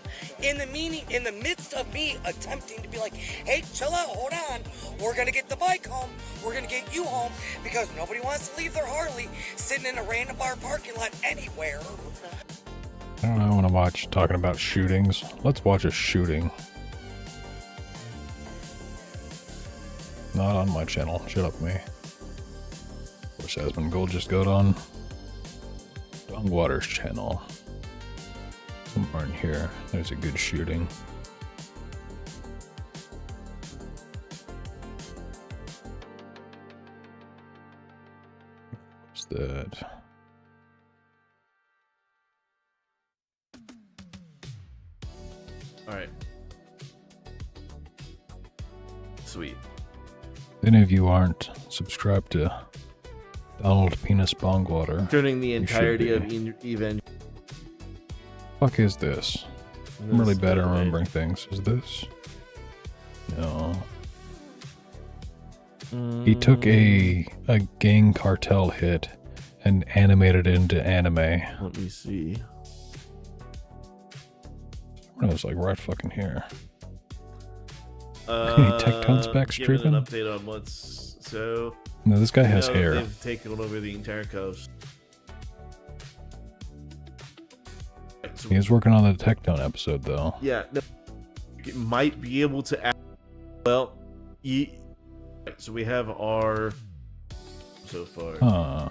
In the midst of me attempting to be like, hey, chill out, hold on. We're going to get the bike home. We're going to get you home because nobody wants to leave their Harley sitting in a random bar parking lot anywhere. I don't know, I want to watch talking about shootings. Let's watch a shooting. Not on my channel. Shut up, me. Of course, Asmund Gold just got on Dongwater's channel. Somewhere in here, there's a good shooting. What's that? Alright. Sweet. If any of you aren't subscribed to Donald Penis Bongwater, Turning the you should entirety be. of Even. Fuck is this? I'm really bad at remembering things. Is this? No. He took a gang cartel hit and animated it into anime. Let me see. It was like right fucking here. Any Tectons back Giving stripping? an update on what's so. No, this guy has know hair. They've taken over the entire coast. He was working on the Tecton episode though. Yeah, no, it might be able to add. Well, so we have our so far. Huh.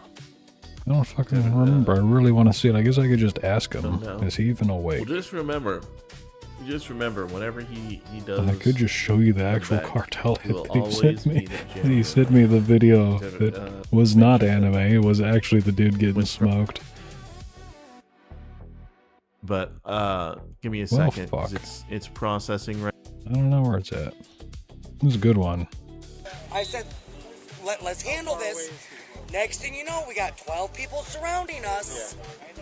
I don't fucking remember. I really want to see it. I guess I could just ask him. No. Is he even awake? Well, just remember, whenever he does. And I could just show you the actual back, cartel he hit will that he always sent me. be the And he sent me the video Lieutenant, that was not anime. It was actually the dude getting smoked. But give me a Well, second. fuck. 'Cause it's processing right. I don't know where it's at. It was a good one. I said, let's handle this. Next thing you know, we got 12 people surrounding us.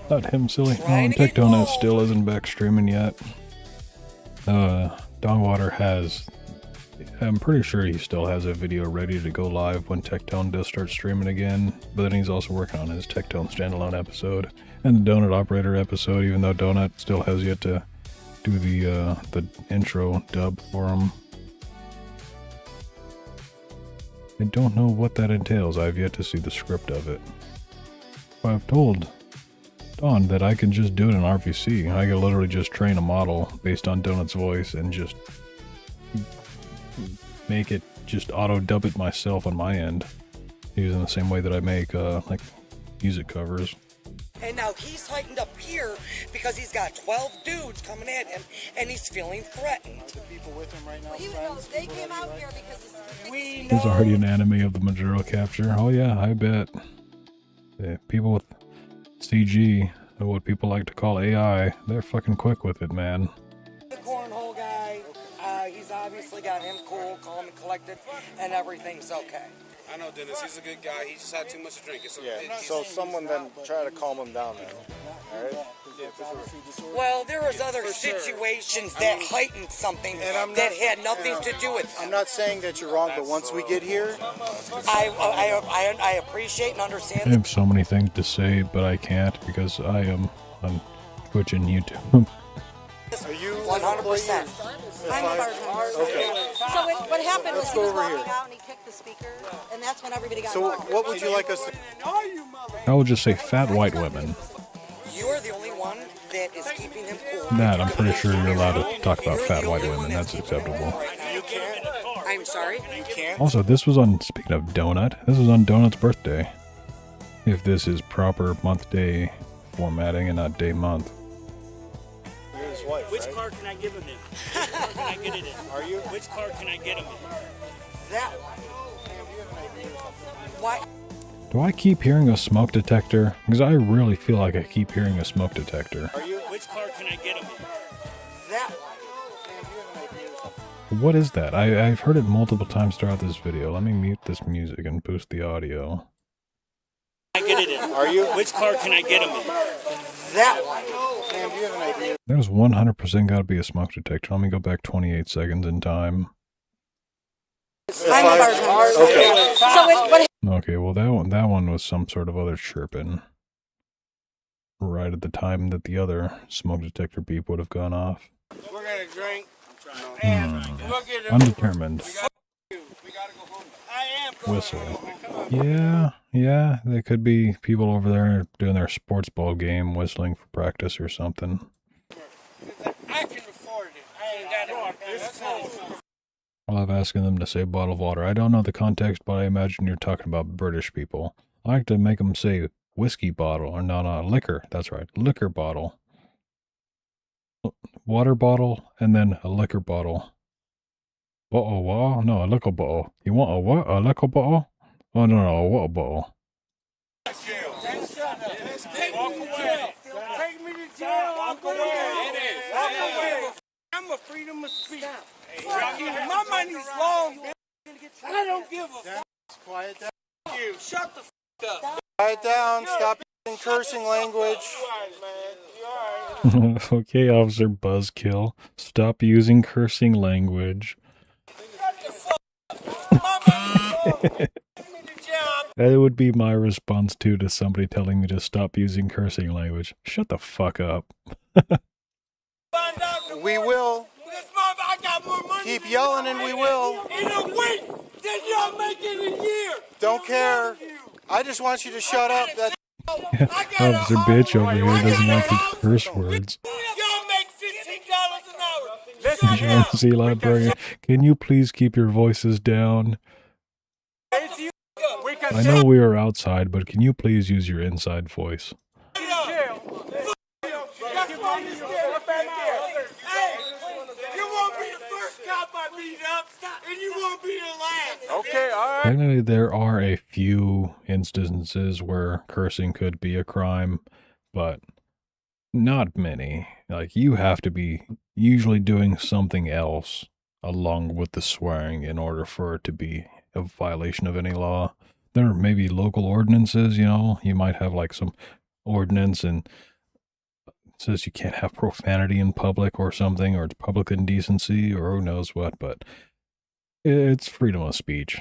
Not him, silly. No, and Tecton still isn't back streaming yet. Dongwater has... I'm pretty sure he still has a video ready to go live when Tecton does start streaming again. But then he's also working on his Tecton standalone episode. And the Donut Operator episode, even though Donut still has yet to do the intro dub for him. I don't know what that entails. I've yet to see the script of it. I've told Dawn that I can just do it in RPC. I can literally just train a model based on Donut's voice and just make it, just auto-dub it myself on my end. Using the same way that I make, like, music covers. And now he's heightened up here because he's got 12 dudes coming at him and he's feeling threatened. The people with him right now, they came out here because we There's already an anime of the Majuro capture. Oh yeah, I bet. Yeah, people with CG, or what people like to call AI, they're fucking quick with it, man. The cornhole guy, he's obviously got him cool, calm and collected, and everything's okay. I know Dennis, he's a good guy. He just had too much to drink. So someone then try to calm him down then. Alright? Well, there was other situations that heightened something that had nothing to do with I'm not saying that you're wrong, but once we get here, I appreciate and I understand. have so many things to say, but I can't because I am on Twitch and YouTube. Are you 100%? I'm a bartender. Okay. So what happened was Let's he go was over walking here. out and he kicked the speaker, and that's when everybody got So involved. what would you like us to... I will just say fat white women. You are the only one that is keeping him cool. That, I'm pretty sure you're allowed to talk about fat white women. That's acceptable. I'm sorry? You can't? Also, this was on, speaking of Donut, this was on Donut's birthday. If this is proper month-day formatting and not day-month. his wife, Which right? car can I give him in? Which car can I get it in? Are you? Which car can I get him in? That Why? Do I keep hearing a smoke detector? Because I really feel like I keep hearing a smoke detector. Are you? Which car can I get him in? That What is that? I've heard it multiple times throughout this video. Let me mute this music and boost the audio. I get it in. Are you? Which car can I get him in? That Sam, do you have an idea? There's 100% gotta be a smoke detector. Let me go back 28 seconds in time. I know bartender. Okay. So what? Okay, well that one was some sort of other chirping. Right at the time that the other smoke detector beep would have gone off. We're gonna drink. And look at him. Undetermined. We gotta go home. I am. Whistle. Yeah, they could be people over there doing their sports ball game, whistling for practice or something. I can afford it. I ain't got it. I love asking them to say bottle of water. I don't know the context, but I imagine you're talking about British people. I like to make them say whiskey bottle, or no, liquor. That's right, liquor bottle. Water bottle, and then a liquor bottle. Bottle, no, a liquor bottle. You want a what? A liquor bottle? Oh, no, a water bottle. Take me to jail. Take me to jail. Walk away. Walk away. I'm a freedom of speech. My money's long, bitch. I don't give a fuck. Quiet down. You shut the fuck up. Quiet down. Stop using cursing language. Okay, Officer Buzzkill. Stop using cursing language. That would be my response too to somebody telling me to stop using cursing language. Shut the fuck up. We will. Keep yelling and we will. In a week, then y'all make it a year. Don't care. I just want you to shut up. That's Officer Bitch over here doesn't like the curse words. Y'all make $15 an hour. Listen John C. Librarian, can you please keep your voices down? I know we are outside, but can you please use your inside voice? Okay, all right. Technically, there are a few instances where cursing could be a crime, but not many. Like, you have to be usually doing something else along with the swearing in order for it to be a violation of any law. There may be local ordinances, you know, you might have like some ordinance and it says you can't have profanity in public or something, or it's public indecency, or who knows what, but it's freedom of speech.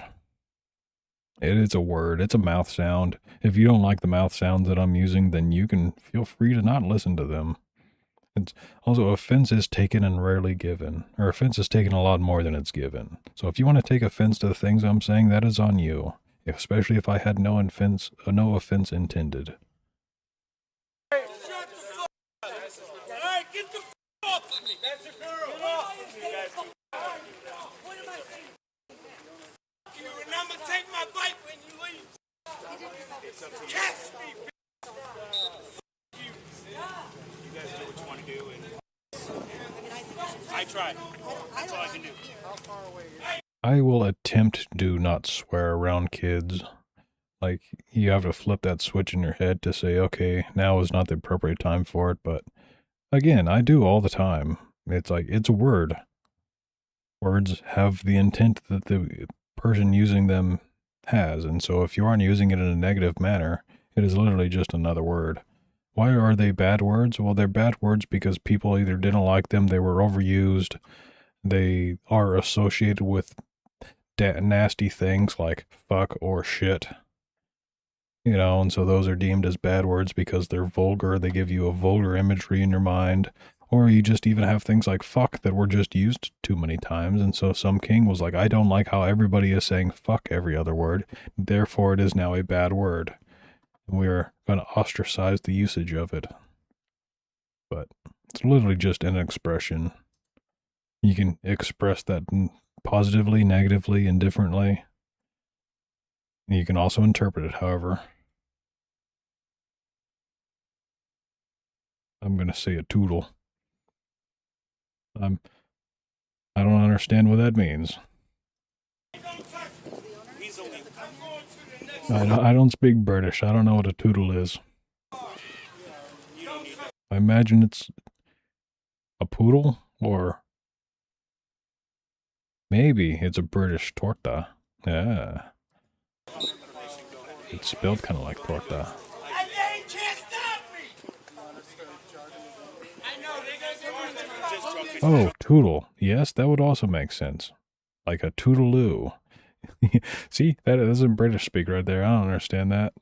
It is a word. It's a mouth sound. If you don't like the mouth sounds that I'm using, then you can feel free to not listen to them. It's also, offense is taken and rarely given. Or offense is taken a lot more than it's given. So if you want to take offense to the things I'm saying, that is on you. Especially if I had no offense intended. Take my bike when you leave. Catch me, bitch. You guys do what you want to do, and I try. That's all I can do. I will attempt to not swear around kids. Like, you have to flip that switch in your head to say, okay, now is not the appropriate time for it, but again, I do all the time. It's like, it's a word. Words have the intent that the person using them has, and so if you aren't using it in a negative manner, it is literally just another word. Why are they bad words? Well, they're bad words because people either didn't like them, they were overused, they are associated with nasty things like fuck or shit. You know, and so those are deemed as bad words because they're vulgar, they give you a vulgar imagery in your mind. Or you just even have things like fuck that were just used too many times, and so some king was like, I don't like how everybody is saying fuck every other word, therefore it is now a bad word. And we're going to ostracize the usage of it. But it's literally just an expression. You can express that positively, negatively, indifferently. You can also interpret it, however. I'm going to say a toodle. I don't understand what that means. I don't speak British. I don't know what a tootle is. I imagine it's a poodle, or maybe it's a British torta. Yeah. It's spelled kind of like torta. Oh, tootle. Yes, that would also make sense. Like a toodaloo. See, that isn't British speak right there. I don't understand that.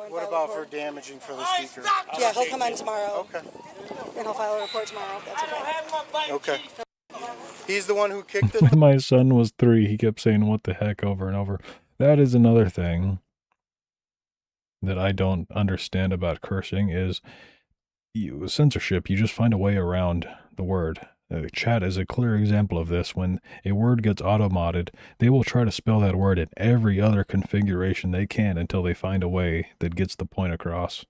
What about for damaging for the speaker? Yeah, he'll come in tomorrow. Okay. And he'll file a report tomorrow, if that's okay. Okay. He's the one who kicked it? When my son was 3, he kept saying what the heck over and over. That is another thing that I don't understand about cursing is censorship. You just find a way around the word. Chat is a clear example of this. When a word gets auto-modded, they will try to spell that word in every other configuration they can until they find a way that gets the point across.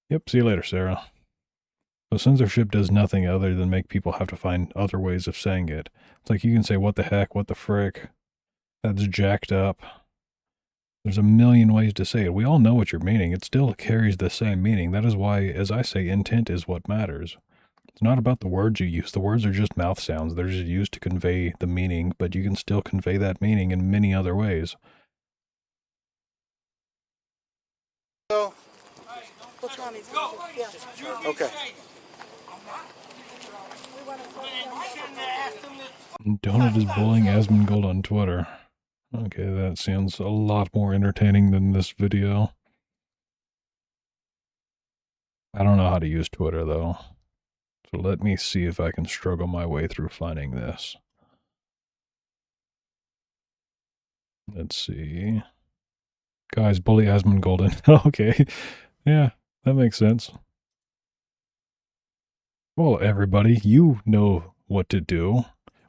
Yep, see you later, Sarah. So censorship does nothing other than make people have to find other ways of saying it. It's like you can say, what the heck, what the frick, that's jacked up. There's a million ways to say it. We all know what you're meaning. It still carries the same meaning. That is why, as I say, intent is what matters. It's not about the words you use. The words are just mouth sounds. They're just used to convey the meaning, but you can still convey that meaning in many other ways. So, What's wrong? Yeah. okay. Donut is bullying Asmongold on Twitter. Okay, that sounds a lot more entertaining than this video. I don't know how to use Twitter, though. So let me see if I can struggle my way through finding this. Let's see. Guys, bully Asmongold. Okay. Yeah, that makes sense. Well, everybody, you know what to do.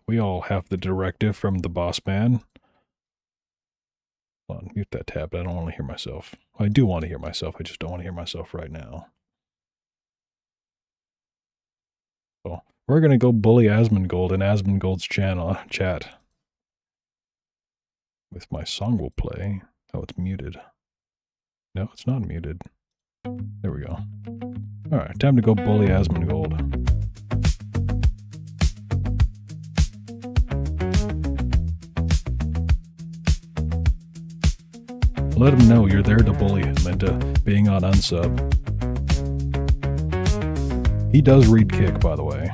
We all have the directive from the boss man. Hold on, mute that tab. I don't want to hear myself. I do want to hear myself. I just don't want to hear myself right now. So we're going to go bully Asmongold in Asmongold's channel chat. With my song will play. Oh, it's muted. No, it's not muted. There we go. Alright, time to go bully Asmongold. Let him know you're there to bully him into being on unsub. He does read kick, by the way.